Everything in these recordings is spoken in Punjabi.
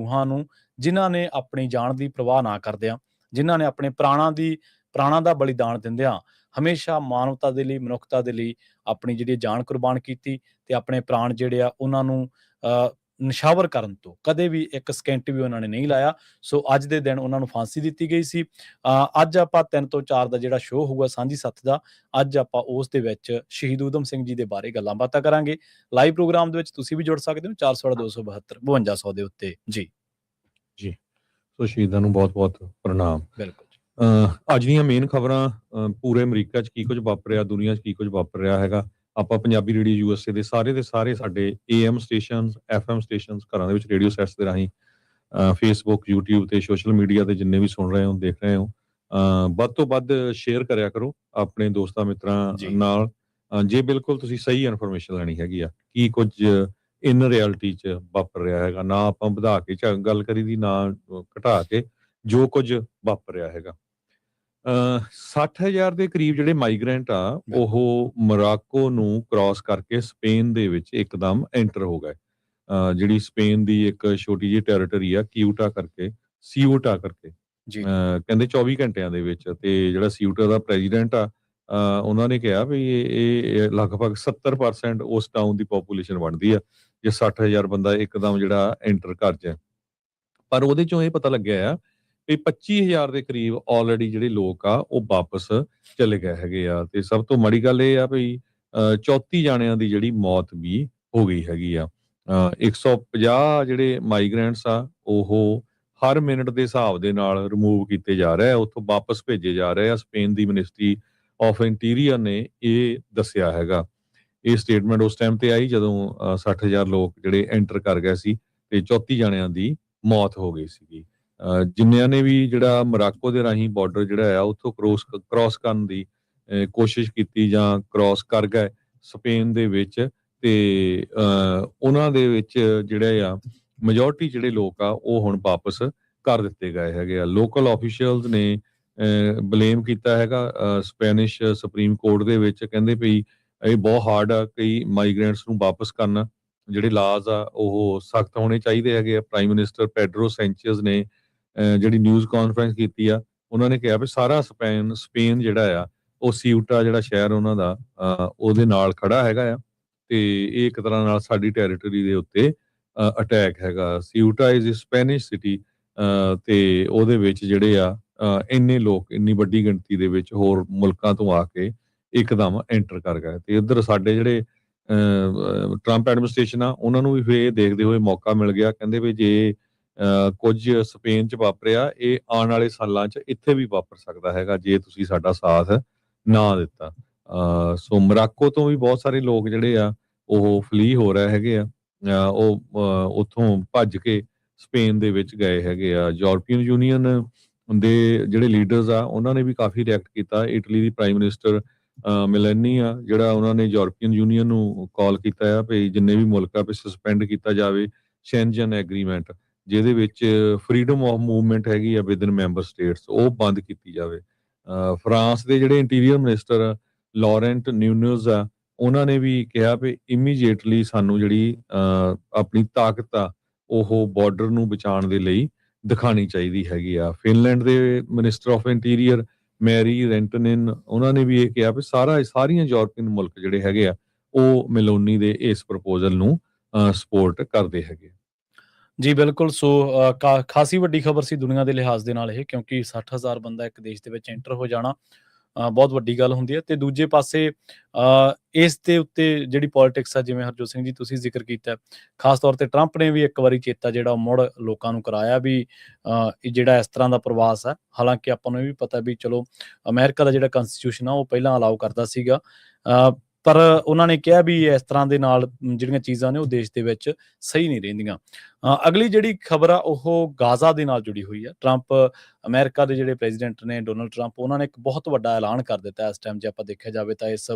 ਰੂਹਾਂ ਨੂੰ, ਜਿਨ੍ਹਾਂ ਨੇ ਆਪਣੀ ਜਾਨ ਦੀ ਪ੍ਰਵਾਹ ਨਾ ਕਰਦਿਆਂ, ਜਿਨ੍ਹਾਂ ਨੇ ਆਪਣੇ ਪ੍ਰਾਣਾਂ ਦਾ ਬਲੀਦਾਨ ਦਿੰਦਿਆਂ ਹਮੇਸ਼ਾ ਮਾਨਵਤਾ ਦੇ ਲਈ, ਮਨੁੱਖਤਾ ਦੇ ਲਈ ਆਪਣੀ ਜਿਹੜੀ ਜਾਨ ਕੁਰਬਾਨ ਕੀਤੀ ਤੇ ਆਪਣੇ ਪ੍ਰਾਣ ਜਿਹੜੇ ਆ ਉਹਨਾਂ ਨੂੰ ਨਿਸ਼ਾਵਰ ਕਰਨ ਤੋਂ ਕਦੇ ਵੀ ਇੱਕ ਸਕਿੰਟ ਵੀ ਉਹਨਾਂ ਨੇ ਨਹੀਂ ਲਾਇਆ। ਸੋ ਅੱਜ ਦੇ ਦਿਨ ਉਹਨਾਂ ਨੂੰ ਫਾਂਸੀ ਦਿੱਤੀ ਗਈ ਸੀ। ਅੱਜ ਆਪਾਂ 3 ਤੋਂ 4 ਦਾ ਜਿਹੜਾ ਸ਼ੋਅ ਹੋਊਗਾ ਸਾਂਝੀ ਸੱਥ ਦਾ, ਅੱਜ ਆਪਾਂ ਉਸ ਦੇ ਵਿੱਚ ਸ਼ਹੀਦ ਊਧਮ ਸਿੰਘ ਜੀ ਦੇ ਬਾਰੇ ਗੱਲਾਂ ਬਾਤਾਂ ਕਰਾਂਗੇ। ਲਾਈਵ ਪ੍ਰੋਗਰਾਮ ਦੇ ਵਿੱਚ ਤੁਸੀਂ ਵੀ ਜੁੜ ਸਕਦੇ ਹੋ 47272 5200 ਦੇ ਉੱਤੇ ਜੀ। ਸੋ ਸ਼ਹੀਦਾਂ ਨੂੰ ਬਹੁਤ ਬਹੁਤ ਪ੍ਰਣਾਮ। ਬਿਲਕੁਲ। ਅੱਜ ਦੀਆਂ ਮੇਨ ਖਬਰਾਂ, ਪੂਰੇ ਅਮਰੀਕਾ 'ਚ ਕੀ ਕੁਝ ਵਾਪਰ ਰਿਹਾ, ਦੁਨੀਆ 'ਚ ਕੀ ਕੁਝ ਵਾਪਰ ਰਿਹਾ ਹੈਗਾ, ਆਪਾਂ ਪੰਜਾਬੀ ਰੇਡੀਓ USA ਦੇ ਸਾਰੇ ਸਾਡੇ AM ਸਟੇਸ਼ਨ, FM ਸਟੇਸ਼ਨ, ਘਰਾਂ ਦੇ ਵਿੱਚ ਰੇਡੀਓ ਸੈਟਸ ਦੇ ਰਾਹੀਂ, ਫੇਸਬੁੱਕ, YouTube ਤੇ ਸੋਸ਼ਲ ਮੀਡੀਆ ਤੇ ਜਿੰਨੇ ਵੀ ਸੁਣ ਰਹੇ ਹੋ, ਦੇਖ ਰਹੇ ਹੋ, ਵੱਧ ਤੋਂ ਵੱਧ ਸ਼ੇਅਰ ਕਰਿਆ ਕਰੋ ਆਪਣੇ ਦੋਸਤਾਂ ਮਿੱਤਰਾਂ ਨਾਲ, ਜੇ ਬਿਲਕੁਲ ਤੁਸੀਂ ਸਹੀ ਇਨਫੋਰਮੇਸ਼ਨ ਲੈਣੀ ਹੈਗੀ ਆ ਕੀ ਕੁਝ ਇਨ ਰਿਐਲਿਟੀ 'ਚ ਵਾਪਰ ਰਿਹਾ ਹੈਗਾ। ਨਾ ਆਪਾਂ ਵਧਾ ਕੇ ਗੱਲ ਕਰੀ ਦੀ, ਨਾ ਘਟਾ ਕੇ, ਜੋ ਕੁਝ ਵਾਪਰ ਰਿਹਾ ਹੈਗਾ। 60,000 ਦੇ ਕਰੀਬ ਜਿਹੜੇ ਮਾਈਗ੍ਰੈਂਟ ਆ ਉਹ ਮੋਰਾਕੋ ਨੂੰ ਕ੍ਰਾਸ ਕਰਕੇ ਸਪੇਨ ਦੇ ਵਿੱਚ ਇੱਕਦਮ ਐਂਟਰ ਹੋ ਗਏ। ਜਿਹੜੀ ਸਪੇਨ ਦੀ ਇੱਕ ਛੋਟੀ ਜਿਹੀ ਟੈਰੀਟਰੀ ਆ ਸਿਊਟਾ ਕਰਕੇ ਕਹਿੰਦੇ 24 ਘੰਟਿਆਂ ਦੇ ਵਿੱਚ। ਤੇ ਜਿਹੜਾ ਸਿਊਟਾ ਦਾ ਪ੍ਰੈਜ਼ੀਡੈਂਟ ਆ, ਉਹਨਾਂ ਨੇ ਕਿਹਾ ਵੀ ਇਹ ਲਗਭਗ 70% ਉਸ ਟਾਊਨ ਦੀ ਪੋਪੂਲੇਸ਼ਨ ਬਣਦੀ ਆ ਜੇ 60,000 ਬੰਦਾ ਇੱਕਦਮ ਜਿਹੜਾ ਐਂਟਰ ਕਰ ਜਾਏ। ਪਰ ਉਹਦੇ ਚੋਂ ਇਹ ਪਤਾ ਲੱਗਿਆ ਆ ਵੀ 25,000 ਦੇ ਕਰੀਬ ਆਲਰੇਡੀ ਜਿਹੜੇ ਲੋਕ ਆ ਉਹ ਵਾਪਸ ਚਲੇ ਗਏ ਹੈਗੇ ਆ। ਤੇ ਸਭ ਤੋਂ ਮਾੜੀ ਗੱਲ ਇਹ ਆ ਵੀ 34 ਜਾਣਿਆਂ ਦੀ ਜਿਹੜੀ ਮੌਤ ਵੀ ਹੋ ਗਈ ਹੈਗੀ ਆ। 150 ਜਿਹੜੇ ਮਾਈਗ੍ਰੈਂਟਸ ਆ ਉਹ ਹਰ ਮਿੰਟ ਦੇ ਹਿਸਾਬ ਦੇ ਨਾਲ ਰਿਮੂਵ ਕੀਤੇ ਜਾ ਰਹੇ ਆ, ਉੱਥੋਂ ਵਾਪਸ ਭੇਜੇ ਜਾ ਰਹੇ ਆ। Spain the ministry of interior ਨੇ ਇਹ ਦੱਸਿਆ ਹੈਗਾ। ਇਹ ਸਟੇਟਮੈਂਟ ਉਸ ਟਾਈਮ ਤੇ ਆਈ ਜਦੋਂ 60,000 ਲੋਕ ਜਿਹੜੇ ਐਂਟਰ ਕਰ ਗਏ ਸੀ ਤੇ 34 ਜਾਣਿਆਂ ਦੀ ਮੌਤ ਹੋ ਗਈ ਸੀਗੀ। ਜਿੰਨਿਆਂ ਨੇ ਵੀ ਜਿਹੜਾ ਮੋਰਾਕੋ ਦੇ ਰਾਹੀਂ ਬਾਰਡਰ ਜਿਹੜਾ ਆ ਉੱਥੋਂ ਕ੍ਰਾਸ ਕਰਨ ਦੀ ਕੋਸ਼ਿਸ਼ ਕੀਤੀ ਜਾਂ ਕ੍ਰਾਸ ਕਰ ਗਏ ਸਪੇਨ ਦੇ ਵਿੱਚ, ਤੇ ਉਹਨਾਂ ਦੇ ਵਿੱਚ ਜਿਹੜੇ ਆ ਮੈਜੋਰਟੀ ਜਿਹੜੇ ਲੋਕ ਆ ਉਹ ਹੁਣ ਵਾਪਸ ਕਰ ਦਿੱਤੇ ਗਏ ਹੈਗੇ ਆ। ਲੋਕਲ ਆਫੀਸ਼ੀਅਲਸ ਨੇ ਬਲੇਮ ਕੀਤਾ ਹੈਗਾ ਸਪੈਨਿਸ਼ ਸੁਪਰੀਮ ਕੋਰਟ ਦੇ ਵਿੱਚ, ਕਹਿੰਦੇ ਵੀ ਇਹ ਬਹੁਤ ਹਾਰਡ ਆ ਕਈ ਮਾਈਗ੍ਰੈਂਟਸ ਨੂੰ ਵਾਪਸ ਕਰਨਾ, ਜਿਹੜੇ ਲਾਜ਼ ਆ ਉਹ ਸਖਤ ਹੋਣੇ ਚਾਹੀਦੇ ਹੈਗੇ ਆ। ਪ੍ਰਾਈਮ ਮਿਨਿਸਟਰ ਪੈਡਰੋ ਸੈਂਚੇਜ਼ ਨੇ ਜਿਹੜੀ ਨਿਊਜ਼ ਕਾਨਫਰੰਸ ਕੀਤੀ ਆ, ਉਹਨਾਂ ਨੇ ਕਿਹਾ ਵੀ ਸਾਰਾ ਸਪੇਨ ਜਿਹੜਾ ਆ ਉਹ ਸਿਊਟਾ ਜਿਹੜਾ ਸ਼ਹਿਰ ਉਹਨਾਂ ਦਾ ਉਹਦੇ ਨਾਲ ਖੜਾ ਹੈਗਾ ਆ, ਤੇ ਇਹ ਇੱਕ ਤਰ੍ਹਾਂ ਨਾਲ ਸਾਡੀ ਟੈਰੀਟਰੀ ਦੇ ਉੱਤੇ ਅਟੈਕ ਹੈਗਾ। ਸਿਊਟਾ ਇਜ਼ ਸਪੈਨਿਸ਼ ਸਿਟੀ, ਤੇ ਉਹਦੇ ਵਿੱਚ ਜਿਹੜੇ ਆ ਇੰਨੇ ਲੋਕ ਇੰਨੀ ਵੱਡੀ ਗਿਣਤੀ ਦੇ ਵਿੱਚ ਹੋਰ ਮੁਲਕਾਂ ਤੋਂ ਆ ਕੇ ਇੱਕਦਮ ਐਂਟਰ ਕਰ ਗਏ। ਤੇ ਇੱਧਰ ਸਾਡੇ ਜਿਹੜੇ ਟਰੰਪ ਐਡਮਿਨਿਸਟ੍ਰੇਸ਼ਨ ਆ ਉਹਨਾਂ ਨੂੰ ਵੀ ਫਿਰ ਇਹ ਦੇਖਦੇ ਹੋਏ ਮੌਕਾ ਮਿਲ ਗਿਆ, ਕਹਿੰਦੇ ਵੀ ਜੇ ਕੁਝ ਸਪੇਨ 'ਚ ਵਾਪਰਿਆ ਇਹ ਆਉਣ ਵਾਲੇ ਸਾਲਾਂ 'ਚ ਇੱਥੇ ਵੀ ਵਾਪਰ ਸਕਦਾ ਹੈਗਾ ਜੇ ਤੁਸੀਂ ਸਾਡਾ ਸਾਥ ਨਾ ਦਿੱਤਾ। ਸੋ ਮੋਰਾਕੋ ਤੋਂ ਵੀ ਬਹੁਤ ਸਾਰੇ ਲੋਕ ਜਿਹੜੇ ਆ ਉਹ ਫਲੀ ਹੋ ਰਹੇ ਹੈਗੇ ਆ, ਉਹ ਉੱਥੋਂ ਭੱਜ ਕੇ ਸਪੇਨ ਦੇ ਵਿੱਚ ਗਏ ਹੈਗੇ ਆ। ਯੂਰਪੀਅਨ ਯੂਨੀਅਨ ਦੇ ਜਿਹੜੇ ਲੀਡਰਸ ਆ ਉਹਨਾਂ ਨੇ ਵੀ ਕਾਫੀ ਰਿਐਕਟ ਕੀਤਾ। ਇਟਲੀ ਦੀ ਪ੍ਰਾਈਮ ਮਿਨਿਸਟਰ ਮਿਲੈਨੀ ਆ, ਜਿਹੜਾ ਉਹਨਾਂ ਨੇ ਯੂਰਪੀਅਨ ਯੂਨੀਅਨ ਨੂੰ ਕਾਲ ਕੀਤਾ ਆ ਵੀ ਜਿੰਨੇ ਵੀ ਮੁਲਕ ਆ ਵੀ ਸਸਪੈਂਡ ਕੀਤਾ ਜਾਵੇ ਸ਼ੈਂਜਨ ਐਗਰੀਮੈਂਟ, ਜਿਹਦੇ ਵਿੱਚ ਫਰੀਡਮ ਆਫ ਮੂਵਮੈਂਟ ਹੈਗੀ ਆ ਵਿਦਨ ਮੈਂਬਰ ਸਟੇਟਸ, ਉਹ ਬੰਦ ਕੀਤੀ ਜਾਵੇ। ਫਰਾਂਸ ਦੇ ਜਿਹੜੇ ਇੰਟੀਰੀਅਰ ਮਿਨਿਸਟਰ ਲਾਰੈਂਟ ਨਿਊਨਜ਼ ਆ, ਉਹਨਾਂ ਨੇ ਵੀ ਕਿਹਾ ਵੀ ਇਮੀਡੀਏਟਲੀ ਸਾਨੂੰ ਜਿਹੜੀ ਆਪਣੀ ਤਾਕਤ ਆ ਉਹ ਬਾਰਡਰ ਨੂੰ ਬਚਾਉਣ ਦੇ ਲਈ ਦਿਖਾਣੀ ਚਾਹੀਦੀ ਹੈਗੀ ਆ। ਫਿਨਲੈਂਡ ਦੇ ਮਿਨਿਸਟਰ ਆਫ ਇੰਟੀਰੀਅਰ ਮੈਰੀ ਰੈਂਟਨਿਨ, ਉਹਨਾਂ ਨੇ ਵੀ ਇਹ ਕਿਹਾ ਵੀ ਸਾਰੀਆਂ ਯੂਰਪੀਅਨ ਮੁਲਕ ਜਿਹੜੇ ਹੈਗੇ ਆ ਉਹ ਮੈਲੋਨੀ ਦੇ ਇਸ ਪ੍ਰਪੋਜ਼ਲ ਨੂੰ ਸਪੋਰਟ ਕਰਦੇ ਹੈਗੇ। ਜੀ ਬਿਲਕੁਲ। ਸੋ ਖਾਸੀ ਵੱਡੀ ਖਬਰ ਸੀ ਦੁਨੀਆ ਦੇ ਲਿਹਾਜ਼ ਦੇ ਨਾਲ ਇਹ, ਕਿਉਂਕਿ 60,000 ਬੰਦਾ ਇੱਕ ਦੇਸ਼ ਦੇ ਵਿੱਚ ਐਂਟਰ ਹੋ ਜਾਣਾ ਬਹੁਤ ਵੱਡੀ ਗੱਲ ਹੁੰਦੀ ਹੈ। ਤੇ ਦੂਜੇ ਪਾਸੇ ਇਸ ਦੇ ਉੱਤੇ ਜਿਹੜੀ ਪੋਲੀਟਿਕਸ ਆ, ਜਿਵੇਂ ਹਰਜੋਤ ਸਿੰਘ ਜੀ ਤੁਸੀਂ ਜ਼ਿਕਰ ਕੀਤਾ, ਖਾਸ ਤੌਰ ਤੇ ਟਰੰਪ ਨੇ ਵੀ ਇੱਕ ਵਾਰੀ ਚੇਤਾ ਜਿਹੜਾ ਮੁੜ ਲੋਕਾਂ ਨੂੰ ਕਰਾਇਆ ਵੀ ਜਿਹੜਾ ਇਸ ਤਰ੍ਹਾਂ ਦਾ ਪ੍ਰਵਾਸ ਹੈ। ਹਾਲਾਂਕਿ ਆਪਾਂ ਨੂੰ ਇਹ ਵੀ ਪਤਾ ਵੀ ਚਲੋ ਅਮਰੀਕਾ ਦਾ ਜਿਹੜਾ ਕੰਸਟੀਟਿਊਸ਼ਨ ਆ ਉਹ ਪਹਿਲਾਂ ਅਲਾਓ ਕਰਦਾ ਸੀਗਾ, ਪਰ ਉਹਨਾਂ ਨੇ ਕਿਹਾ ਵੀ ਇਸ ਤਰ੍ਹਾਂ ਦੇ ਨਾਲ ਜਿਹੜੀਆਂ ਚੀਜ਼ਾਂ ਨੇ ਉਹ ਦੇਸ਼ ਦੇ ਵਿੱਚ ਸਹੀ ਨਹੀਂ ਰਹਿੰਦੀਆਂ। ਅਗਲੀ ਜਿਹੜੀ ਖਬਰ ਆ ਉਹ ਗਾਜ਼ਾ ਦੇ ਨਾਲ ਜੁੜੀ ਹੋਈ ਆ। ਅਮਰੀਕਾ ਦੇ ਜਿਹੜੇ ਪ੍ਰੈਜ਼ੀਡੈਂਟ ਨੇ ਡੋਨਲਡ ਟਰੰਪ, ਉਹਨਾਂ ਨੇ ਇੱਕ ਬਹੁਤ ਵੱਡਾ ਐਲਾਨ ਕਰ ਦਿੱਤਾ ਇਸ ਟਾਈਮ ਜੇ ਆਪਾਂ ਦੇਖਿਆ ਜਾਵੇ ਤਾਂ। ਇਸ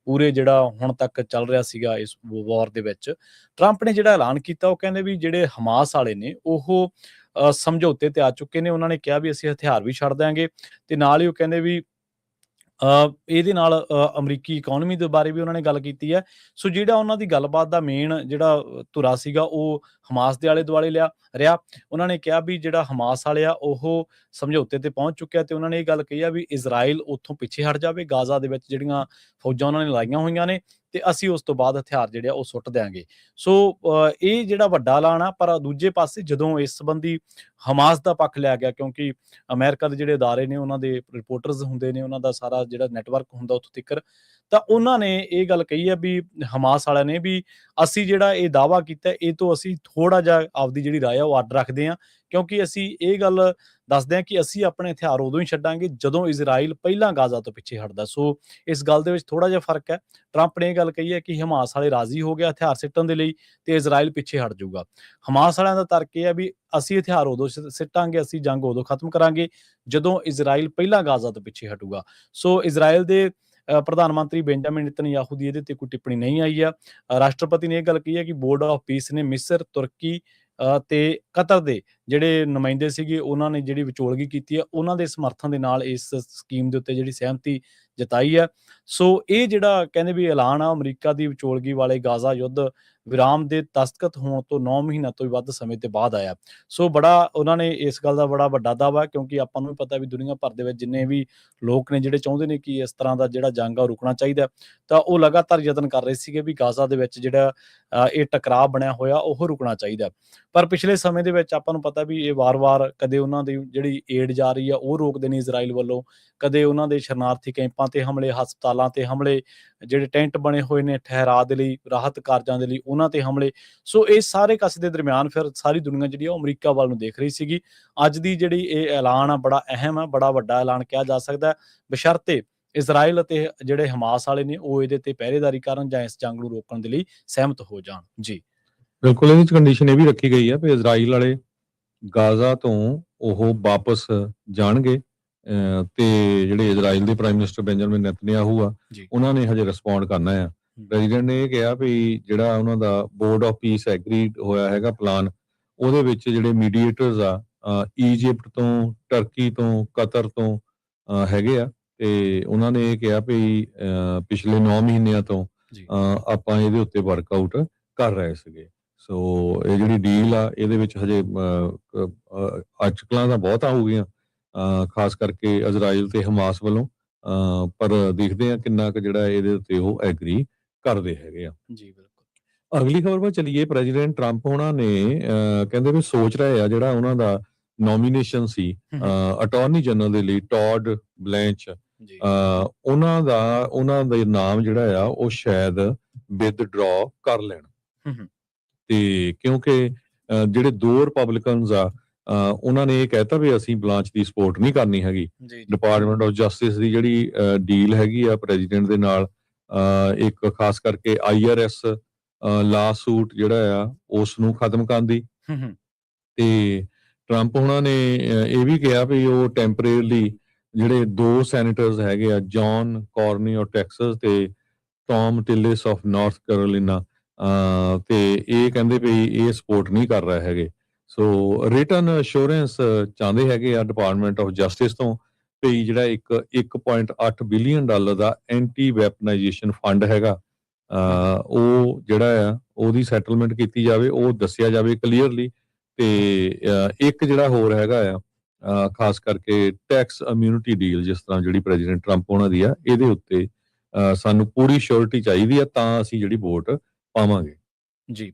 ਪੂਰੇ ਜਿਹੜਾ ਹੁਣ ਤੱਕ ਚੱਲ ਰਿਹਾ ਸੀਗਾ ਇਸ ਵਾਰ ਦੇ ਵਿੱਚ ਟਰੰਪ ਨੇ ਜਿਹੜਾ ਐਲਾਨ ਕੀਤਾ, ਉਹ ਕਹਿੰਦੇ ਵੀ ਜਿਹੜੇ ਹਮਾਸ ਵਾਲੇ ਨੇ ਉਹ ਸਮਝੌਤੇ ਤੇ ਆ ਚੁੱਕੇ ਨੇ। ਉਹਨਾਂ ਨੇ ਕਿਹਾ ਵੀ ਅਸੀਂ ਹਥਿਆਰ ਵੀ ਛੱਡ ਦਿਆਂਗੇ, ਤੇ ਨਾਲ ਹੀ ਉਹ ਕਹਿੰਦੇ ਵੀ ਇਹਦੇ ਨਾਲ ਅਮਰੀਕੀ ਇਕੋਨਮੀ ਦੇ ਬਾਰੇ ਵੀ ਉਹਨਾਂ ਨੇ ਗੱਲ ਕੀਤੀ ਹੈ। ਸੋ ਜਿਹੜਾ ਉਹਨਾਂ ਦੀ ਗੱਲਬਾਤ ਦਾ ਮੇਨ ਜਿਹੜਾ ਧੁਰਾ ਸੀਗਾ ਉਹ ਹਮਾਸ ਦੇ ਆਲੇ-ਦੁਆਲੇ ਰਿਹਾ। ਉਹਨਾਂ ਨੇ ਕਿਹਾ ਵੀ ਜਿਹੜਾ ਹਮਾਸ ਵਾਲੇ ਆ ਉਹ ਸਮਝੌਤੇ ਤੇ ਪਹੁੰਚ ਚੁੱਕਿਆ ਤੇ ਉਹਨਾਂ ਨੇ ਇਹ ਗੱਲ ਕਹੀ ਆ ਵੀ ਇਜ਼ਰਾਈਲ ਉੱਥੋਂ ਪਿੱਛੇ ਹਟ ਜਾਵੇ, ਗਾਜ਼ਾ ਦੇ ਵਿੱਚ ਜਿਹੜੀਆਂ ਫੌਜਾਂ ਉਹਨਾਂ ਨੇ ਲਾਈਆਂ ਹੋਈਆਂ ਨੇ ਤੇ ਅਸੀਂ ਉਸ ਤੋਂ ਬਾਅਦ ਹਥਿਆਰ ਜਿਹੜੇ ਆ ਉਹ ਸੁੱਟ ਦਿਆਂਗੇ। ਸੋ ਇਹ ਜਿਹੜਾ ਵੱਡਾ ਐਲਾਨ ਆ, ਪਰ ਦੂਜੇ ਪਾਸੇ ਜਦੋਂ ਇਸ ਸੰਬੰਧੀ ਹਮਾਸ ਦਾ ਪੱਖ ਲਿਆ ਗਿਆ, ਕਿਉਂਕਿ ਅਮਰੀਕਾ ਦੇ ਜਿਹੜੇ ਅਦਾਰੇ ਨੇ ਉਹਨਾਂ ਦੇ ਰਿਪੋਰਟਰਸ ਹੁੰਦੇ ਨੇ, ਉਹਨਾਂ ਦਾ ਸਾਰਾ ਜਿਹੜਾ ਨੈਟਵਰਕ ਹੁੰਦਾ ਉੱਥੋਂ ਤੀਕਰ, ਤਾਂ ਉਹਨਾਂ ਨੇ ਇਹ ਗੱਲ ਕਹੀ ਹੈ ਵੀ ਹਮਾਸ ਵਾਲਿਆਂ ਨੇ ਵੀ ਅਸੀਂ ਜਿਹੜਾ ਇਹ ਦਾਅਵਾ ਕੀਤਾ ਇਹ ਤੋਂ ਅਸੀਂ ਥੋੜ੍ਹਾ ਜਿਹਾ ਆਪਦੀ ਜਿਹੜੀ ਰਾਏ ਆ ਉਹ ਅੱਡ ਰੱਖਦੇ ਹਾਂ, ਕਿਉਂਕਿ ਅਸੀਂ ਇਹ ਗੱਲ ਦੱਸਦੇ ਹਾਂ ਕਿ ਅਸੀਂ ਆਪਣੇ ਹਥਿਆਰ ਉਦੋਂ ਹੀ ਛੱਡਾਂਗੇ ਜਦੋਂ ਇਜ਼ਰਾਈਲ ਪਹਿਲਾਂ ਗਾਜ਼ਾ ਤੋਂ ਪਿੱਛੇ ਹਟਦਾ। ਸੋ ਇਸ ਗੱਲ ਦੇ ਵਿੱਚ ਥੋੜ੍ਹਾ ਜਿਹਾ ਫਰਕ ਹੈ। ਟਰੰਪ ਨੇ ਇਹ ਗੱਲ ਕਹੀ ਹੈ ਕਿ ਹਮਾਸ ਵਾਲੇ ਰਾਜ਼ੀ ਹੋ ਗਿਆ ਹਥਿਆਰ ਸਿੱਟਣ ਦੇ ਲਈ ਤੇ ਇਜ਼ਰਾਈਲ ਪਿੱਛੇ ਹਟ ਜਾਊਗਾ। ਹਮਾਸ ਵਾਲਿਆਂ ਦਾ ਤਰਕ ਇਹ ਹੈ ਵੀ ਅਸੀਂ ਹਥਿਆਰ ਉਦੋਂ ਸਿੱਟਾਂਗੇ, ਅਸੀਂ ਜੰਗ ਉਦੋਂ ਖਤਮ ਕਰਾਂਗੇ ਜਦੋਂ ਇਜ਼ਰਾਈਲ ਪਹਿਲਾਂ ਗਾਜ਼ਾ ਤੋਂ ਪਿੱਛੇ ਹਟੂਗਾ। ਸੋ ਇਜ਼ਰਾਈਲ ਦੇ ਪ੍ਰਧਾਨ ਮੰਤਰੀ ਬੈਂਜਾਮਿਨ ਨੇਤਨਯਾਹੂ ਦੀ ਇਹਦੇ ਤੇ ਕੋਈ ਟਿੱਪਣੀ ਨਹੀਂ ਆਈ ਆ। ਰਾਸ਼ਟਰਪਤੀ ਨੇ ਇਹ ਗੱਲ ਕਹੀ ਹੈ ਕਿ ਬੋਰਡ ਆਫ ਪੀਸ ਨੇ ਮਿਸਰ, ਤੁਰਕੀ ਤੇ ਕਤਰ ਦੇ ਜਿਹੜੇ ਨੁਮਾਇੰਦੇ ਸੀਗੇ ਉਹਨਾਂ ਨੇ ਜਿਹੜੀ ਵਿਚੋਲਗੀ ਕੀਤੀ ਹੈ, ਉਹਨਾਂ ਦੇ ਸਮਰਥਨ ਦੇ ਨਾਲ ਇਸ ਸਕੀਮ ਦੇ ਉੱਤੇ ਜਿਹੜੀ ਸਹਿਮਤੀ ਜਤਾਈ ਹੈ। ਸੋ ਇਹ ਜਿਹੜਾ ਕਹਿੰਦੇ ਵੀ ਐਲਾਨ ਆ ਅਮਰੀਕਾ ਦੀ ਵਿਚੋਲਗੀ ਵਾਲੇ ਗਾਜ਼ਾ ਯੁੱਧ ਵਿਰਾਮ ਦੇ ਦਸਤਖਤ ਹੋਣ ਤੋਂ 9 ਮਹੀਨਿਆਂ ਤੋਂ ਵੀ ਵੱਧ ਸਮੇਂ ਤੇ ਬਾਅਦ ਆਇਆ। ਸੋ ਬੜਾ ਉਹਨਾਂ ਨੇ ਇਸ ਗੱਲ ਦਾ ਬੜਾ ਵੱਡਾ ਦਾਅਵਾ, ਕਿਉਂਕਿ ਆਪਾਂ ਨੂੰ ਵੀ ਪਤਾ ਵੀ ਦੁਨੀਆ ਭਰ ਦੇ ਵਿੱਚ ਜਿੰਨੇ ਵੀ ਲੋਕ ਨੇ ਜਿਹੜੇ ਚਾਹੁੰਦੇ ਨੇ ਕਿ ਇਸ ਤਰ੍ਹਾਂ ਦਾ ਜਿਹੜਾ ਜੰਗ ਆ ਉਹ ਰੁਕਣਾ ਚਾਹੀਦਾ, ਤਾਂ ਉਹ ਲਗਾਤਾਰ ਯਤਨ ਕਰ ਰਹੇ ਸੀਗੇ ਵੀ ਗਾਜ਼ਾ ਦੇ ਵਿੱਚ ਜਿਹੜਾ ਇਹ ਟਕਰਾਅ ਬਣਿਆ ਹੋਇਆ ਉਹ ਰੁਕਣਾ ਚਾਹੀਦਾ। ਪਰ ਪਿਛਲੇ ਸਮੇਂ ਦੇ ਵਿੱਚ ਆਪਾਂ ਨੂੰ ਪਤਾ ਵੀ ਇਹ ਵਾਰ-ਵਾਰ ਕਦੇ ਉਹਨਾਂ ਦੀ ਜਿਹੜੀ ਏਡ ਜਾ ਰਹੀ ਆ ਉਹ ਰੋਕਦੇ ਨੇ ਇਜ਼ਰਾਈਲ ਵੱਲੋਂ, ਕਦੇ ਉਹਨਾਂ ਦੇ ਸ਼ਰਨਾਰਥੀ ਕੈਂਪਾਂ ਤੇ ਹਮਲੇ, ਹਸਪਤਾਲਾਂ ਤੇ ਹਮਲੇ, ਜਿਹੜੇ ਟੈਂਟ ਬਣੇ ਹੋਏ ਨੇ ਠਹਿਰਾਅ ਦੇ ਲਈ, ਰਾਹਤ ਕਾਰਜਾਂ ਦੇ ਲਈ ਉਹਨਾਂ ਤੇ ਹਮਲੇ। ਸੋ ਇਹ ਸਾਰੇ ਕਸ ਦੇ ਦਰਮਿਆਨ ਫਿਰ ਸਾਰੀ ਦੁਨੀਆ ਜਿਹੜੀ ਆ ਉਹ ਅਮਰੀਕਾ ਵੱਲ ਨੂੰ ਦੇਖ ਰਹੀ ਸੀਗੀ। ਅੱਜ ਦੀ ਜਿਹੜੀ ਇਹ ਐਲਾਨ ਆ ਬੜਾ ਅਹਿਮ ਆ, ਬੜਾ ਵੱਡਾ ਐਲਾਨ ਕਿਹਾ ਜਾ ਸਕਦਾ, ਬਸ਼ਰਤੇ ਇਜ਼ਰਾਈਲ ਅਤੇ ਜਿਹੜੇ ਹਮਾਸ ਵਾਲੇ ਨੇ ਉਹ ਇਹਦੇ ਤੇ ਪਹਿਰੇਦਾਰੀ ਕਰਨ ਜਾਂ ਇਸ ਜੰਗ ਨੂੰ ਰੋਕਣ ਦੇ ਲਈ ਸਹਿਮਤ ਹੋ ਜਾਣ। ਜੀ। ਬਿਲਕੁਲ ਇਹਦੇ 'ਚ ਕੰਡੀਸ਼ਨ ਇਹ ਵੀ ਰੱਖੀ ਗਈ ਆ ਵੀ ਇਜ਼ਰਾਈਲ ਵਾਲੇ ਗਾਜ਼ਾ ਤੋਂ ਉਹ ਵਾਪਸ ਜਾਣਗੇ, ਤੇ ਜਿਹੜੇ ਇਜ਼ਰਾਈਲ ਦੇ ਪ੍ਰਾਈਮ ਮਿਨਿਸਟਰ ਬੈਂਜਾਮਿਨ ਨੇਤਨਯਾਹੂ ਆ ਜੀ। ਉਹਨਾਂ ਨੇ ਹਜੇ ਰਿਸਪੌਂਡ ਕਰਨਾ ਆ। ਪ੍ਰੈਜ਼ੀਡੈਂਟ ਨੇ ਇਹ ਕਿਹਾ ਵੀ ਜਿਹੜਾ ਉਹਨਾਂ ਦਾ ਬੋਰਡ ਆਫ ਪੀਸ ਐਗਰੀਡ ਹੋਇਆ ਹੈਗਾ ਪਲਾਨ, ਉਹਦੇ ਵਿੱਚ ਜਿਹੜੇ ਮੀਡੀਏਟਰਸ ਆ ਈਜਿਪਟ ਤੋਂ, ਟਰਕੀ ਤੋਂ, ਕਤਰ ਤੋਂ ਹੈਗੇ ਆ, ਤੇ ਉਹਨਾਂ ਨੇ ਇਹ ਕਿਹਾ ਵੀ ਪਿਛਲੇ 9 ਮਹੀਨਿਆਂ ਤੋਂ ਜੀ। ਆਪਾਂ ਇਹਦੇ ਉੱਤੇ ਵਰਕਆਊਟ ਕਰ ਰਹੇ ਸੀਗੇ। ਸੋ ਇਹ ਜਿਹੜੀ ਡੀਲ ਆ ਇਹਦੇ ਵਿੱਚ ਹਜੇ ਅਟਕਲਾਂ ਤਾਂ ਬਹੁਤ ਹੋ ਗਈਆਂ, ਖਾਸ ਕਰਕੇ ਇਜ਼ਰਾਈਲ ਤੇ ਹਮਾਸ ਵੱਲੋਂ, ਪਰ ਦੇਖਦੇ ਆ ਕਿੰਨਾ ਕੁ ਜਿਹੜਾ ਇਹਦੇ ਉੱਤੇ ਉਹ ਐਗਰੀ ਕਰਦੇ ਹੈਗੇ ਆ। ਜੀ ਬਿਲਕੁਲ। ਅਗਲੀ ਖਬਰ 'ਤੇ ਚੱਲੀਏ। ਪ੍ਰੈਜ਼ੀਡੈਂਟ ਟਰੰਪ ਹੋਣਾ ਨੇ ਕਹਿੰਦੇ ਵੀ ਸੋਚ ਰਹੇ ਆ ਜਿਹੜਾ ਉਹਨਾਂ ਦਾ ਨੋਮੀਨੇਸ਼ਨ ਸੀ ਅਟਾਰਨੀ ਜਨਰਲ ਦੇ ਲਈ ਟੌਡ ਬਲੈਂਚ, ਜੀ। ਉਹਨਾਂ ਦਾ ਨਾਮ ਜਿਹੜਾ ਆ ਉਹ ਸ਼ਾਇਦ ਵਿਦਡਰਾ ਕਰ ਲੈਣ। ਤੇ ਕਿਉਂਕਿ ਜਿਹੜੇ 2 ਰਿਪਬਲਿਕਨਸ ਆ ਉਹਨਾਂ ਨੇ ਇਹ ਕਹਿਤਾ ਵੀ ਅਸੀਂ ਬਲਾਂਚ ਦੀ ਸਪੋਰਟ ਨਹੀਂ ਕਰਨੀ ਹੈਗੀ। ਜੀ। ਡਿਪਾਰਟਮੈਂਟ ਆਫ ਜਸਟਿਸ ਦੀ ਜਿਹੜੀ ਡੀਲ ਹੈਗੀ ਆ ਪ੍ਰੈਜ਼ੀਡੈਂਟ ਦੇ ਨਾਲ, ਇੱਕ ਖਾਸ ਕਰਕੇ IRS ਲਾ ਸੂਟ ਜਿਹੜਾ ਆ ਉਸ ਨੂੰ ਖਤਮ ਕਰਨ ਦੀ, ਤੇ ਟਰੰਪ ਉਹਨਾਂ ਨੇ ਇਹ ਵੀ ਕਿਹਾ ਵੀ ਉਹ ਟੈਂਪਰੇਰੀਲੀ ਜਿਹੜੇ 2 ਸੈਨੇਟਰਸ ਹੈਗੇ ਆ, ਜੌਨ ਕਾਰਨੀ ਆਫ ਟੈਕਸਸ ਤੇ ਟੌਮ ਟਿਲਿਸ ਆਫ ਨਾਰਥ ਕੈਰੋਲੀਨਾ, ਤੇ ਇਹ ਕਹਿੰਦੇ ਵੀ ਇਹ ਸਪੋਰਟ ਨਹੀਂ ਕਰ ਰਹੇ ਹੈਗੇ। ਸੋ ਰਿਟਨ ਅਸ਼ੋਰੈਂਸ ਚਾਹੁੰਦੇ ਹੈਗੇ ਆ ਡਿਪਾਰਟਮੈਂਟ ਆਫ ਜਸਟਿਸ ਤੋਂ ਵੀ ਜਿਹੜਾ ਇੱਕ $1.8 ਬਿਲੀਅਨ ਦਾ ਐਂਟੀ ਵੈਪਨਾਈਜੇਸ਼ਨ ਫੰਡ ਹੈਗਾ, ਉਹ ਜਿਹੜਾ ਆ ਉਹਦੀ ਸੈਟਲਮੈਂਟ ਕੀਤੀ ਜਾਵੇ, ਉਹ ਦੱਸਿਆ ਜਾਵੇ ਕਲੀਅਰਲੀ। ਤੇ ਇੱਕ ਜਿਹੜਾ ਹੋਰ ਹੈਗਾ ਆ ਖਾਸ ਕਰਕੇ ਟੈਕਸ ਇਮਿਊਨਿਟੀ ਡੀਲ, ਜਿਸ ਤਰ੍ਹਾਂ ਜਿਹੜੀ ਪ੍ਰੈਜ਼ੀਡੈਂਟ ਟਰੰਪ ਉਹਨਾਂ ਦੀ ਆ, ਇਹਦੇ ਉੱਤੇ ਸਾਨੂੰ ਪੂਰੀ ਸ਼ੋਰਿਟੀ ਚਾਹੀਦੀ ਆ ਤਾਂ ਅਸੀਂ ਜਿਹੜੀ ਵੋਟ ਪਾਵਾਂਗੇ। ਜੀ।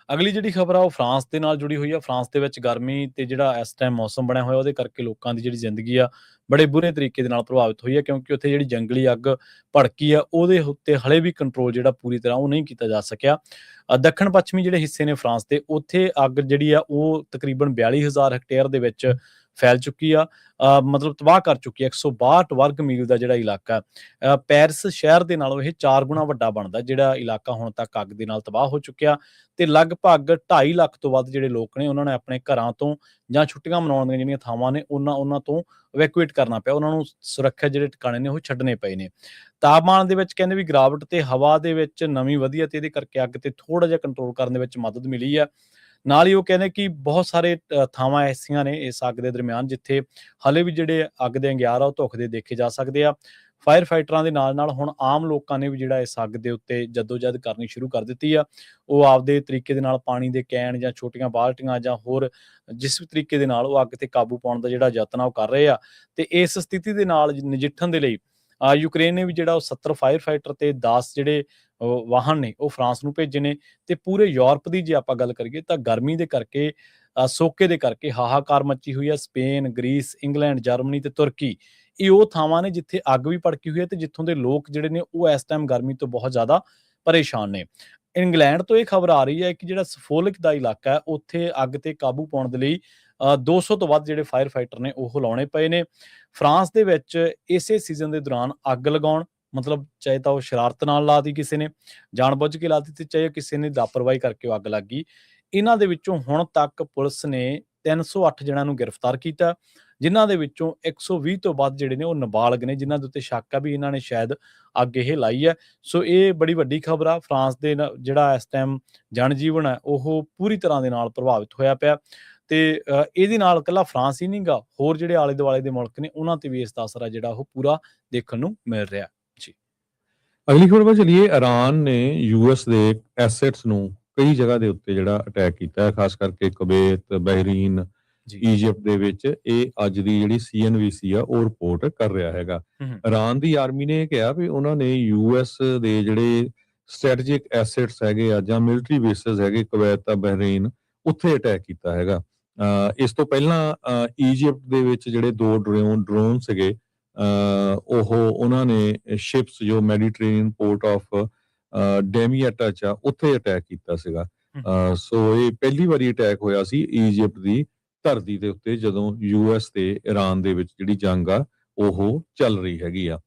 ਅਗਲੀ ਜਿਹੜੀ ਖਬਰ ਆ ਉਹ ਫਰਾਂਸ ਦੇ ਨਾਲ ਜੁੜੀ ਹੋਈ ਆ। ਫਰਾਂਸ ਦੇ ਵਿੱਚ ਗਰਮੀ ਤੇ ਜਿਹੜਾ ਇਸ ਟਾਈਮ ਮੌਸਮ ਬਣਿਆ ਹੋਇਆ ਉਹਦੇ ਕਰਕੇ ਲੋਕਾਂ ਦੀ ਜਿਹੜੀ ਜ਼ਿੰਦਗੀ ਆ ਬੜੇ ਬੁਰੇ ਤਰੀਕੇ ਦੇ ਨਾਲ ਪ੍ਰਭਾਵਿਤ ਹੋਈ ਹੈ, ਕਿਉਂਕਿ ਉੱਥੇ ਜਿਹੜੀ ਜੰਗਲੀ ਅੱਗ ਭੜਕੀ ਆ ਉਹਦੇ ਉੱਤੇ ਹਲੇ ਵੀ ਕੰਟਰੋਲ ਜਿਹੜਾ ਪੂਰੀ ਤਰ੍ਹਾਂ ਉਹ ਨਹੀਂ ਕੀਤਾ ਜਾ ਸਕਿਆ। ਦੱਖਣ ਪੱਛਮੀ ਜਿਹੜੇ ਹਿੱਸੇ ਨੇ ਫਰਾਂਸ ਦੇ, ਉੱਥੇ ਅੱਗ ਜਿਹੜੀ ਆ ਉਹ ਤਕਰੀਬਨ 42,000 ਹੈਕਟੇਅਰ ਦੇ ਵਿੱਚ ਫੈਲ ਚੁੱਕੀ ਆ, ਮਤਲਬ ਤਬਾਹ ਕਰ ਚੁੱਕੀ ਆ 162 ਵਰਗ ਮੀਲ ਦਾ ਜਿਹੜਾ ਇਲਾਕਾ। ਪੈਰਿਸ ਸ਼ਹਿਰ ਦੇ ਨਾਲੋਂ ਇਹ 4 ਗੁਣਾ ਵੱਡਾ ਬਣਦਾ ਜਿਹੜਾ ਇਲਾਕਾ ਹੁਣ ਤੱਕ ਅੱਗ ਦੇ ਨਾਲ ਤਬਾਹ ਹੋ ਚੁੱਕਿਆ, ਤੇ ਲਗਭਗ 2.5 ਲੱਖ ਤੋਂ ਵੱਧ ਜਿਹੜੇ ਲੋਕ ਨੇ ਉਹਨਾਂ ਨੇ ਆਪਣੇ ਘਰਾਂ ਤੋਂ ਜਾਂ ਛੁੱਟੀਆਂ ਮਨਾਉਣ ਦੀਆਂ ਜਿਹੜੀਆਂ ਥਾਵਾਂ ਨੇ ਉਹਨਾਂ ਤੋਂ ਇਵੈਕੂਏਟ ਕਰਨਾ ਪਿਆ, ਉਹਨਾਂ ਨੂੰ ਸੁਰੱਖਿਅਤ ਜਿਹੜੇ ਟਿਕਾਣੇ ਨੇ ਉਹ ਛੱਡਣੇ ਪਏ ਨੇ। ਤਾਪਮਾਨ ਦੇ ਵਿੱਚ ਕਹਿੰਦੇ ਵੀ ਗਿਰਾਵਟ ਤੇ ਹਵਾ ਦੇ ਵਿੱਚ ਨਮੀ ਵਧੀ ਹੈ ਤੇ ਇਹਦੇ ਕਰਕੇ ਅੱਗ ਤੇ ਥੋੜਾ ਜਿਹਾ ਕੰਟਰੋਲ ਕਰਨ ਦੇ ਵਿੱਚ ਮਦਦ ਮਿਲੀ ਆ। ਨਾਲ ਹੀ ਉਹ ਕਹਿੰਦੇ ਕਿ ਬਹੁਤ ਸਾਰੇ ਥਾਵਾਂ ਐਸੀਆਂ ਨੇ ਇਸ ਅੱਗ ਦੇ ਦਰਮਿਆਨ ਜਿੱਥੇ ਹਲੇ ਵੀ ਜਿਹੜੇ ਅੱਗ ਦੇ ਅੰਗਿਆਰ ਆ ਉਹ ਧੁਖਦੇ ਦੇਖੇ ਜਾ ਸਕਦੇ ਆ। ਫਾਇਰ ਫਾਈਟਰਾਂ ਦੇ ਨਾਲ ਹੁਣ ਆਮ ਲੋਕਾਂ ਨੇ ਵੀ ਜਿਹੜਾ ਇਸ ਅੱਗ ਦੇ ਉੱਤੇ ਜੱਦੋ-ਜਹਿਦ ਕਰਨੀ ਸ਼ੁਰੂ ਕਰ ਦਿੱਤੀ ਆ। ਉਹ ਆਪਦੇ ਤਰੀਕੇ ਦੇ ਨਾਲ ਪਾਣੀ ਦੇ ਕੈਨ ਜਾਂ ਛੋਟੀਆਂ ਬਾਲਟੀਆਂ ਜਾਂ ਹੋਰ ਜਿਸ ਵੀ ਤਰੀਕੇ ਦੇ ਨਾਲ ਉਹ ਅੱਗ ਤੇ ਕਾਬੂ ਪਾਉਣ ਦਾ ਜਿਹੜਾ ਯਤਨ ਆ ਉਹ ਕਰ ਰਹੇ ਆ। ਤੇ ਇਸ ਸਥਿਤੀ ਦੇ ਨਾਲ ਨਜਿੱਠਣ ਦੇ ਲਈ ਯੂਕਰੇਨ ਨੇ ਵੀ ਜਿਹੜਾ ਉਹ 70 ਫਾਇਰ ਫਾਈਟਰ ਤੇ 10 ਜਿਹੜੇ ਵਾਹਨ ਨੇ ਉਹ ਫਰਾਂਸ ਨੂੰ ਭੇਜੇ ਨੇ। ਤੇ ਪੂਰੇ ਯੂਰਪ ਦੀ ਜੇ ਆਪਾਂ ਗੱਲ ਕਰੀਏ ਤਾਂ ਗਰਮੀ ਦੇ ਕਰਕੇ ਸੋਕੇ ਦੇ ਕਰਕੇ ਹਾਹਾਕਾਰ ਮੱਚੀ ਹੋਈ ਹੈ। ਸਪੇਨ, ਗ੍ਰੀਸ, ਇੰਗਲੈਂਡ, ਜਰਮਨੀ ਤੇ ਤੁਰਕੀ ਇਹ ਉਹ ਥਾਵਾਂ ਨੇ ਜਿੱਥੇ ਅੱਗ ਵੀ ਭੜਕੀ ਹੋਈ ਹੈ ਤੇ ਜਿੱਥੋਂ ਦੇ ਲੋਕ ਜਿਹੜੇ ਨੇ ਉਹ ਇਸ ਟਾਈਮ ਗਰਮੀ ਤੋਂ ਬਹੁਤ ਜ਼ਿਆਦਾ ਪਰੇਸ਼ਾਨ ਨੇ। ਇੰਗਲੈਂਡ ਤੋਂ ਇਹ ਖਬਰ ਆ ਰਹੀ ਹੈ ਕਿ ਜਿਹੜਾ ਸਫੋਲਿਕ ਦਾ ਇਲਾਕਾ ਹੈ ਉੱਥੇ ਅੱਗ ਤੇ ਕਾਬੂ ਪਾਉਣ ਦੇ ਲਈ 200 ਤੋਂ ਵੱਧ ਜਿਹੜੇ ਫਾਇਰ ਫਾਈਟਰ ਨੇ ਉਹ ਲਾਉਣੇ ਪਏ ਨੇ। ਫਰਾਂਸ ਦੇ ਵਿੱਚ ਇਸੇ ਸੀਜ਼ਨ ਦੇ ਦੌਰਾਨ ਅੱਗ ਲਗਾਉਣ ਮਤਲਬ ਚਾਹੇ ਤਾਂ ਉਹ ਸ਼ਰਾਰਤ ਨਾਲ ਲਾਤੀ ਕਿਸੇ ਨੇ, ਜਾਣਬੁੱਝ ਕੇ ਲਾਤੀ ਤੇ ਚਾਹੇ ਕਿਸੇ ਨੇ ਲਾਪਰਵਾਹੀ ਕਰਕੇ ਉਹ ਅੱਗ ਲੱਗ ਗਈ। ਇਹਨਾਂ ਦੇ ਵਿੱਚੋਂ ਹੁਣ ਤੱਕ ਪੁਲਿਸ ਨੇ 308 ਜਣਿਆਂ ਨੂੰ ਗ੍ਰਿਫਤਾਰ ਕੀਤਾ, ਜਿਨ੍ਹਾਂ ਦੇ ਵਿੱਚੋਂ 120 ਤੋਂ ਵੱਧ ਜਿਹੜੇ ਨੇ ਉਹ ਨਾਬਾਲਗ ਨੇ, ਜਿਨ੍ਹਾਂ ਦੇ ਉੱਤੇ ਸ਼ੱਕ ਆ ਵੀ ਇਹਨਾਂ ਨੇ ਸ਼ਾਇਦ ਅੱਗ ਇਹ ਲਾਈ ਹੈ। ਸੋ ਇਹ ਬੜੀ ਵੱਡੀ ਖਬਰ ਆ। ਫਰਾਂਸ ਦੇ ਜਿਹੜਾ ਇਸ ਟਾਈਮ ਜਨਜੀਵਨ ਹੈ ਉਹ ਪੂਰੀ ਤਰ੍ਹਾਂ ਦੇ ਨਾਲ ਪ੍ਰਭਾਵਿਤ ਹੋਇਆ ਪਿਆ ਤੇ ਇਹਦੇ ਨਾਲ ਇਕੱਲਾ ਫਰਾਂਸ ਹੀ ਨਹੀਂ ਗਾ, ਹੋਰ ਜਿਹੜੇ ਆਲੇ ਦੁਆਲੇ ਦੇ ਮੁਲਕ ਨੇ ਉਹਨਾਂ ਤੇ ਵੀ ਇਸ ਦਾ ਅਸਰ ਆ ਜਿਹੜਾ ਉਹ ਪੂਰਾ ਦੇਖਣ ਨੂੰ ਮਿਲ ਰਿਹਾ ਜੀ। ਅਗਲੀ ਖਬਰ ਵੱਲ ਚਲੀਏ। ਈਰਾਨ ਨੇ ਯੂਐਸ ਦੇ ਐਸੈਟਸ ਨੂੰ ਕਈ ਜਗ੍ਹਾ ਦੇ ਉੱਤੇ ਜਿਹੜਾ ਅਟੈਕ ਕੀਤਾ ਹੈ, ਖਾਸ ਕਰਕੇ ਕੁਵੈਤ, ਬਹਿਰੀਨ, ਜੀ ਈਜਿਪਟ ਦੇ ਵਿੱਚ। ਇਹ ਅੱਜ ਦੀ ਜਿਹੜੀ ਸੀਐਨਬੀਸੀ ਆ ਉਹ ਰਿਪੋਰਟ ਕਰ ਰਿਹਾ ਹੈਗਾ। ਈਰਾਨ ਦੀ ਆਰਮੀ ਨੇ ਇਹ ਕਿਹਾ ਵੀ ਉਹਨਾਂ ਨੇ ਯੂਐਸ ਦੇ ਜਿਹੜੇ ਸਟ੍ਰੈਟੇਜਿਕ ਐਸੈਟਸ ਹੈਗੇ ਆ ਜਾਂ ਮਿਲਟਰੀ ਬੇਸਿਸ ਹੈਗੇ ਕੁਵੈਤ ਤੇ ਬਹਿਰੀਨ, ਉੱਥੇ ਅਟੈਕ ਕੀਤਾ ਹੈਗਾ। ਇਸ ਤੋਂ ਪਹਿਲਾਂ ਈਜਿਪਟ ਦੇ ਵਿੱਚ ਜਿਹੜੇ 2 ਡਰੋਨ ਸੀਗੇ, ਉਹਨਾਂ ਨੇ ਸ਼ਿਪਸ ਜੋ ਮੈਡੀਟਰੇਨੀਅਨ ਪੋਰਟ ਆਫ ਡੈਮੀਅਟਾ ਚ ਉੱਥੇ ਅਟੈਕ ਕੀਤਾ ਸੀਗਾ। ਸੋ ਇਹ ਪਹਿਲੀ ਵਾਰੀ ਅਟੈਕ ਹੋਇਆ ਸੀ ਈਜਿਪਟ ਦੀ ਧਰਤੀ ਦੇ ਉੱਤੇ ਜਦੋਂ ਯੂਐਸ ਤੇ ਈਰਾਨ ਦੇ ਵਿੱਚ ਜਿਹੜੀ ਜੰਗ ਆ ਉਹ ਚੱਲ ਰਹੀ ਹੈਗੀ ਆ।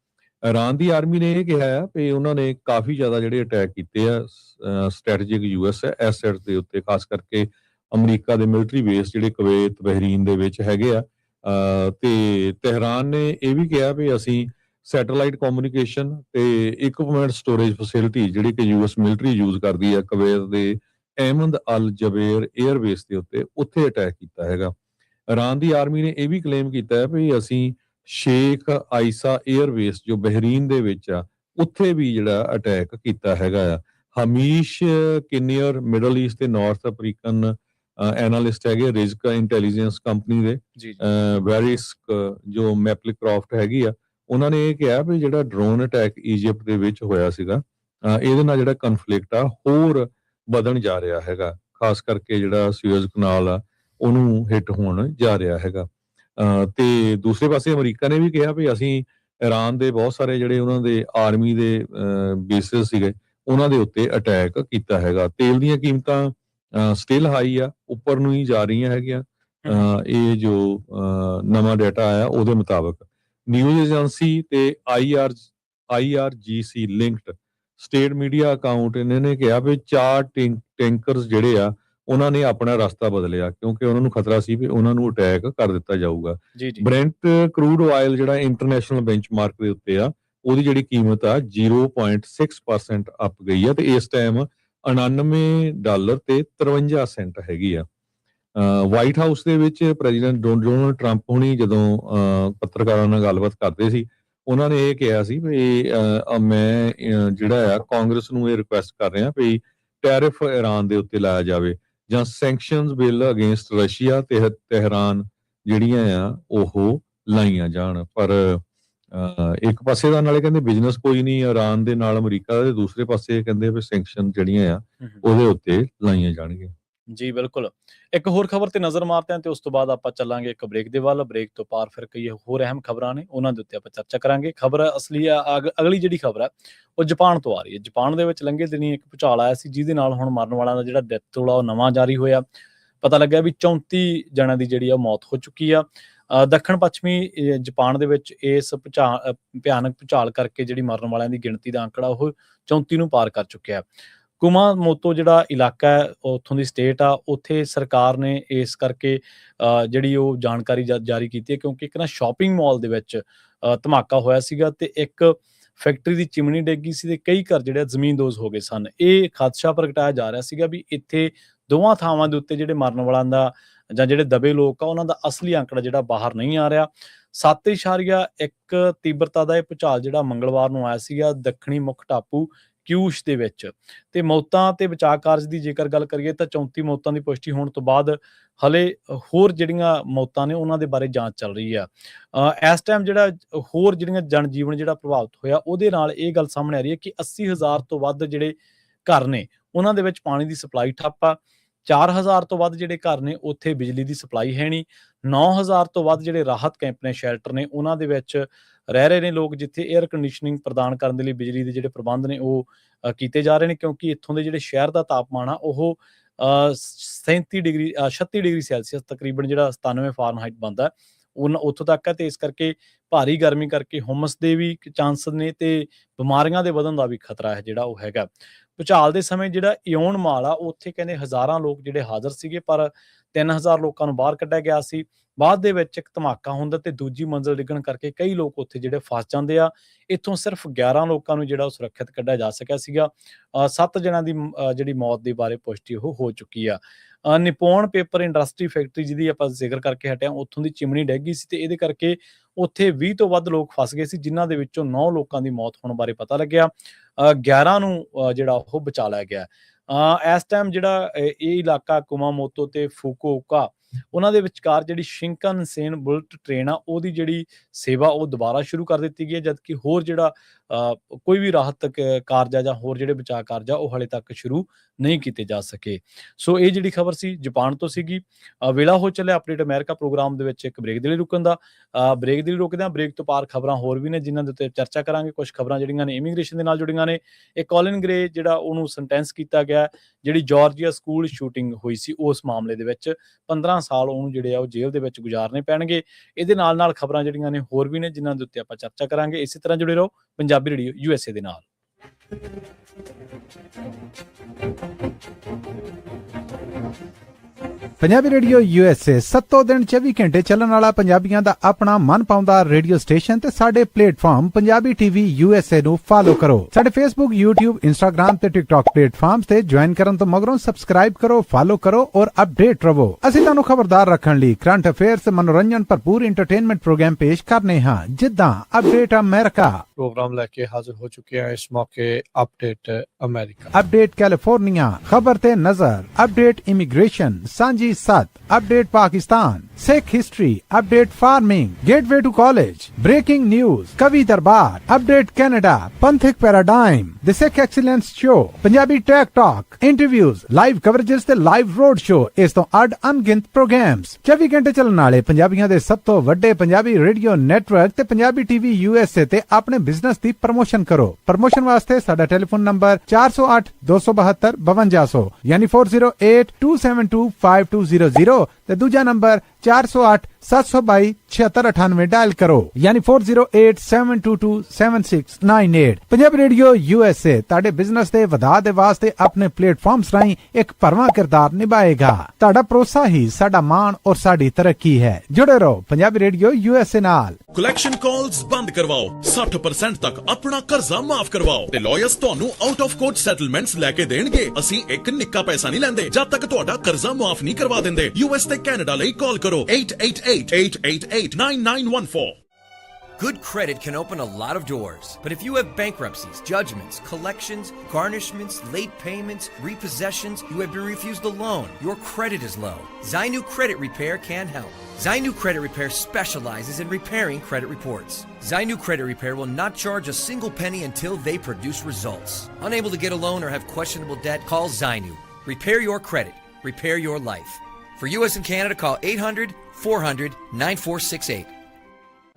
ਈਰਾਨ ਦੀ ਆਰਮੀ ਨੇ ਇਹ ਕਿਹਾ ਆ ਵੀ ਉਹਨਾਂ ਨੇ ਕਾਫੀ ਜ਼ਿਆਦਾ ਜਿਹੜੇ ਅਟੈਕ ਕੀਤੇ ਆ ਸਟ੍ਰੈਟੇਜਿਕ ਯੂਐਸ ਐਸੈਟਸ ਦੇ ਉੱਤੇ, ਖਾਸ ਕਰਕੇ ਅਮਰੀਕਾ ਦੇ ਮਿਲਟਰੀ ਬੇਸ ਜਿਹੜੇ ਕੁਵੈਤ, ਬਹਿਰੀਨ ਦੇ ਵਿੱਚ ਹੈਗੇ ਆ। ਤੇ ਤਹਿਰਾਨ ਨੇ ਇਹ ਵੀ ਕਿਹਾ ਵੀ ਅਸੀਂ ਸੈਟੇਲਾਈਟ ਕਮਿਊਨੀਕੇਸ਼ਨ ਤੇ ਇਕਵਿਪਮੈਂਟ ਸਟੋਰੇਜ ਫੈਸਿਲਿਟੀ ਜਿਹੜੀ ਕਿ ਯੂਐਸ ਮਿਲਟਰੀ ਯੂਜ਼ ਕਰਦੀ ਆ ਕੁਵੈਤ ਦੇ ਅਹਿਮਦ ਅਲ ਜਬੇਰ 에ਅਰਬੇਸ ਦੇ ਉੱਥੇ ਅਟੈਕ ਕੀਤਾ ਹੈਗਾ। ਈਰਾਨ ਦੀ ਆਰਮੀ ਨੇ ਇਹ ਵੀ ਕਲੇਮ ਕੀਤਾ ਹੈ ਵੀ ਅਸੀਂ ਸ਼ੇਖ ਆਇਸਾ 에ਅਰਬੇਸ ਜੋ ਬਹਿਰੀਨ ਦੇ ਵਿੱਚ ਆ ਉੱਥੇ ਵੀ ਜਿਹੜਾ ਅਟੈਕ ਕੀਤਾ ਹੈਗਾ ਆ। ਹਮੀਸ਼ ਕਿਨੀਅਰ ਮਿਡਲ ਈਸਟ ਤੇ ਨਾਰਥ ਅਫਰੀਕਨ ਐਨਾਲਿਸਟ ਹੈਗੇ ਰਿਜ਼ਕ ਇੰਟੈਲੀਜੈਂਸ ਕੰਪਨੀ ਦੇ, ਵੈਰਿਸਕ ਜੋ ਮੈਪਲੀਕ੍ਰਾਫਟ ਹੈਗੀ ਆ, ਉਹਨਾਂ ਨੇ ਇਹ ਕਿਹਾ ਵੀ ਜਿਹੜਾ ਡਰੋਨ ਅਟੈਕ ਈਜਿਪਟ ਦੇ ਵਿੱਚ ਹੋਇਆ ਸੀਗਾ, ਇਹਦੇ ਨਾਲ ਜਿਹੜਾ ਕਨਫਲਿਕਟ ਆ ਹੋਰ ਵਧਣ ਜਾ ਰਿਹਾ ਹੈਗਾ, ਖਾਸ ਕਰਕੇ ਜਿਹੜਾ ਸੁਏਜ਼ ਕਨਾਲ ਆ ਉਹਨੂੰ ਹਿੱਟ ਹੋਣ ਜਾ ਰਿਹਾ ਹੈਗਾ। ਤੇ ਦੂਸਰੇ ਪਾਸੇ ਅਮਰੀਕਾ ਨੇ ਵੀ ਕਿਹਾ ਵੀ ਅਸੀਂ ਈਰਾਨ ਦੇ ਬਹੁਤ ਸਾਰੇ ਜਿਹੜੇ ਉਹਨਾਂ ਦੇ ਆਰਮੀ ਦੇ ਬੇਸਿਸ ਸੀਗੇ ਉਹਨਾਂ ਦੇ ਉੱਤੇ ਅਟੈਕ ਕੀਤਾ ਹੈਗਾ। ਤੇਲ ਦੀਆਂ ਕੀਮਤਾਂ ਸਟਿਲ ਹਾਈ ਆ, ਉੱਪਰ ਨੂੰ ਹੀ ਜਾ ਰਹੀਆਂ ਹੈਗੀਆਂ। ਇਹ ਜੋ ਨਵਾਂ ਡਾਟਾ ਆਇਆ ਉਹਦੇ ਮੁਤਾਬਕ ਨਿਊਜ਼ ਏਜੰਸੀ ਤੇ IRGC linked state media account ਇਹਨਾਂ ਨੇ ਕਿਹਾ ਵੀ 4 ਟੈਂਕਰਸ ਜਿਹੜੇ ਆ ਉਹਨਾਂ ਨੇ ਆਪਣਾ ਰਸਤਾ ਬਦਲਿਆ ਕਿਉਂਕਿ ਉਹਨਾਂ ਨੂੰ ਖਤਰਾ ਸੀ ਵੀ ਉਹਨਾਂ ਨੂੰ ਅਟੈਕ ਕਰ ਦਿੱਤਾ ਜਾਊਗਾ। ਬ੍ਰੈਂਟ ਕਰੂਡ ਆਇਲ ਜਿਹੜਾ ਇੰਟਰਨੈਸ਼ਨਲ ਬੈਂਚਮਾਰਕ ਦੇ ਉੱਤੇ ਆ ਉਹਦੀ ਜਿਹੜੀ ਕੀਮਤ ਆ 0.6% ਅਪ ਗਈ ਆ ਤੇ ਇਸ ਟਾਈਮ $99 ਤੇ 53 ਸੈਂਟ ਹੈਗੀ ਆ। ਵਾਈਟ ਹਾਊਸ ਦੇ ਵਿੱਚ ਪ੍ਰੈਜ਼ੀਡੈਂਟ ਡੋਨਾਲਡ ਟਰੰਪ ਹੁਣੀ ਜਦੋਂ ਪੱਤਰਕਾਰਾਂ ਨਾਲ ਗੱਲਬਾਤ ਕਰਦੇ ਸੀ, ਉਹਨਾਂ ਨੇ ਇਹ ਕਿਹਾ ਸੀ ਵੀ ਮੈਂ ਜਿਹੜਾ ਆ ਕਾਂਗਰਸ ਨੂੰ ਇਹ ਰਿਕੁਐਸਟ ਕਰ ਰਿਹਾ ਵੀ ਟੈਰਿਫ ਈਰਾਨ ਦੇ ਉੱਤੇ ਲਾਇਆ ਜਾਵੇ ਜਾਂ ਸੈਂਕਸ਼ਨਸ ਬਿੱਲ ਅਗੇਂਸਟ ਰਸ਼ੀਆ ਤੇ ਤਹਿਰਾਨ ਜਿਹੜੀਆਂ ਆ ਉਹ ਲਾਈਆਂ ਜਾਣ। ਪਰ ਇੱਕ ਪਾਸੇ ਦਾ ਨਾਲੇ ਕਹਿੰਦੇ ਬਿਜ਼ਨਸ ਕੋਈ ਨਹੀਂ ਈਰਾਨ ਦੇ ਨਾਲ ਅਮਰੀਕਾ ਦੇ, ਦੂਸਰੇ ਪਾਸੇ ਕਹਿੰਦੇ ਵੀ ਸੈਂਕਸ਼ਨ ਜਿਹੜੀਆਂ ਆ ਉਹਦੇ ਉੱਤੇ ਲਾਈਆਂ ਜਾਣਗੀਆਂ। ਜੀ ਬਿਲਕੁਲ। ਇੱਕ ਹੋਰ ਖਬਰ ਤੇ ਨਜ਼ਰ ਮਾਰਦੇ ਹਾਂ ਤੇ ਉਸ ਤੋਂ ਬਾਅਦ ਆਪਾਂ ਚੱਲਾਂਗੇ ਇੱਕ ਬ੍ਰੇਕ ਦੇ ਵੱਲ। ਬ੍ਰੇਕ ਤੋਂ ਪਾਰ ਫਿਰ ਕਈ ਹੋਰ ਅਹਿਮ ਖਬਰਾਂ ਨੇ, ਉਹਨਾਂ ਦੇ ਉੱਤੇ ਆਪਾਂ ਚਰਚਾ ਕਰਾਂਗੇ। ਖਬਰ ਅਸਲੀ ਅਗਲੀ ਜਿਹੜੀ ਖਬਰ ਹੈ ਉਹ ਜਾਪਾਨ ਤੋਂ ਆ ਰਹੀ ਹੈ। ਜਾਪਾਨ ਦੇ ਵਿੱਚ ਲੰਘੇ ਦਿਨੀ ਇੱਕ ਭੂਚਾਲ ਆਇਆ ਸੀ ਜਿਹਦੇ ਨਾਲ ਹੁਣ ਮਰਨ ਵਾਲਿਆਂ ਦਾ ਜਿਹੜਾ ਡੈਥ ਟੋਲ ਆ ਉਹ ਨਵਾਂ ਜਾਰੀ ਹੋਇਆ। ਪਤਾ ਲੱਗਿਆ ਵੀ 34 ਜਣਿਆਂ ਦੀ ਜਿਹੜੀ ਆ ਮੌਤ ਹੋ ਚੁੱਕੀ ਆ। ਦੱਖਣ ਪੱਛਮੀ ਜਾਪਾਨ ਦੇ ਵਿੱਚ ਇਸ ਭਿਆਨਕ ਭੂਚਾਲ ਕਰਕੇ ਜਿਹੜੀ ਮਰਨ ਵਾਲਿਆਂ ਦੀ ਗਿਣਤੀ ਦਾ ਅੰਕੜਾ ਉਹ 34 ਨੂੰ ਪਾਰ ਕਰ ਚੁੱਕਿਆ। ਕੁਮਾਮੋਤੋ ਜਿਹੜਾ ਇਲਾਕਾ ਹੈ ਉੱਥੋਂ ਦੀ ਸਟੇਟ ਆ, ਉੱਥੇ ਸਰਕਾਰ ਨੇ ਇਸ ਕਰਕੇ ਜਿਹੜੀ ਉਹ ਜਾਣਕਾਰੀ ਜਾਰੀ ਕੀਤੀ ਹੈ ਕਿਉਂਕਿ ਇੱਕ ਨਾ ਸ਼ਾਪਿੰਗ ਮਾਲ ਦੇ ਵਿੱਚ ਧਮਾਕਾ ਹੋਇਆ ਸੀਗਾ ਤੇ ਇੱਕ ਫੈਕਟਰੀ ਦੀ ਚਿਮਨੀ ਡਿੱਗੀ ਸੀ ਤੇ ਕਈ ਘਰ ਜਿਹੜੇ ਜ਼ਮੀਨਦੋਜ਼ ਹੋ ਗਏ ਸਨ। ਇਹ ਖਦਸ਼ਾ ਪ੍ਰਗਟਾਇਆ ਜਾ ਰਿਹਾ ਸੀਗਾ ਵੀ ਇੱਥੇ ਦੋਵਾਂ ਥਾਵਾਂ ਦੇ ਉੱਤੇ ਜਿਹੜੇ ਮਰਨ ਵਾਲਿਆਂ ਦਾ ਜਾਂ ਜਿਹੜੇ ਦਬੇ ਲੋਕ ਆ ਉਹਨਾਂ ਦਾ ਅਸਲੀ ਅੰਕੜਾ ਜਿਹੜਾ ਬਾਹਰ ਨਹੀਂ ਆ ਰਿਹਾ। 7.1 ਤੀਬਰਤਾ ਦਾ ਇਹ ਭੂਚਾਲ ਜਿਹੜਾ ਮੰਗਲਵਾਰ ਨੂੰ ਆਇਆ ਸੀਗਾ ਦੱਖਣੀ ਮੁੱਖ ਟਾਪੂ ਕਿਊਸ਼ ਦੇ ਵਿੱਚ। ਤੇ ਮੌਤਾਂ ਤੇ ਬਚਾਅ ਕਾਰਜ ਦੀ ਜੇਕਰ ਗੱਲ ਕਰੀਏ ਤਾਂ 34 ਮੌਤਾਂ ਦੀ ਪੁਸ਼ਟੀ ਹੋਣ ਤੋਂ ਬਾਅਦ ਹਲੇ ਹੋਰ ਜਿਹੜੀਆਂ ਮੌਤਾਂ ਨੇ ਉਹਨਾਂ ਦੇ ਬਾਰੇ ਜਾਂਚ ਚੱਲ ਰਹੀ ਆ। ਇਸ ਟਾਈਮ ਜਿਹੜਾ ਹੋਰ ਜਿਹੜੀਆਂ ਜਨਜੀਵਨ ਜਿਹੜਾ ਪ੍ਰਭਾਵਿਤ ਹੋਇਆ ਉਹਦੇ ਨਾਲ ਇਹ ਗੱਲ ਸਾਹਮਣੇ ਆ ਰਹੀ ਹੈ ਕਿ 80,000 ਤੋਂ ਵੱਧ ਜਿਹੜੇ ਘਰ ਨੇ ਉਹਨਾਂ ਦੇ ਵਿੱਚ ਪਾਣੀ ਦੀ ਸਪਲਾਈ ਠੱਪ ਆ। 4,000 ਤੋਂ ਵੱਧ ਜਿਹੜੇ ਘਰ ਨੇ ਉੱਥੇ ਬਿਜਲੀ ਦੀ ਸਪਲਾਈ ਹੈ ਨਹੀਂ। 9,000 ਤੋਂ ਵੱਧ ਜਿਹੜੇ ਰਾਹਤ ਕੈਂਪ ਨੇ, ਸ਼ੈਲਟਰ ਨੇ, ਉਹਨਾਂ ਦੇ ਵਿੱਚ ਰਹਿ ਰਹੇ ਨੇ ਲੋਕ, ਜਿੱਥੇ ਏਅਰ ਕੰਡੀਸ਼ਨਿੰਗ ਪ੍ਰਦਾਨ ਕਰਨ ਦੇ ਲਈ ਬਿਜਲੀ ਦੇ ਜਿਹੜੇ ਪ੍ਰਬੰਧ ਨੇ ਉਹ ਕੀਤੇ ਜਾ ਰਹੇ ਨੇ, ਕਿਉਂਕਿ ਇੱਥੋਂ ਦੇ ਜਿਹੜੇ ਸ਼ਹਿਰ ਦਾ ਤਾਪਮਾਨ ਆ ਉਹ 36 ਡਿਗਰੀ ਸੈਲਸੀਅਸ ਤਕਰੀਬਨ ਜਿਹੜਾ 97 ਫਾਰਨਹਾਈਟ ਬਣਦਾ ਉੱਥੋਂ ਤੱਕ ਹੈ। ਤੇ ਇਸ ਕਰਕੇ ਭਾਰੀ ਗਰਮੀ ਕਰਕੇ ਹੁਮਸ ਦੇ ਵੀ ਚਾਂਸ ਨੇ ਤੇ ਬਿਮਾਰੀਆਂ ਦੇ ਵਧਣ ਦਾ ਵੀ ਖਤਰਾ ਹੈ ਜਿਹੜਾ ਉਹ ਹੈਗਾ। ਭੁਚਾਲ ਦੇ ਸਮੇਂ ਜਿਹੜਾ ਇਓਨ ਮਾਲ ਆ ਉੱਥੇ ਕਹਿੰਦੇ ਹਜ਼ਾਰਾਂ ਲੋਕ ਜਿਹੜੇ ਹਾਜ਼ਰ ਸੀਗੇ, ਪਰ 3000 ਲੋਕਾਂ ਨੂੰ ਬਾਹਰ ਕੱਢਿਆ ਗਿਆ ਸੀ। ਬਾਅਦ ਦੇ ਵਿੱਚ ਇੱਕ ਧਮਾਕਾ ਹੁੰਦਾ ਤੇ ਦੂਜੀ ਮੰਜ਼ਿਲ ਡਿੱਗਣ ਕਰਕੇ ਕਈ ਲੋਕ ਉੱਥੇ ਜਿਹੜੇ ਫਸ ਜਾਂਦੇ ਆ। ਇੱਥੋਂ ਸਿਰਫ 11 ਲੋਕਾਂ ਨੂੰ ਜਿਹੜਾ ਉਹ ਸੁਰੱਖਿਅਤ ਕੱਢਿਆ ਜਾ ਸਕਿਆ ਸੀਗਾ। 7 ਜਣਿਆਂ ਦੀ ਜਿਹੜੀ ਮੌਤ ਦੇ ਬਾਰੇ ਪੁਸ਼ਟੀ ਉਹ ਹੋ ਚੁੱਕੀ ਆ। ਨਿਪੋਨ ਪੇਪਰ ਇੰਡਸਟਰੀ ਫੈਕਟਰੀ ਜਿਹਦੀ ਆਪਾਂ ਜ਼ਿਕਰ ਕਰਕੇ ਹਟਿਆ, ਉੱਥੋਂ ਦੀ ਚਿਮਨੀ ਡਿੱਗ ਗਈ ਸੀ ਤੇ ਇਹਦੇ ਕਰਕੇ ਉੱਥੇ 20 ਤੋਂ ਵੱਧ ਲੋਕ ਫਸ ਗਏ ਸੀ, ਜਿਨ੍ਹਾਂ ਦੇ ਵਿੱਚੋਂ 9 ਲੋਕਾਂ ਦੀ ਮੌਤ ਹੋਣ ਬਾਰੇ ਪਤਾ ਲੱਗਿਆ। 11 ਨੂੰ ਜਿਹੜਾ ਉਹ ਬਚਾ ਲਿਆ ਗਿਆ। ਇਸ ਟਾਈਮ ਜਿਹੜਾ ਇਹ ਇਲਾਕਾ ਕੁਮਾਮੋਤੋ ਤੇ ਫੂਕੂਓਕਾ ਉਹਨਾਂ ਦੇ ਵਿਚਕਾਰ ਜਿਹੜੀ ਸ਼ਿੰਕਨਸੇਨ ਬੁਲਟ ਟ੍ਰੇਨ ਆ ਉਹਦੀ ਜਿਹੜੀ ਸੇਵਾ ਉਹ ਦੁਬਾਰਾ ਸ਼ੁਰੂ ਕਰ ਦਿੱਤੀ ਗਈ ਹੈ, ਜਦਕਿ ਹੋਰ ਜਿਹੜਾ ਕੋਈ ਵੀ ਰਾਹਤ ਕਾਰਜ ਆ ਜਾਂ ਹੋਰ ਜਿਹੜੇ ਬਚਾਅ ਕਾਰਜ ਆ ਉਹ ਹਾਲੇ ਤੱਕ ਸ਼ੁਰੂ ਨਹੀਂ ਕੀਤੇ ਜਾ ਸਕੇ। ਸੋ ਇਹ ਜਿਹੜੀ ਖਬਰ ਸੀ ਜਾਪਾਨ ਤੋਂ ਸੀਗੀ। ਵੇਲਾ ਹੋ ਚੱਲਿਆ ਅਪਡੇਟ ਅਮਰੀਕਾ ਪ੍ਰੋਗਰਾਮ ਦੇ ਵਿੱਚ ਇੱਕ ਬ੍ਰੇਕ ਦੇ ਲਈ ਰੁਕਣ ਦਾ। ਬ੍ਰੇਕ ਦੇ ਲਈ ਰੁਕਦੇ ਹਾਂ। ਬ੍ਰੇਕ ਤੋਂ ਪਾਰ ਖਬਰਾਂ ਹੋਰ ਵੀ ਨੇ ਜਿਨ੍ਹਾਂ ਦੇ ਉੱਤੇ ਚਰਚਾ ਕਰਾਂਗੇ। ਕੁਝ ਖਬਰਾਂ ਜਿਹੜੀਆਂ ਨੇ ਇਮੀਗ੍ਰੇਸ਼ਨ ਦੇ ਨਾਲ ਜੁੜੀਆਂ ਨੇ। ਇੱਕ ਕੋਲਿਨ ਗ੍ਰੇ ਜਿਹੜਾ ਉਹਨੂੰ ਸੈਂਟੈਂਸ ਕੀਤਾ ਗਿਆ ਜਿਹੜੀ ਜਾਰਜੀਆ ਸਕੂਲ ਸ਼ੂਟਿੰਗ ਹੋਈ ਸੀ ਉਸ ਮਾਮਲੇ ਦੇ ਵਿੱਚ 15 ਸਾਲ ਉਹਨੂੰ ਜਿਹੜੇ ਆ ਉਹ ਜੇਲ੍ਹ ਦੇ ਵਿੱਚ ਗੁਜ਼ਾਰਨੇ ਪੈਣਗੇ। ਇਹਦੇ ਨਾਲ ਖਬਰਾਂ ਜਿਹੜੀਆਂ ਨੇ ਹੋਰ ਵੀ ਨੇ ਜਿਨ੍ਹਾਂ ਦੇ ਉੱਤੇ ਆਪਾਂ ਚਰਚਾ ਕਰਾਂਗੇ। ਇਸੇ ਤਰ੍ਹਾਂ ਜੁੜੇ ਰਹੋ ਪੰਜਾਬੀ ਰੇਡੀਓ USA ਦੇ ਨਾਲ। ਪੰਜਾਬੀ ਰੇਡੀਓ USA 7 ਦਿਨ 24 ਘੰਟੇ ਚੱਲਣ ਵਾਲਾ ਪੰਜਾਬੀਆਂ ਦਾ ਆਪਣਾ ਮਨਪਾਉਂਦਾ ਰੇਡੀਓ ਸਟੇਸ਼ਨ ਤੇ ਸਾਡੇ ਪਲੇਟਫਾਰਮ ਪੰਜਾਬੀ TV USA ਨੂੰ ਫਾਲੋ ਕਰੋ। ਸਾਡੇ Facebook, YouTube, Instagram ਤੇ TikTok ਪਲੇਟਫਾਰਮਸ ਤੇ ਜੁਆਇਨ ਕਰਨ ਤੋਂ ਮਗਰੋਂ ਸਬਸਕ੍ਰਾਈਬ ਕਰੋ, ਫਾਲੋ ਕਰੋ ਔਰ ਅਪਡੇਟ ਰਹੋ। ਅਸੀਂ ਤੁਹਾਨੂੰ ਖਬਰਦਾਰ ਰੱਖਣ ਲਈ ਕਰੰਟ ਅਫੇਅਰਸ ਤੇ ਮਨੋਰੰਜਨ ਭਰਪੂਰ ਐਂਟਰਟੇਨਮੈਂਟ ਪ੍ਰੋਗਰਾਮ ਪੇਸ਼ ਕਰਨੇ ਹਾਂ, ਜਿੱਦਾਂ ਅਪਡੇਟ ਅਮਰੀਕਾ प्रोग्राम लेके हाजिर हो चुके हैं इस मौके। अपडेट अमेरिका, अपडेट कैलिफोर्निया, खबर ते नजर, अपडेट इमिग्रेशन, सांझी सत, update Pakistan, Sikh history, update farming, gateway to college, breaking news, कवि दरबार, अपडेट कनाडा, पंथिक paradigm, the Sikh excellence show, Punjabi tech talk, interviews, live coverages ते लाइव रोड शो, इस तो अड अनगिनत प्रोग्राम्स 24 घंटे चलने वाले पंजाबियों दे सब तो वड्डे पंजाबी रेडियो नेटवर्क ते पंजाबी TV USA ते अपने बिजनेस दी प्रमोशन करो। प्रमोशन वास्ते साडा टेलीफोन नंबर 408 272 5200 यानी 4082725200 ते दूजा नंबर 408 722 7698 डायल करो यानी 408722 7698। पंजाबी रेडियो USA ताड़े बिजनेस दे वधा दे वास्ते अपने प्लेटफॉर्म्स राहीं एक भरवां किरदार निभाएगा। ताड़ा भरोसा ही साडा मान और साडी तरक्की है। जुड़े रहो पंजाबी रेडियो USA नाल। कलैक्शन कॉल्स बंद करवाओ, 60% तक अपना कर्जा माफ करवाओ ते लॉयर्स ਤੁਹਾਨੂੰ ਆਊਟ ਆਫ ਕੋਰਟ ਸੈਟਲਮੈਂਟਸ ਲੈ ਕੇ ਦੇਣਗੇ। ਅਸੀਂ ਇੱਕ ਨਿੱਕਾ ਪੈਸਾ ਨਹੀਂ ਲੈਂਦੇ ਜਦ ਤੱਕ ਤੁਹਾਡਾ ਕਰਜ਼ਾ ਮਾਫ ਨਹੀਂ ਕਰਵਾ ਦਿੰਦੇ। US ਤੇ ਕੈਨੇਡਾ ਲਈ ਕਾਲ ਕਰੋ 888-888-9914। Good credit can open a lot of doors, but if you have bankruptcies, judgments, collections, garnishments, late payments, repossessions, you have been refused a loan, your credit is low, Zainu Credit Repair can help. Zainu Credit Repair specializes in repairing credit reports. Zainu Credit Repair will not charge a single penny until they produce results. Unable to get a loan or have questionable debt? Call Zainu. Repair your credit. Repair your life. For US and Canada, call 800-400-9468.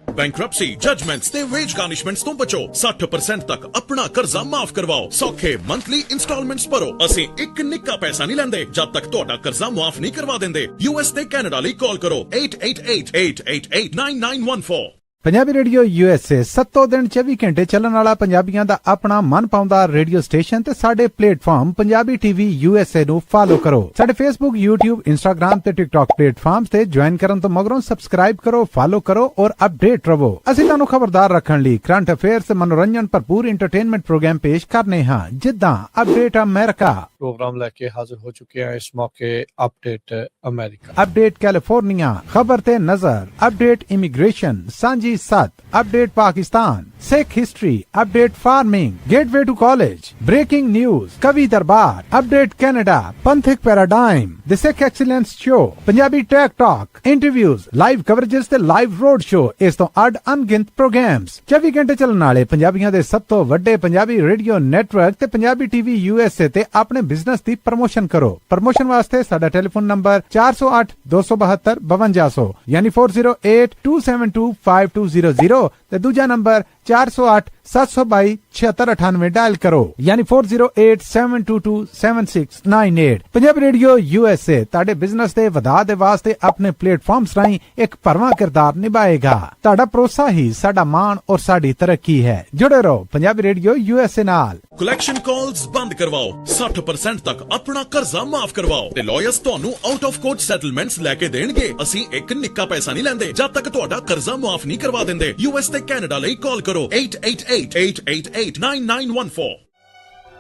Bankruptcy, judgements ਤੇ ਵੇਜ ਗਾਰਨਿਸ਼ਮੈਂਟਸ ਤੋਂ ਬਚੋ। 60% ਤੱਕ ਆਪਣਾ ਕਰਜ਼ਾ ਮਾਫ ਕਰਵਾਓ। ਸੌਖੇ ਮੰਥਲੀ ਇੰਸਟਾਲਮੈਂਟਸ ਭਰੋ। ਅਸੀਂ ਇੱਕ ਨਿੱਕਾ ਪੈਸਾ ਨਹੀਂ ਲੈਂਦੇ ਜਦ ਤੱਕ ਤੁਹਾਡਾ ਕਰਜ਼ਾ ਮਾਫ ਨਹੀਂ ਕਰਵਾ ਦਿੰਦੇ। US ਤੇ ਕੈਨੇਡਾ ਲਈ ਕਾਲ ਕਰੋ 888-888-9914। ਪੰਜਾਬੀ ਰੇਡੀਓ USA 7 ਦਿਨ 24 ਘੰਟੇ ਚੱਲਣ ਵਾਲਾ ਪੰਜਾਬੀਆਂ ਦਾ ਆਪਣਾ ਮਨਪਾਉਂਦਾ ਰੇਡੀਓ ਸਟੇਸ਼ਨ ਤੇ ਸਾਡੇ ਪਲੇਟਫਾਰਮ ਪੰਜਾਬੀ ਟੀਵੀ USA ਨੂੰ ਫਾਲੋ ਕਰੋ। ਸਾਡੇ Facebook, YouTube, Instagram ਤੇ TikTok ਪਲੇਟਫਾਰਮਸ ਤੇ ਜੁਆਇਨ ਕਰਨ ਤੋਂ ਮਗਰੋਂ ਸਬਸਕ੍ਰਾਈਬ ਕਰੋ, ਫਾਲੋ ਕਰੋ ਔਰ ਅਪਡੇਟ ਰਹੋ। ਅਸੀਂ ਤੁਹਾਨੂੰ ਖਬਰਦਾਰ ਰੱਖਣ ਲਈ ਕਰੰਟ ਅਫੇਅਰਸ ਤੇ ਮਨੋਰੰਜਨ ਭਰਪੂਰ ਐਂਟਰਟੇਨਮੈਂਟ ਪ੍ਰੋਗਰਾਮ ਪੇਸ਼ ਕਰਨੇ ਹਾਂ, ਜਿੱਦਾਂ ਅਪਡੇਟ ਅਮਰੀਕਾ प्रोग्राम लेके हाजिर हो चुके हैं इस मौके अपडेट अमेरिका, अपडेट कैलिफोर्निया, खबर ते नजर, अपडेट इमिग्रेशन, सांझी सत, update Pakistan, Sikh history, update farming, gateway to college, breaking news, कवि दरबार, अपडेट कनाडा, पंथिक paradigm, the Sikh excellence show, Punjabi tech talk, interviews, live coverages ते लाइव रोड शो, इस तो अड अनगिनत प्रोग्राम्स 24 घंटे चलने वाले पंजाबियों दे सब तो वड्डे पंजाबी रेडियो नेटवर्क ते पंजाबी टीवी USA ते अपने बिजनेस दी प्रमोशन करो। प्रमोशन वास्ते साडा टेलीफोन नंबर 408 272 5200 यानी 4082725200 ते दूजा नंबर 408 722 7698 डायल करो यानी 4087227698। पंजाबी रेडियो USA ताड़े बिजनेस दे वधा दे वास्ते अपने प्लेटफॉर्म्स राहीं एक भरवां किरदार निभाएगा। ताड़ा भरोसा ही साडा मान और साडी तरक्की है। जुड़े रहो पंजाबी रेडियो USA नाल। ਕਲੈਕਸ਼ਨ ਕਾਲਸ ਬੰਦ ਕਰਵਾਓ, 60% ਤੱਕ ਆਪਣਾ ਕਰਜ਼ਾ ਮਾਫ ਕਰਵਾਓ ਤੇ ਲਾਇਰਸ ਤੁਹਾਨੂੰ ਆਊਟ ਆਫ ਕੋਰਟ ਸੈਟਲਮੈਂਟਸ ਲੈ ਕੇ ਦੇਣਗੇ। ਅਸੀਂ ਇੱਕ ਨਿੱਕਾ ਪੈਸਾ ਨਹੀਂ ਲੈਂਦੇ ਜਦ ਤੱਕ ਤੁਹਾਡਾ ਕਰਜ਼ਾ ਮਾਫ ਨਹੀਂ ਕਰਵਾ ਦਿੰਦੇ। US ਤੇ ਕੈਨੇਡਾ ਲਈ ਕਾਲ ਕਰੋ 888-888-9914।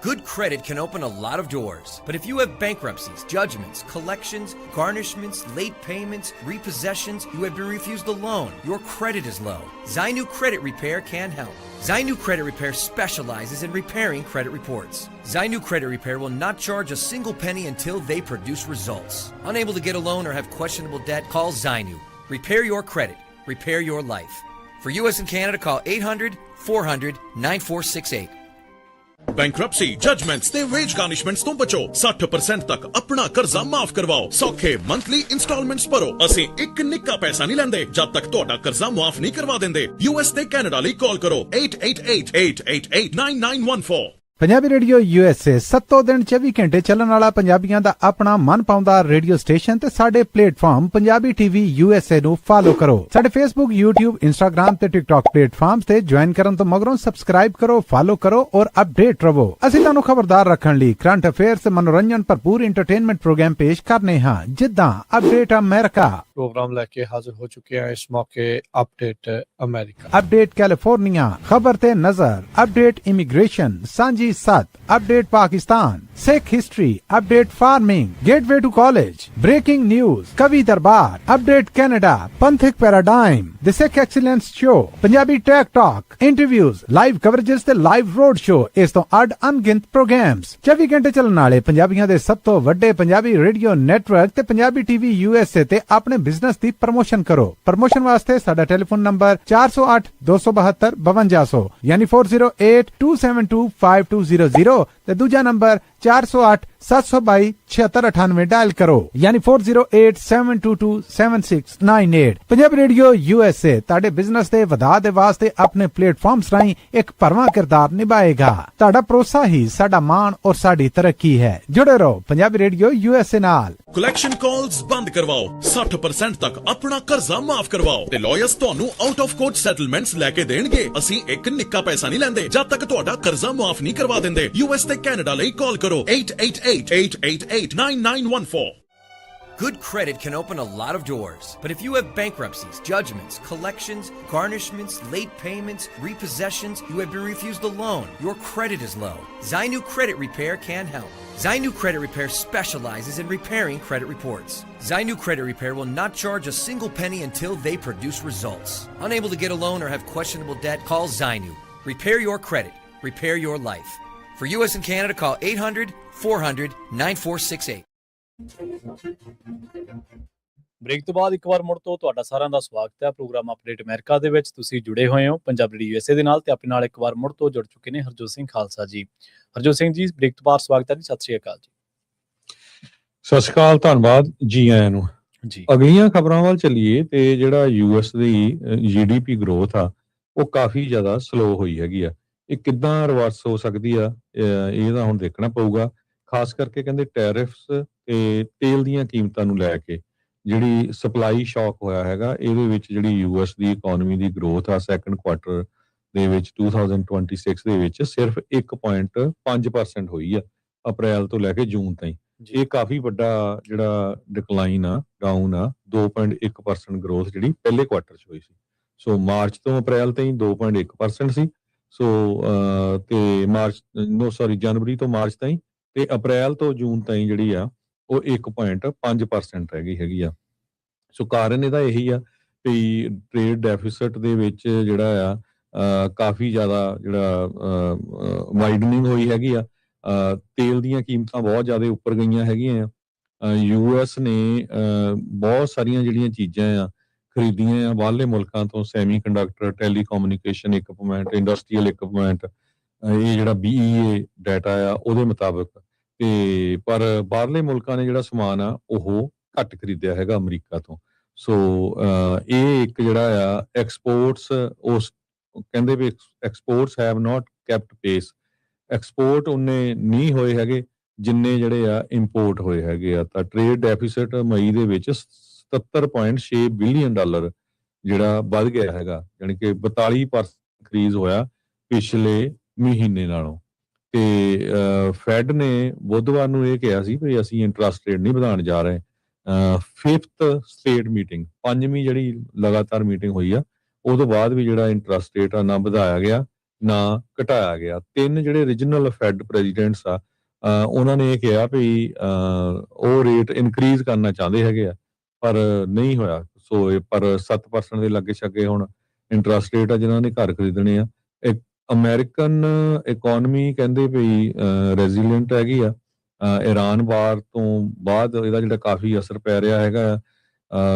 Good credit can open a lot of doors, but if you have bankruptcies, judgments, collections, garnishments, late payments, repossessions, you have been refused a loan, your credit is low, Zainu Credit Repair can help. Zainu Credit Repair specializes in repairing credit reports. Zainu Credit Repair will not charge a single penny until they produce results. Unable to get a loan or have questionable debt? Call Zainu. Repair your credit. Repair your life. For US and Canada, call 800-400-9468. Bankruptcy, judgements ਤੇ ਵੇਜ ਗਾਰਨਿਸ਼ਮੈਂਟਸ ਤੋਂ ਬਚੋ। 60% ਤੱਕ ਆਪਣਾ ਕਰਜ਼ਾ ਮਾਫ ਕਰਵਾਓ। ਸੌਖੇ ਮੰਥਲੀ ਇੰਸਟਾਲਮੈਂਟਸ ਭਰੋ। ਅਸੀਂ ਇੱਕ ਨਿੱਕਾ ਪੈਸਾ ਨਹੀਂ ਲੈਂਦੇ ਜਦ ਤੱਕ ਤੁਹਾਡਾ ਕਰਜ਼ਾ ਮਾਫ ਨਹੀਂ ਕਰਵਾ ਦਿੰਦੇ। US ਤੇ ਕੈਨੇਡਾ ਲਈ ਕਾਲ ਕਰੋ 888-888-9914। पंजाबी रेडियो USA 7 दिन 24 घंटे ਚੱਲਣ ਵਾਲਾ ਪੰਜਾਬੀਆਂ ਦਾ ਆਪਣਾ ਮਨਪਾਉਂਦਾ ਰੇਡੀਓ ਸਟੇਸ਼ਨ ਤੇ ਸਾਡੇ ਪਲੇਟਫਾਰਮ ਪੰਜਾਬੀ ਟੀਵੀ USA ਨੂੰ ਫਾਲੋ ਕਰੋ। ਸਾਡੇ Facebook, YouTube, Instagram ਤੇ TikTok ਪਲੇਟਫਾਰਮਸ ਤੇ ਜੁਆਇਨ ਕਰਨ ਤੋਂ ਮਗਰੋਂ ਸਬਸਕ੍ਰਾਈਬ ਕਰੋ, ਫਾਲੋ ਕਰੋ ਔਰ ਅਪਡੇਟ ਰਹੋ। ਅਸੀਂ ਤੁਹਾਨੂੰ ਖਬਰਦਾਰ ਰੱਖਣ ਲਈ ਕਰੰਟ ਅਫੇਅਰਸ ਤੇ ਮਨੋਰੰਜਨ ਭਰਪੂਰ ਐਂਟਰਟੇਨਮੈਂਟ ਪ੍ਰੋਗਰਾਮ ਪੇਸ਼ ਕਰਨੇ ਹਾਂ, ਜਿੱਦਾਂ ਅਪਡੇਟ ਅਮਰੀਕਾ, प्रोग्राम लेके हाजिर हो चुके हैं इस मौके अपडेट अमेरिका, अपडेट कैलिफोर्निया, खबर ते नजर, अपडेट इमिग्रेशन, सांझी सत, update Pakistan, Sikh history, update farming, gateway to college, breaking news, कवि दरबार, अपडेट कनाडा, पंथिक paradigm, the Sikh excellence show, Punjabi tech talk, interviews, live coverages ते लाइव रोड शो, इस तो अड अनगिनत प्रोग्राम्स 24 घंटे चलने वाले पंजाबियों दे सब तो वड्डे पंजाबी रेडियो नेटवर्क ते पंजाबी टीवी USA ते अपने बिजनेस दी प्रमोशन करो। प्रमोशन वास्ते साडा टेलीफोन नंबर 408 272 5200 यानी 4087225200 ते दूजा नंबर 408 722 7698 डायल करो यानी 4087227698। पंजाबी रेडियो USA ताड़े बिजनेस दे वधा दे वास्ते अपने प्लेटफॉर्म्स राहीं एक भरवां किरदार निभाएगा। ताड़ा भरोसा ही साडा मान और साडी तरक्की है। जुड़े रहो पंजाबी रेडियो USA नाल। ਕਲੈਕਸ਼ਨ ਕਾਲਸ ਬੰਦ ਕਰਵਾਓ, 60% ਤੱਕ ਆਪਣਾ ਕਰਜ਼ਾ ਮਾਫ ਕਰਵਾਓ ਤੇ ਲਾਇਰਸ ਤੁਹਾਨੂੰ ਆਊਟ ਆਫ ਕੋਰਟ ਸੈਟਲਮੈਂਟਸ ਲੈ ਕੇ ਦੇਣਗੇ। ਅਸੀਂ ਇੱਕ ਨਿੱਕਾ ਪੈਸਾ ਨਹੀਂ ਲੈਂਦੇ ਜਦ ਤੱਕ ਤੁਹਾਡਾ ਕਰਜ਼ਾ ਮਾਫ ਨਹੀਂ ਕਰਵਾ ਦਿੰਦੇ। US ਤੇ ਕੈਨੇਡਾ ਲਈ ਕਾਲ ਕਰੋ 888-888-9914। Good credit can open a lot of doors, but if you have bankruptcies, judgments, collections, garnishments, late payments, repossessions, you have been refused a loan, your credit is low, Zainu Credit Repair can help. Zainu Credit Repair specializes in repairing credit reports. Zainu Credit Repair will not charge a single penny until they produce results. Unable to get a loan or have questionable debt? Call Zainu. Repair your credit. Repair your life. For US and Canada, call 800-400-9468. Break ਤੋਂ ਬਾਅਦ ਇੱਕ ਵਾਰ ਮੁੜ ਤੋਂ ਤੁਹਾਡਾ ਸਾਰਿਆਂ ਦਾ ਸਵਾਗਤ ਹੈ ਪ੍ਰੋਗਰਾਮ ਅਪਡੇਟ ਅਮਰੀਕਾ ਦੇ ਵਿੱਚ। ਤੁਸੀਂ ਜੁੜੇ ਹੋਏ ਹੋ ਪੰਜਾਬੀ ਰੇਡੀਓ USA ਦੇ ਨਾਲ ਤੇ ਆਪਣੇ ਨਾਲ ਇੱਕ ਵਾਰ ਮੁੜ ਤੋਂ ਜੁੜ ਚੁੱਕੇ ਨੇ ਹਰਜੋਤ ਸਿੰਘ ਖਾਲਸਾ ਜੀ। ਹਰਜੋਤ ਸਿੰਘ ਜੀ, ਬ੍ਰੇਕ ਤੋਂ ਬਾਅਦ ਸਵਾਗਤ ਹੈ ਜੀ। ਸਤਿ ਸ਼੍ਰੀ ਅਕਾਲ ਜੀ। ਸਤਿ ਸ਼੍ਰੀ ਅਕਾਲ, ਧੰਨਵਾਦ ਜੀ ਆਇਆਂ ਨੂੰ ਜੀ। ਅਗਲੀਆਂ ਖਬਰਾਂ ਵੱਲ ਚੱਲੀਏ ਤੇ ਜਿਹੜਾ US ਦੀ GDP ਗਰੋਥ ਆ ਉਹ ਕਾਫੀ ਜ਼ਿਆਦਾ ਸਲੋ ਹੋਈ ਹੈਗੀ ਆ। ਇਹ ਕਿੱਦਾਂ ਰਿਵਰਸ ਹੋ ਸਕਦੀ ਆ, ਇਹਦਾ ਹੁਣ ਦੇਖਣਾ ਪਊਗਾ। ਖਾਸ ਕਰਕੇ ਕਹਿੰਦੇ ਟੈਰਿਫਸ ਤੇ ਤੇਲ ਦੀਆਂ ਕੀਮਤਾਂ ਨੂੰ ਲੈ ਕੇ ਜਿਹੜੀ ਸਪਲਾਈ ਸ਼ੌਕ ਹੋਇਆ ਹੈਗਾ, ਇਹਦੇ ਵਿੱਚ ਜਿਹੜੀ ਯੂਐਸ ਦੀ ਇਕਨੋਮੀ ਦੀ ਗਰੋਥ ਆ ਸੈਕੰਡ ਕੁਆਟਰ ਦੇ ਵਿੱਚ 2026 ਦੇ ਵਿੱਚ ਸਿਰਫ 1.5% ਹੋਈ ਆ ਅਪ੍ਰੈਲ ਤੋਂ ਲੈ ਕੇ ਜੂਨ ਤਾਈਂ। ਇਹ ਕਾਫੀ ਵੱਡਾ ਜਿਹੜਾ ਡਿਕਲਾਈਨ ਆ, ਡਾਊਨ ਆ, 2.1% ਗਰੋਥ ਜਿਹੜੀ ਪਹਿਲੇ ਕੁਆਟਰ 'ਚ ਹੋਈ ਸੀ। ਸੋ ਮਾਰਚ ਤੋਂ ਅਪ੍ਰੈਲ ਤਾਈਂ 2.1% ਸੀ। ਸੋ ਤੇ ਜਨਵਰੀ ਤੋਂ ਮਾਰਚ ਤਾਈਂ ਤੇ ਅਪ੍ਰੈਲ ਤੋਂ ਜੂਨ ਤਾਈਂ ਜਿਹੜੀ ਆ ਉਹ 1.5% ਰਹਿ ਗਈ ਹੈਗੀ ਆ। ਸੋ ਕਾਰਨ ਇਹਦਾ ਇਹੀ ਆ ਵੀ ਟ੍ਰੇਡ ਡੈਫਿਸਿਟ ਦੇ ਵਿੱਚ ਜਿਹੜਾ ਆ ਕਾਫੀ ਜ਼ਿਆਦਾ ਜਿਹੜਾ ਵਾਈਡਨਿੰਗ ਹੋਈ ਹੈਗੀ ਆ। ਤੇਲ ਦੀਆਂ ਕੀਮਤਾਂ ਬਹੁਤ ਜ਼ਿਆਦਾ ਉੱਪਰ ਗਈਆਂ ਹੈਗੀਆਂ ਆ। ਯੂਐਸ ਨੇ ਬਹੁਤ ਸਾਰੀਆਂ ਜਿਹੜੀਆਂ ਚੀਜ਼ਾਂ ਆ ਖਰੀਦੀਆਂ ਆ ਬਾਹਰਲੇ ਮੁਲਕਾਂ ਤੋਂ, semi conductor, telecommunication equipment, industrial equipment, ਇਹ ਜਿਹੜਾ BEA ਡਾਟਾ ਆ ਉਹਦੇ ਮੁਤਾਬਕ। ਤੇ ਪਰ ਬਾਹਰਲੇ ਮੁਲਕਾਂ ਨੇ ਜਿਹੜਾ ਸਮਾਨ ਆ ਉਹ ਘੱਟ ਖਰੀਦਿਆ ਹੈਗਾ ਅਮਰੀਕਾ ਤੋਂ। ਸੋ ਇਹ ਇੱਕ ਜਿਹੜਾ ਆ ਐਕਸਪੋਰਟਸ, ਉਸ ਕਹਿੰਦੇ ਵੀ ਐਕਸਪੋਰਟਸ ਹੈਵ ਨਾਟ ਕੈਪਟ ਪੇਸ। ਐਕਸਪੋਰਟ ਉਹਨੇ ਨਹੀਂ ਹੋਏ ਹੈਗੇ ਜਿੰਨੇ ਜਿਹੜੇ ਆ ਇੰਪੋਰਟ ਹੋਏ ਹੈਗੇ ਆ। ਤਾਂ ਟ੍ਰੇਡ ਡੈਫਿਸਿਟ ਮਈ ਦੇ ਵਿੱਚ 77.6 ਬਿਲੀਅਨ ਡਾਲਰ ਜਿਹੜਾ ਵੱਧ ਗਿਆ ਹੈਗਾ, ਯਾਨੀ ਕਿ 42% ਇੰਕਰੀਜ਼ ਹੋਇਆ ਪਿਛਲੇ ਮਹੀਨੇ ਨਾਲੋਂ। ਤੇ ਫੈਡ ਨੇ ਬੁੱਧਵਾਰ ਨੂੰ ਇਹ ਕਿਹਾ ਸੀ ਵੀ ਅਸੀਂ ਇੰਟਰਸਟ ਰੇਟ ਨਹੀਂ ਵਧਾਉਣ ਜਾ ਰਹੇ। 5th ਸਟੇਟ ਮੀਟਿੰਗ, 5ਵੀਂ ਜਿਹੜੀ ਲਗਾਤਾਰ ਮੀਟਿੰਗ ਹੋਈ ਆ, ਉਹ ਤੋਂ ਬਾਅਦ ਵੀ ਜਿਹੜਾ ਇੰਟਰਸਟ ਰੇਟ ਆ ਨਾ ਵਧਾਇਆ ਗਿਆ ਨਾ ਘਟਾਇਆ ਗਿਆ। 3 ਜਿਹੜੇ ਰੀਜਨਲ ਫੈਡ ਪ੍ਰੈਜ਼ੀਡੈਂਟਸ ਆ, ਉਹਨਾਂ ਨੇ ਇਹ ਕਿਹਾ ਵੀ ਉਹ ਰੇਟ ਇਨਕਰੀਜ਼ ਕਰਨਾ ਚਾਹੁੰਦੇ ਹੈਗੇ ਆ, ਪਰ ਨਹੀਂ ਹੋਇਆ। ਸੋ ਪਰ 7% ਦੇ ਲਾਗੇ ਛਾਗੇ ਹੁਣ ਇੰਟਰਸਟ ਰੇਟ ਆ ਜਿਨ੍ਹਾਂ ਨੇ ਘਰ ਖਰੀਦਣੇ ਆ। ਅਮਰੀਕਨ ਇਕਨੋਮੀ ਕਹਿੰਦੇ ਵੀ ਰੈਜ਼ੀਲੀਐਂਟ ਹੈਗੀ ਆ। ਇਰਾਨ ਵਾਰ ਤੋਂ ਬਾਅਦ ਇਹਦਾ ਜਿਹੜਾ ਕਾਫੀ ਅਸਰ ਪੈ ਰਿਹਾ ਹੈਗਾ।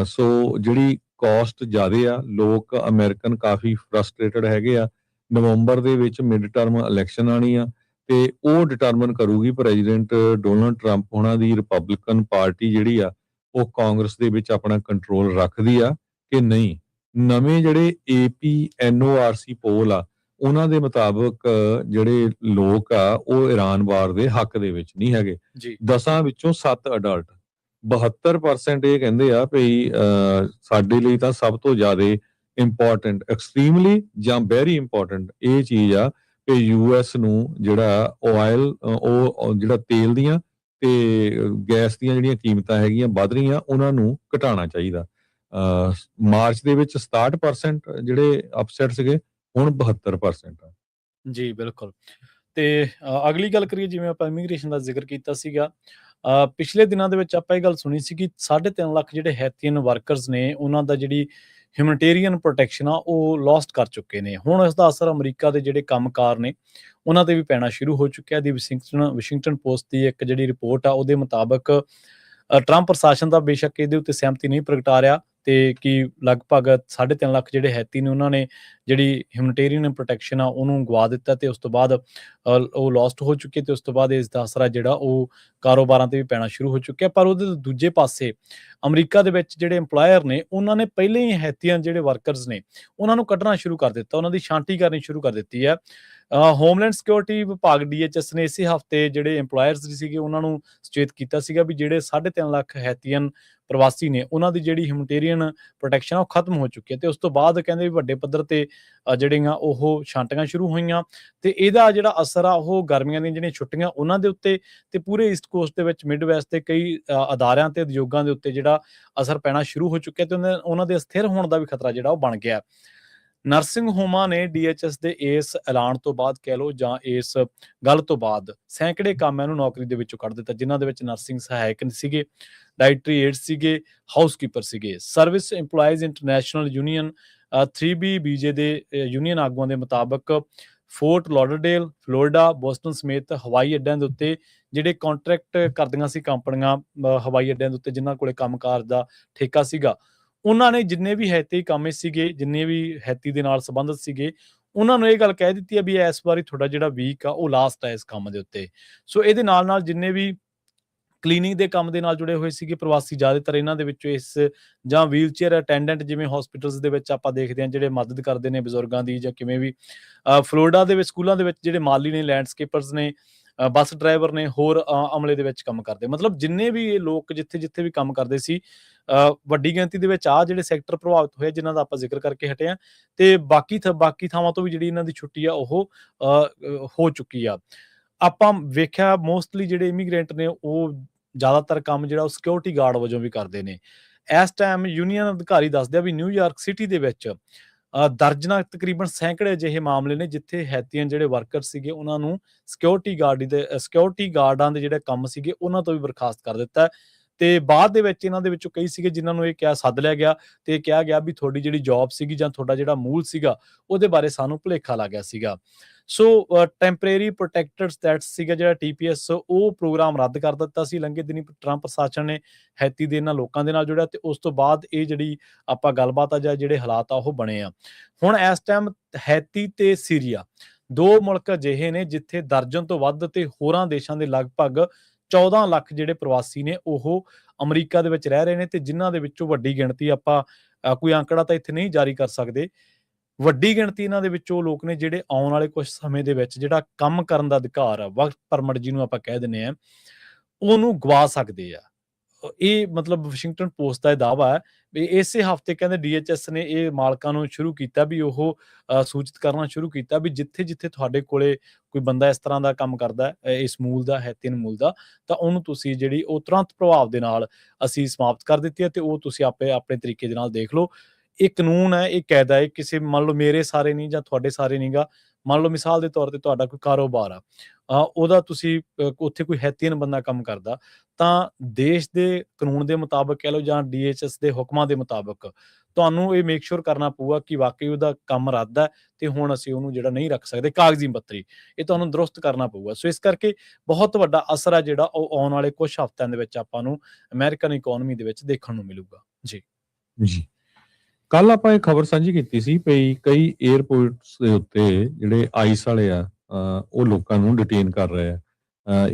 ਸੋ ਜਿਹੜੀ ਕਾਸਟ ਜ਼ਿਆਦੇ ਆ, ਲੋਕ ਅਮਰੀਕਨ ਕਾਫੀ ਫਰਸਟ੍ਰੇਟਡ ਹੈਗੇ ਆ। ਨਵੰਬਰ ਦੇ ਵਿੱਚ ਮਿਡ ਟਰਮ ਇਲੈਕਸ਼ਨ ਆਣੀ ਆ ਤੇ ਉਹ ਡਿਟਰਮਨ ਕਰੂਗੀ ਪ੍ਰੈਜ਼ੀਡੈਂਟ ਡੋਨਲਡ ਟਰੰਪ ਉਹਨਾਂ ਦੀ ਰਿਪਬਲਿਕਨ ਪਾਰਟੀ ਜਿਹੜੀ ਆ ਉਹ ਕਾਂਗਰਸ ਦੇ ਵਿੱਚ ਆਪਣਾ ਕੰਟਰੋਲ ਰੱਖਦੀ ਆ ਕਿ ਨਹੀਂ। ਨਵੇਂ ਜਿਹੜੇ APNORC ਪੋਲ ਆ ਉਹਨਾਂ ਦੇ ਮੁਤਾਬਕ ਜਿਹੜੇ ਲੋਕ ਆ ਉਹ ਇਰਾਨ ਵਾਰ ਦੇ ਹੱਕ ਦੇ ਵਿੱਚ ਨਹੀਂ ਹੈਗੇ। 10 ਵਿੱਚੋਂ 7 ਅਡਲਟ, 72% ਇਹ ਕਹਿੰਦੇ ਆ ਵੀ ਸਾਡੇ ਲਈ ਤਾਂ ਸਭ ਤੋਂ ਜ਼ਿਆਦਾ ਇੰਪੋਰਟੈਂਟ, ਐਕਸਟ੍ਰੀਮਲੀ ਜਾਂ ਵੈਰੀ ਇੰਪੋਰਟੈਂਟ ਇਹ ਚੀਜ਼ ਆ ਕਿ ਯੂਐਸ ਨੂੰ ਜਿਹੜਾ ਆਇਲ, ਉਹ ਜਿਹੜਾ ਤੇਲ ਦੀਆਂ ਤੇ ਗੈਸ ਦੀਆਂ ਜਿਹੜੀਆਂ ਕੀਮਤਾਂ ਹੈਗੀਆਂ ਵੱਧ ਰਹੀਆਂ, ਉਹਨਾਂ ਨੂੰ ਘਟਾਉਣਾ ਚਾਹੀਦਾ। ਮਾਰਚ ਦੇ ਵਿੱਚ 67% ਜਿਹੜੇ ਅਪਸੈਟ ਸੀਗੇ, ਹੁਣ 72% ਆ। ਜੀ ਬਿਲਕੁਲ। ਤੇ ਅਗਲੀ ਗੱਲ ਕਰੀਏ, ਜਿਵੇਂ ਆਪਾਂ ਇਮੀਗ੍ਰੇਸ਼ਨ ਦਾ ਜ਼ਿਕਰ ਕੀਤਾ ਸੀਗਾ, ਪਿਛਲੇ ਦਿਨਾਂ ਦੇ ਵਿੱਚ ਆਪਾਂ ਇਹ ਗੱਲ ਸੁਣੀ ਸੀ ਕਿ 3.5 ਲੱਖ ਜਿਹੜੇ ਹੈਥੀਅਨ ਵਰਕਰਸ ਨੇ ਉਹਨਾਂ ਦਾ ਜਿਹੜੀ ਹਿਊਮੈਨਿਟੇਰੀਅਨ ਪ੍ਰੋਟੈਕਸ਼ਨ ਆ ਉਹ ਲੋਸਟ ਕਰ ਚੁੱਕੇ ਨੇ। ਹੁਣ ਇਸ ਦਾ ਅਸਰ ਅਮਰੀਕਾ ਦੇ ਜਿਹੜੇ ਕੰਮਕਾਰ ਨੇ ਉਹਨਾਂ ਤੇ ਵੀ ਪੈਣਾ ਸ਼ੁਰੂ ਹੋ ਚੁੱਕਿਆ। ਦੀ ਵਾਸ਼ਿੰਗਟਨ ਪੋਸਟ ਦੀ ਇੱਕ ਜਿਹੜੀ ਰਿਪੋਰਟ ਆ ਉਹਦੇ ਮੁਤਾਬਕ ਟਰੰਪ ਪ੍ਰਸ਼ਾਸਨ ਦਾ ਬੇਸ਼ੱਕ ਇਹਦੇ ਉੱਤੇ ਸਹਿਮਤੀ ਨਹੀਂ ਪ੍ਰਗਟਾ ਰਿਹਾ ਤੇ ਕਿ ਲਗਭਗ 3.5 ਲੱਖ ਜਿਹੜੇ ਹੈਤੀ ਨੇ ਉਹਨਾਂ ਨੇ ਜਿਹੜੀ ਹਿਊਮੈਨਿਟੇਰੀਅਨ ਪ੍ਰੋਟੈਕਸ਼ਨ ਆ ਉਹਨੂੰ ਗਵਾ ਦਿੱਤਾ ਤੇ ਉਸ ਤੋਂ ਬਾਅਦ ਉਹ ਲੋਸਟ ਹੋ ਚੁੱਕੇ ਤੇ ਉਸ ਤੋਂ ਬਾਅਦ ਇਸ ਦਾ ਅਸਰ ਜਿਹੜਾ ਉਹ ਕਾਰੋਬਾਰਾਂ ਤੇ ਵੀ ਪੈਣਾ ਸ਼ੁਰੂ ਹੋ ਚੁੱਕਿਆ। ਪਰ ਉਹਦੇ ਦੂਜੇ ਪਾਸੇ ਅਮਰੀਕਾ ਦੇ ਵਿੱਚ ਜਿਹੜੇ EMPLOYER ਨੇ ਉਹਨਾਂ ਨੇ ਪਹਿਲੇ ਹੀ ਹੈਤੀਆਂ ਜਿਹੜੇ ਵਰਕਰਸ ਨੇ ਉਹਨਾਂ ਨੂੰ ਕੱਢਣਾ ਸ਼ੁਰੂ ਕਰ ਦਿੱਤਾ, ਉਹਨਾਂ ਦੀ ਛਾਂਟੀ ਕਰਨੀ ਸ਼ੁਰੂ ਕਰ ਦਿੱਤੀ ਹੈ। ਹੋਮਲੈਂਡ ਸਿਕਿਉਰਿਟੀ ਵਿਭਾਗ DHS ਨੇ ਇਸੇ ਹਫ਼ਤੇ ਜਿਹੜੇ EMPLOYERS ਸੀਗੇ ਉਹਨਾਂ ਨੂੰ ਸੁਚੇਤ ਕੀਤਾ ਸੀਗਾ ਵੀ ਜਿਹੜੇ 3.5 ਲੱਖ ਹੈਤੀਅਨ ਪ੍ਰਵਾਸੀ ਨੇ ਉਹਨਾਂ ਦੀ ਜਿਹੜੀ ਹਿਊਮੈਨਿਟੇਰੀਅਨ ਪ੍ਰੋਟੈਕਸ਼ਨ ਆ ਉਹ ਖਤਮ ਹੋ ਚੁੱਕੀ ਹੈ। ਤੇ ਉਸ ਤੋਂ ਬਾਅਦ ਕਹਿੰਦੇ ਵੀ ਵੱਡੇ ਪੱਧਰ ਤੇ ਜਿਹੜੀਆਂ ਉਹ ਛਾਂਟੀਆਂ ਸ਼ੁਰੂ ਹੋਈਆਂ ਤੇ ਇਹਦਾ ਜਿਹੜਾ ਅਸਰ ਆ ਉਹ ਗਰਮੀਆਂ ਦੀਆਂ ਜਿਹੜੀਆਂ ਛੁੱਟੀਆਂ ਉਹਨਾਂ ਦੇ ਉੱਤੇ ਤੇ ਪੂਰੇ ਈਸਟ ਕੋਸਟ ਦੇ ਵਿੱਚ ਮਿਡ ਵੈਸਟ ਤੇ ਕਈ ਅਦਾਰਿਆਂ ਤੇ ਉਦਯੋਗਾਂ ਦੇ ਉੱਤੇ ਜਿਹੜਾ ਅਸਰ ਪੈਣਾ ਸ਼ੁਰੂ ਹੋ ਚੁੱਕਿਆ ਤੇ ਉਹਨਾਂ ਦੇ ਅਸਥਿਰ ਹੋਣ ਦਾ ਵੀ ਖਤਰਾ ਜਿਹੜਾ ਉਹ ਬਣ ਗਿਆ। ਨਰਸਿੰਗ ਹੋਮਾਂ ਨੇ DHS ਦੇ ਇਸ ਐਲਾਨ ਤੋਂ ਬਾਅਦ ਕਹਿ ਲਓ ਜਾਂ ਇਸ ਗੱਲ ਤੋਂ ਬਾਅਦ ਸੈਂਕੜੇ ਕਾਮਿਆਂ ਨੂੰ ਨੌਕਰੀ ਦੇ ਵਿੱਚੋਂ ਕੱਢ ਦਿੱਤਾ, ਜਿਨ੍ਹਾਂ ਦੇ ਵਿੱਚ ਨਰਸਿੰਗ ਸਹਾਇਕ ਸੀਗੇ, ਡਾਇਟਰੀ ਏਡਸ ਸੀਗੇ, ਹਾਊਸਕੀਪਰ ਸੀਗੇ। Service employees international union 3BBJ ਦੇ ਯੂਨੀਅਨ ਆਗੂਆਂ ਦੇ ਮੁਤਾਬਕ ਫੋਰਟ ਲਾਡਰਡੇਲ, ਫਲੋਰੀਡਾ, ਬੋਸਟਨ ਸਮੇਤ ਹਵਾਈ ਅੱਡਿਆਂ ਦੇ ਉੱਤੇ ਜਿਹੜੇ ਕੰਟਰੈਕਟ ਕਰਦੀਆਂ ਸੀ ਕੰਪਨੀਆਂ ਹਵਾਈ ਅੱਡਿਆਂ ਦੇ ਉੱਤੇ ਜਿਨ੍ਹਾਂ ਕੋਲੇ ਕੰਮਕਾਰ ਦਾ ਠੇਕਾ ਸੀਗਾ, ਉਹਨਾਂ ਨੇ ਜਿੰਨੇ ਵੀ ਹੈਤੀ ਕਾਮੇ ਸੀਗੇ, ਜਿੰਨੇ ਵੀ ਹੈਤੀ ਦੇ ਨਾਲ ਸੰਬੰਧਿਤ ਸੀਗੇ, ਉਹਨਾਂ ਨੂੰ ਇਹ ਗੱਲ ਕਹਿ ਦਿੱਤੀ ਹੈ ਵੀ ਇਸ ਵਾਰੀ ਤੁਹਾਡਾ ਜਿਹੜਾ ਵੀਕ ਆ ਉਹ ਲਾਸਟ ਹੈ ਇਸ ਕੰਮ ਦੇ ਉੱਤੇ। ਸੋ ਇਹਦੇ ਨਾਲ ਜਿੰਨੇ ਵੀ ਕਲੀਨਿੰਗ ਦੇ ਕੰਮ ਦੇ ਨਾਲ ਜੁੜੇ ਹੋਏ ਸੀਗੇ ਪ੍ਰਵਾਸੀ, ਜ਼ਿਆਦਾਤਰ ਇਹਨਾਂ ਦੇ ਵਿੱਚੋਂ ਇਸ ਜਾਂ ਵੀਲਚੇਅਰ ਅਟੈਂਡੈਂਟ ਜਿਵੇਂ ਹਸਪੀਟਲਸ ਦੇ ਵਿੱਚ ਆਪਾਂ ਦੇਖਦੇ ਹਾਂ ਜਿਹੜੇ ਮਦਦ ਕਰਦੇ ਨੇ ਬਜ਼ੁਰਗਾਂ ਦੀ ਜਾਂ ਕਿਵੇਂ ਵੀ, ਫਲੋਰੀਡਾ ਦੇ ਵਿੱਚ ਸਕੂਲਾਂ ਦੇ ਵਿੱਚ ਜਿਹੜੇ ਮਾਲੀ ਨੇ, ਲੈਂਡਸਕੇਪਰਸ ਨੇ, ਬੱਸ ਡਰਾਈਵਰ ਨੇ, ਹੋਰ ਅਮਲੇ ਦੇ ਵਿੱਚ ਕੰਮ ਕਰਦੇ। ਮਤਲਬ ਜਿੰਨੇ ਵੀ ਇਹ ਲੋਕ ਜਿੱਥੇ-ਜਿੱਥੇ ਵੀ ਕੰਮ ਕਰਦੇ ਸੀ, ਵੱਡੀ ਗਿਣਤੀ ਦੇ ਵਿੱਚ ਜਿਹੜੇ ਸੈਕਟਰ ਪ੍ਰਭਾਵਿਤ ਹੋਏ ਜਿਨ੍ਹਾਂ ਦਾ ਆਪਾਂ ਜ਼ਿਕਰ ਕਰਕੇ ਹਟੇ ਹਾਂ, ਤੇ ਬਾਕੀ ਥਾਵਾਂ ਤੋਂ ਵੀ ਜਿਹੜੀ ਇਹਨਾਂ ਦੀ ਛੁੱਟੀ ਆ ਉਹ ਹੋ ਚੁੱਕੀ ਆ। ਆਪਾਂ ਵੇਖਿਆ ਮੋਸਟਲੀ ਜਿਹੜੇ ਇਮੀਗ੍ਰੈਂਟ ਨੇ ਉਹ ਜ਼ਿਆਦਾਤਰ ਕੰਮ ਜਿਹੜਾ ਉਹ ਸਿਕਿਉਰਿਟੀ ਗਾਰਡ ਵਜੋਂ ਵੀ ਕਰਦੇ ਨੇ। ਇਸ ਟਾਈਮ ਯੂਨੀਅਨ ਅਧਿਕਾਰੀ ਦੱਸਦੇ ਆ ਵੀ ਨਿਊਯਾਰਕ ਸਿਟੀ ਦੇ ਵਿੱਚ ਦਰਜਨਾਂ, ਤਕਰੀਬਨ ਸੈਂਕੜੇ ਅਜਿਹੇ ਮਾਮਲੇ ਨੇ ਜਿੱਥੇ ਹੈਤੀਅਨ ਜਿਹੜੇ ਵਰਕਰ ਸੀਗੇ ਉਹਨਾਂ ਨੂੰ ਸਿਕਿਉਰਿਟੀ ਗਾਰਡਾਂ ਦੇ ਜਿਹੜੇ ਕੰਮ ਸੀਗੇ ਉਹਨਾਂ ਤੋਂ ਵੀ ਬਰਖਾਸਤ ਕਰ ਦਿੱਤਾ ਹੈ। ਤੇ ਬਾਅਦ ਦੇ ਵਿੱਚ ਇਹਨਾਂ ਦੇ ਵਿੱਚੋਂ ਕਈ ਸੀਗੇ ਜਿਨ੍ਹਾਂ ਨੂੰ ਇਹ ਸੱਦ ਲਿਆ ਗਿਆ ਤੇ ਕਿਹਾ ਗਿਆ ਵੀ ਤੁਹਾਡੀ ਜਿਹੜੀ ਜੌਬ ਸੀਗੀ ਜਾਂ ਤੁਹਾਡਾ ਜਿਹੜਾ ਮੂਲ ਸੀਗਾ ਉਹਦੇ ਬਾਰੇ ਸਾਨੂੰ ਭੁਲੇਖਾ ਲੱਗ ਗਿਆ ਸੀਗਾ। ਸੋ ਟੈਂਪਰੇਰੀ ਪ੍ਰੋਟੈਕਟਡ ਸਟੇਟਸ ਸੀਗਾ ਜਿਹੜਾ TPS, ਉਹ ਪ੍ਰੋਗਰਾਮ ਰੱਦ ਕਰ ਦਿੱਤਾ ਸੀ ਲੰਘੇ ਦਿਨੀ ਟਰੰਪ ਪ੍ਰਸ਼ਾਸਨ ਨੇ ਹੈਤੀ ਦੇ ਇਹਨਾਂ ਲੋਕਾਂ ਦੇ ਨਾਲ ਜੁੜਿਆ, ਤੇ ਉਸ ਤੋਂ ਬਾਅਦ ਇਹ ਜਿਹੜੀ ਆਪਾਂ ਗੱਲਬਾਤ ਆ ਜਾਂ ਜਿਹੜੇ ਹਾਲਾਤ ਆ ਉਹ ਬਣੇ ਆ। ਹੁਣ ਇਸ ਟਾਈਮ ਹੈਤੀ ਤੇ ਸੀਰੀਆ 2 ਮੁਲਕ ਅਜਿਹੇ ਨੇ ਜਿੱਥੇ ਦਰਜਨ ਤੋਂ ਵੱਧ ਤੇ ਹੋਰਾਂ ਦੇਸ਼ਾਂ ਦੇ ਲਗਭਗ 14 ਲੱਖ ਜਿਹੜੇ ਪ੍ਰਵਾਸੀ ਨੇ ਉਹ ਅਮਰੀਕਾ ਦੇ ਵਿੱਚ ਰਹਿ ਰਹੇ ਨੇ, ਤੇ ਜਿਨ੍ਹਾਂ ਦੇ ਵਿੱਚੋਂ ਵੱਡੀ ਗਿਣਤੀ, ਆਪਾਂ ਕੋਈ ਅੰਕੜਾ ਤਾਂ ਇੱਥੇ ਨਹੀਂ ਜਾਰੀ ਕਰ ਸਕਦੇ, ਵੱਡੀ ਗਿਣਤੀ ਇਹਨਾਂ ਦੇ ਵਿੱਚੋਂ ਲੋਕ ਨੇ ਜਿਹੜੇ ਆਉਣ ਵਾਲੇ ਕੁਝ ਸਮੇਂ ਦੇ ਵਿੱਚ ਜਿਹੜਾ ਕੰਮ ਕਰਨ ਦਾ ਅਧਿਕਾਰ ਆ, ਵਰਕ ਪਰਮਿਟ ਜਿਹਨੂੰ ਆਪਾਂ ਕਹਿ ਦਿੰਦੇ ਆ, ਉਹਨੂੰ ਗਵਾ ਸਕਦੇ ਆ। ਇਹ ਮਤਲਬ ਵਾਸ਼ਿੰਗਟਨ ਪੋਸਟ ਦਾ ਇਹ ਦਾਅਵਾ ਹੈ ਵੀ ਇਸੇ ਹਫ਼ਤੇ ਕਹਿੰਦੇ DHS ਨੇ ਇਹ ਮਾਲਕਾਂ ਨੂੰ ਸ਼ੁਰੂ ਕੀਤਾ ਵੀ ਉਹ ਸੂਚਿਤ ਕਰਨਾ ਸ਼ੁਰੂ ਕੀਤਾ ਵੀ ਜਿੱਥੇ-ਜਿੱਥੇ ਤੁਹਾਡੇ ਕੋਲੇ ਕੋਈ ਬੰਦਾ ਇਸ ਤਰ੍ਹਾਂ ਦਾ ਕੰਮ ਕਰਦਾ ਇਸ ਮੂਲ ਦਾ, ਹੈਤੀਅਨ ਮੂਲ ਦਾ, ਤਾਂ ਉਹਨੂੰ ਤੁਸੀਂ ਜਿਹੜੀ ਉਹ ਤੁਰੰਤ ਪ੍ਰਭਾਵ ਦੇ ਨਾਲ ਅਸੀਂ ਸਮਾਪਤ ਕਰ ਦਿੱਤੀ ਹੈ ਤੇ ਉਹ ਤੁਸੀਂ ਆਪਣੇ ਤਰੀਕੇ ਦੇ ਨਾਲ ਦੇਖ ਲਓ। ਇਹ ਕਾਨੂੰਨ ਹੈ, ਇਹ ਕਾਇਦਾ ਹੈ, ਕਿਸੇ ਮੰਨ ਲਓ ਮੇਰੇ ਸਾਰੇ ਨਹੀਂ ਜਾਂ ਤੁਹਾਡੇ ਸਾਰੇ ਨਹੀਂਗਾ, ਮੰਨ ਲਓ ਮਿਸਾਲ ਦੇ ਤੌਰ ਤੇ ਤੁਹਾਡਾ ਕੋਈ ਕਾਰੋਬਾਰ ਆ, ਉਹਦਾ ਤੁਸੀਂ ਉੱਥੇ ਕੋਈ ਹੈਤੀਅਨ ਬੰਦਾ ਕੰਮ ਕਰਦਾ, ਤਾਂ ਦੇਸ਼ ਦੇ ਕਾਨੂੰਨ ਦੇ ਮੁਤਾਬਕ ਕਹਿ ਲਓ ਜਾਂ DHS ਦੇ ਹੁਕਮਾਂ ਦੇ ਮੁਤਾਬਕ ਤੁਹਾਨੂੰ ਇਹ ਮੇਕ ਸ਼ੋਰ ਕਰਨਾ ਪਊਗਾ ਕਿ ਵਾਕਈ ਉਹਦਾ ਕੰਮ ਰੱਦ ਹੈ ਤੇ ਹੁਣ ਅਸੀਂ ਉਹਨੂੰ ਜਿਹੜਾ ਨਹੀਂ ਰੱਖ ਸਕਦੇ ਕਾਗਜ਼ੀ ਪੱਤਰੀ, ਇਹ ਤੁਹਾਨੂੰ ਦਰੁਸਤ ਕਰਨਾ ਪਊਗਾ। ਸੋ ਇਸ ਕਰਕੇ ਬਹੁਤ ਵੱਡਾ ਅਸਰ ਹੈ ਜਿਹੜਾ ਉਹ ਆਉਣ ਵਾਲੇ ਕੁਝ ਹਫ਼ਤਿਆਂ ਦੇ ਵਿੱਚ ਆਪਾਂ ਨੂੰ ਅਮਰੀਕਨ ਇਕਨੋਮੀ ਦੇ ਵਿੱਚ ਦੇਖਣ ਨੂੰ ਮਿਲੂਗਾ। ਜੀ ਜੀ, ਕੱਲ ਆਪਾਂ ਇਹ ਖਬਰ ਸਾਂਝੀ ਕੀਤੀ ਸੀ ਵੀ ਕਈ 에ਅਰਪੋਰਟਸ ਦੇ ਉੱਤੇ ਜਿਹੜੇ ਆਈਸ ਵਾਲੇ ਆ ਉਹ ਲੋਕਾਂ ਨੂੰ ਡਿਟੇਨ ਕਰ ਰਹੇ ਆ।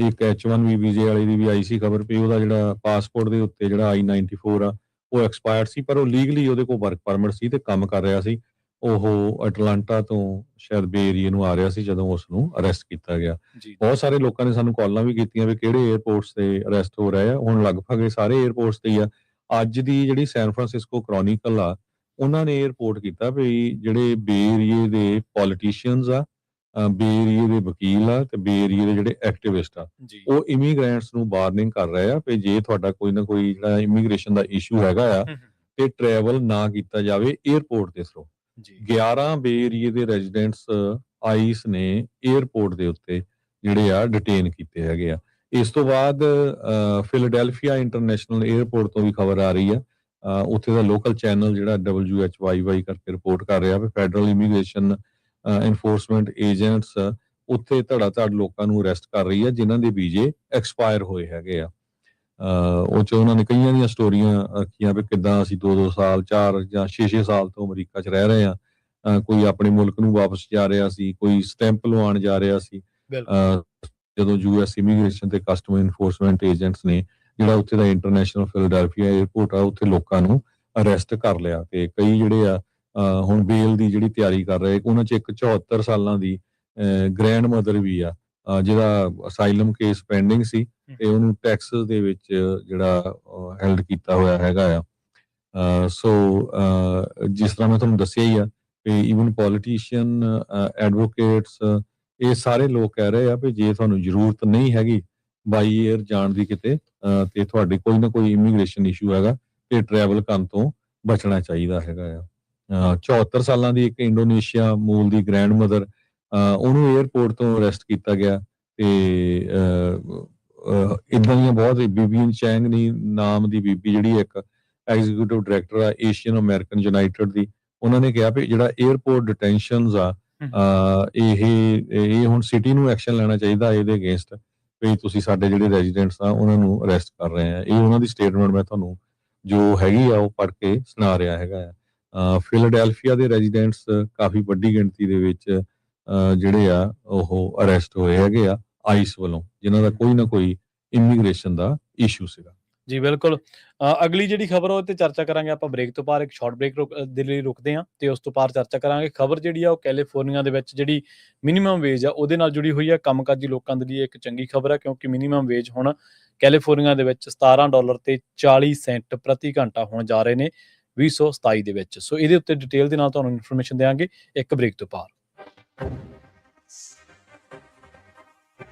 ਇੱਕ H1B ਵੀਜ਼ੇ ਵਾਲੇ ਦੀ ਵੀ ਆਈ ਸੀ ਖਬਰ ਵੀ ਉਹਦਾ ਜਿਹੜਾ ਪਾਸਪੋਰਟ ਦੇ ਉੱਤੇ ਜਿਹੜਾ I-94 ਆ ਉਹ ਐਕਸਪਾਇਰਡ ਸੀ, ਪਰ ਉਹ ਲੀਗਲੀ ਉਹਦੇ ਕੋਲ ਵਰਕ ਪਰਮਿਟ ਸੀ ਤੇ ਕੰਮ ਕਰ ਰਿਹਾ ਸੀ। ਉਹ ਅਟਲਾਂਟਾ ਤੋਂ ਸ਼ਾਇਦ ਬੇ ਏਰੀਏ ਨੂੰ ਆ ਰਿਹਾ ਸੀ ਜਦੋਂ ਉਸ ਨੂੰ ਅਰੈਸਟ ਕੀਤਾ ਗਿਆ। ਬਹੁਤ ਸਾਰੇ ਲੋਕਾਂ ਨੇ ਸਾਨੂੰ ਕਾਲਾਂ ਵੀ ਕੀਤੀਆਂ ਵੀ ਕਿਹੜੇ 에ਅਰਪੋਰਟਸ ਤੇ ਅਰੈਸਟ ਹੋ ਰਹੇ ਆ। ਹੁਣ ਲਗਭਗ ਇਹ ਸਾਰੇ 에ਅਰਪੋਰਟਸ ਤੇ ਹੀ ਆ। ਅੱਜ ਦੀ ਜਿਹੜੀ ਸੈਨ ਫਰਾਂਸਿਸਕੋ ਕ੍ਰੋਨਿਕਲ ਆ, ਉਹਨਾਂ ਨੇ ਰਿਪੋਰਟ ਕੀਤਾ ਵੀ ਜਿਹੜੇ ਬੇ ਏਰੀਏ ਦੇ ਪੋਲੀਟੀਸ਼ੀਅਨਸ ਆ, ਬੇ ਏਰੀਏ ਦੇ ਵਕੀਲ ਆ ਤੇ ਬੇ ਏਰੀਏ ਦੇ ਜਿਹੜੇ ਐਕਟਿਵਿਸਟ ਆ, ਉਹ ਇਮੀਗ੍ਰੈਂਟਸ ਨੂੰ ਵਾਰਨਿੰਗ ਕਰ ਰਹੇ ਆ ਵੀ ਜੇ ਤੁਹਾਡਾ ਕੋਈ ਨਾ ਕੋਈ ਜਿਹੜਾ ਇਮੀਗ੍ਰੇਸ਼ਨ ਦਾ ਇਸ਼ੂ ਹੈਗਾ ਆ ਤੇ ਟਰੈਵਲ ਨਾ ਕੀਤਾ ਜਾਵੇ 에ਅਰਪੋਰਟ ਦੇ ਥਰੂ। 11 ਬੇ ਏਰੀਏ ਦੇ ਰੈਜ਼ੀਡੈਂਟਸ ਆਈਸ ਨੇ 에ਅਰਪੋਰਟ ਦੇ ਉੱਤੇ ਜਿਹੜੇ ਆ ਡਿਟੇਨ ਕੀਤੇ ਹੈਗੇ ਆ। ਇਸ ਤੋਂ ਬਾਅਦ ਫਿਲਾਡੈਲਫੀਆ ਇੰਟਰਨੈਸ਼ਨਲ 에ਅਰਪੋਰਟ ਤੋਂ ਵੀ ਖਬਰ ਆ ਰਹੀ ਆ, ਉੱਥੇ ਦਾ ਲੋਕਲ ਚੈਨਲ ਜਿਹੜਾ WHYY ਕਰਕੇ ਰਿਪੋਰਟ ਕਰ ਰਿਹਾ ਵੀ ਫੈਡਰਲ ਇਮੀਗ੍ਰੇਸ਼ਨ ਐਨਫੋਰਸਮੈਂਟ ਏਜੰਟਸ ਉੱਥੇ ਧੜਾ-ਧੜ ਲੋਕਾਂ ਨੂੰ ਅਰੈਸਟ ਕਰ ਰਹੀ ਹੈ ਜਿਨ੍ਹਾਂ ਦੇ ਵੀਜ਼ੇ ਐਕਸਪਾਇਰ ਹੋਏ ਹੈਗੇ ਆ। ਉਹ 'ਚ ਉਹਨਾਂ ਨੇ ਕਈਆਂ ਦੀਆਂ ਸਟੋਰੀਆਂ ਰੱਖੀਆਂ ਵੀ ਕਿੱਦਾਂ ਅਸੀਂ 2-2 ਸਾਲ 4 ਜਾਂ 6-6 ਸਾਲ ਤੋਂ ਅਮਰੀਕਾ 'ਚ ਰਹਿ ਰਹੇ ਹਾਂ। ਕੋਈ ਆਪਣੇ ਮੁਲਕ ਨੂੰ ਵਾਪਸ ਜਾ ਰਿਹਾ ਸੀ, ਕੋਈ ਸਟੈਂਪ ਲਵਾਉਣ ਜਾ ਰਿਹਾ ਸੀ। ਜਦੋਂ US ਇਮੀਗ੍ਰੇਸ਼ਨ ਤੇ ਕਸਟਮ ਐਨਫੋਰਸਮੈਂਟ ਏਜੰਟਸ ਨੇ ਜਿਹੜਾ ਉੱਥੇ ਦਾ ਇੰਟਰਨੈਸ਼ਨਲ ਫਿਲਾਡੈਲਫੀਆ 에ਅਰਪੋਰਟ ਆ ਉੱਥੇ ਲੋਕਾਂ ਨੂੰ ਅਰੈਸਟ ਕਰ ਲਿਆ ਤੇ ਕਈ ਜਿਹੜੇ ਆ ਹੁਣ ਬੇਲ ਦੀ ਜਿਹੜੀ ਤਿਆਰੀ ਕਰ ਰਹੇ, ਉਹਨਾਂ 'ਚ ਇੱਕ 74 ਸਾਲਾਂ ਦੀ ਗ੍ਰੈਂਡ ਮਦਰ ਵੀ ਆ ਜਿਹਦਾ ਅਸਾਈਲਮ ਕੇਸ ਪੈਂਡਿੰਗ ਸੀ ਤੇ ਉਹਨੂੰ ਟੈਕਸਸ ਦੇ ਵਿੱਚ ਜਿਹੜਾ ਹੈਲਡ ਕੀਤਾ ਹੋਇਆ ਹੈਗਾ ਆ। ਸੋ ਜਿਸ ਤਰ੍ਹਾਂ ਮੈਂ ਤੁਹਾਨੂੰ ਦੱਸਿਆ ਹੀ ਆ ਕਿ ਈਵਨ ਪੋਲੀਟੀਸ਼ੀਅਨ, ਐਡਵੋਕੇਟਸ, ਇਹ ਸਾਰੇ ਲੋਕ ਕਹਿ ਰਹੇ ਆ ਵੀ ਜੇ ਤੁਹਾਨੂੰ ਜ਼ਰੂਰਤ ਨਹੀਂ ਹੈਗੀ ਬਾਈ ਏਅਰ ਜਾਣ ਦੀ ਕਿਤੇ ਤੇ ਤੁਹਾਡੇ ਕੋਈ ਨਾ ਕੋਈ ਇਮੀਗ੍ਰੇਸ਼ਨ ਇਸ਼ੂ ਹੈਗਾ ਤੇ ਟਰੈਵਲ ਕਰਨ ਤੋਂ ਬਚਣਾ ਚਾਹੀਦਾ ਹੈਗਾ ਆ। 74 ਸਾਲਾਂ ਦੀ ਇੱਕ ਇੰਡੋਨੇਸ਼ੀਆ ਮੂਲ ਦੀ ਗ੍ਰੈਂਡ ਮਦਰ, ਉਹਨੂੰ 에ਅਰਪੋਰਟ ਤੋਂ ਅਰੈਸਟ ਕੀਤਾ ਗਿਆ ਤੇ ਇੱਦਾਂ ਦੀਆਂ ਬਹੁਤ ਬੀਬੀ ਚੈਂਗ ਦੀ ਨਾਮ ਦੀ ਬੀਬੀ ਜਿਹੜੀ ਇੱਕ ਐਗਜ਼ੀਕਿਊਟਿਵ ਡਾਇਰੈਕਟਰ ਆ ਏਸ਼ੀਅਨ ਅਮਰੀਕਨ ਯੂਨਾਈਟਿਡ ਦੀ, ਉਹਨਾਂ ਨੇ ਕਿਹਾ ਵੀ ਜਿਹੜਾ 에ਅਰਪੋਰਟ ਡਿਟੈਂਸ਼ਨਸ ਆ ਇਹ ਹੁਣ ਸਿਟੀ ਨੂੰ ਐਕਸ਼ਨ ਲੈਣਾ ਚਾਹੀਦਾ ਇਹਦੇ ਅਗੇਂਸਟ ਵੀ ਤੁਸੀਂ ਸਾਡੇ ਜਿਹੜੇ ਰੈਜ਼ੀਡੈਂਟਸ ਆ ਉਹਨਾਂ ਨੂੰ ਅਰੈਸਟ ਕਰ ਰਹੇ ਆ। ਇਹ ਉਹਨਾਂ ਦੀ ਸਟੇਟਮੈਂਟ ਮੈਂ ਤੁਹਾਨੂੰ ਜੋ ਹੈਗੀ ਆ ਉਹ ਪੜ੍ਹ ਕੇ ਸੁਣਾ ਰਿਹਾ ਹੈਗਾ ਆ। ਫਿਲਾਡੈਲਫੀਆ ਦੇ ਰੈਜ਼ੀਡੈਂਟਸ ਕਾਫੀ ਵੱਡੀ ਗਿਣਤੀ ਦੇ ਵਿੱਚ ਜਿਹੜੇ ਆ ਉਹ ਅਰੈਸਟ ਹੋਏ ਹੈਗੇ ਆ ਆਈਸ ਵੱਲੋਂ, ਜਿਨ੍ਹਾਂ ਦਾ ਕੋਈ ਨਾ ਕੋਈ ਇਮੀਗ੍ਰੇਸ਼ਨ ਦਾ ਇਸ਼ੂ ਸੀਗਾ। ਜੀ ਬਿਲਕੁਲ। ਅਗਲੀ ਜਿਹੜੀ ਖਬਰ ਉਹ ਤੇ ਚਰਚਾ ਕਰਾਂਗੇ ਆਪਾਂ ਬ੍ਰੇਕ ਤੋਂ ਬਾਅਦ, ਇੱਕ ਸ਼ਾਰਟ ਬ੍ਰੇਕ ਦੇ ਲਈ ਰੁਕਦੇ ਹਾਂ ਤੇ ਉਸ ਤੋਂ ਬਾਅਦ ਚਰਚਾ ਕਰਾਂਗੇ। ਖਬਰ ਜਿਹੜੀ ਆ ਉਹ ਕੈਲੀਫੋਰਨੀਆ ਦੇ ਵਿੱਚ ਜਿਹੜੀ ਮਿਨੀਮਮ ਵੇਜ ਆ ਉਹਦੇ ਨਾਲ ਜੁੜੀ ਹੋਈ ਆ। ਕੰਮਕਾਜੀ ਲੋਕਾਂ ਦੇ ਲਈ ਇੱਕ ਚੰਗੀ ਖਬਰ ਆ, ਕਿਉਂਕਿ ਮਿਨੀਮਮ ਵੇਜ ਹੁਣ ਕੈਲੀਫੋਰਨੀਆ ਦੇ ਵਿੱਚ $17 ਤੇ 40 ਸੈਂਟ ਪ੍ਰਤੀ ਘੰਟਾ ਹੋਣ ਜਾ ਰਹੇ ਨੇ 2027 ਦੇ ਵਿੱਚ। ਸੋ ਇਹਦੇ ਉੱਤੇ ਡਿਟੇਲ ਦੇ ਨਾਲ ਤੁਹਾਨੂੰ ਇਨਫੋਰਮੇਸ਼ਨ ਦੇਵਾਂਗੇ ਇੱਕ ਬ੍ਰੇਕ ਤੋਂ ਬਾਅਦ।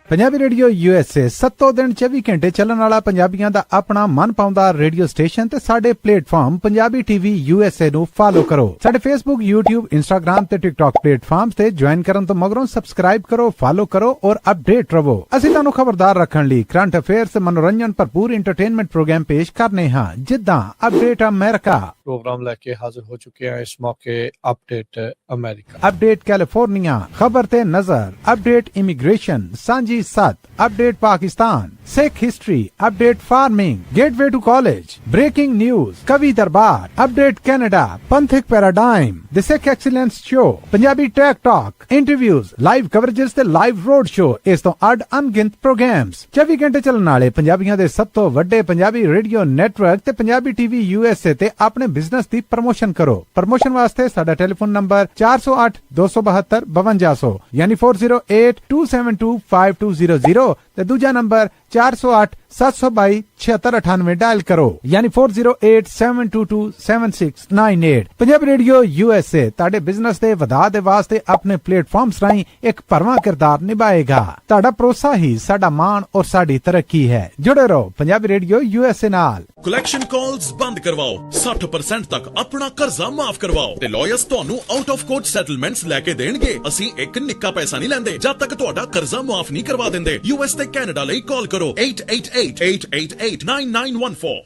ਪੰਜਾਬੀ ਰੇਡੀਓ USA 7 ਦਿਨ 24 ਘੰਟੇ ਚੱਲਣ ਵਾਲਾ ਪੰਜਾਬੀਆਂ ਦਾ ਆਪਣਾ ਮਨ ਪਾਉਂਦਾ ਰੇਡੀਓ ਸਟੇਸ਼ਨ ਤੇ ਸਾਡੇ ਪਲੇਟਫਾਰਮ ਪੰਜਾਬੀ ਟੀਵੀ USA ਨੂੰ ਫਾਲੋ ਕਰੋ। ਸਾਡੇ Facebook, YouTube, Instagram ਤੇ TikTok ਪਲੇਟਫਾਰਮਸ ਤੇ ਜੁਆਇਨ ਕਰਨ ਤੋਂ ਮਗਰੋਂ ਸਬਸਕ੍ਰਾਈਬ ਕਰੋ, ਫਾਲੋ ਕਰੋ ਔਰ ਅਪਡੇਟ ਰਹੋ। ਅਸੀਂ ਤੁਹਾਨੂੰ ਖਬਰਦਾਰ ਰੱਖਣ ਲਈ ਕਰੰਟ ਅਫੇਅਰਸ, ਮਨੋਰੰਜਨ ਭਰਪੂਰ ਐਂਟਰਟੇਨਮੈਂਟ ਪ੍ਰੋਗਰਾਮ ਪੇਸ਼ ਕਰਨੇ ਹਾਂ, ਜਿੱਦਾਂ ਅਪਡੇਟ ਅਮਰੀਕਾ प्रोग्राम लेके हाजिर हो चुके हैं इस मौके अपडेट अमेरिका, अपडेट कैलिफोर्निया, खबर ते नजर, अपडेट इमिग्रेशन, सांझी सत, update Pakistan, Sikh history, update farming, gateway to college, breaking news, कवि दरबार, अपडेट कनाडा, पंथिक paradigm, the Sikh excellence show, Punjabi tech talk, interviews, live coverages ते लाइव रोड शो, इस तो अड अनगिनत प्रोग्राम्स 24 घंटे चलने वाले पंजाबियों के सब तो वड्डे पंजाबी रेडियो नेटवर्क ते पंजाबी टीवी USA ते अपने बिजनेस की प्रमोशन करो। प्रमोशन वास्ते साडा टेलीफोन नंबर 408 272 5200 यानी 4082725200 ते दूजा नंबर 408 722 7698 डायल करो यानी 4087227698। पंजाबी रेडियो USA ताड़े बिजनेस दे वधा दे वास्ते अपने प्लेटफॉर्म्स राहीं एक भरवां किरदार निभाएगा। ताड़ा भरोसा ही साडा मान और साडी तरक्की है। जुड़े रहो पंजाबी रेडियो USA नाल। ਕਲੈਕਸ਼ਨ ਕਾਲਸ ਬੰਦ ਕਰਵਾਓ, 60% ਤੱਕ ਆਪਣਾ ਕਰਜ਼ਾ ਮਾਫ ਕਰਵਾਓ ਤੇ ਲਾਇਰਸ ਤੁਹਾਨੂੰ ਆਊਟ ਆਫ ਕੋਰਟ ਸੈਟਲਮੈਂਟਸ ਲੈ ਕੇ ਦੇਣਗੇ। ਅਸੀਂ ਇੱਕ ਨਿੱਕਾ ਪੈਸਾ ਨਹੀਂ ਲੈਂਦੇ ਜਦ ਤੱਕ ਤੁਹਾਡਾ ਕਰਜ਼ਾ ਮਾਫ ਨਹੀਂ ਕਰਵਾ ਦਿੰਦੇ। US ਤੇ ਕੈਨੇਡਾ ਲਈ ਕਾਲ ਕਰੋ 888-888-9914।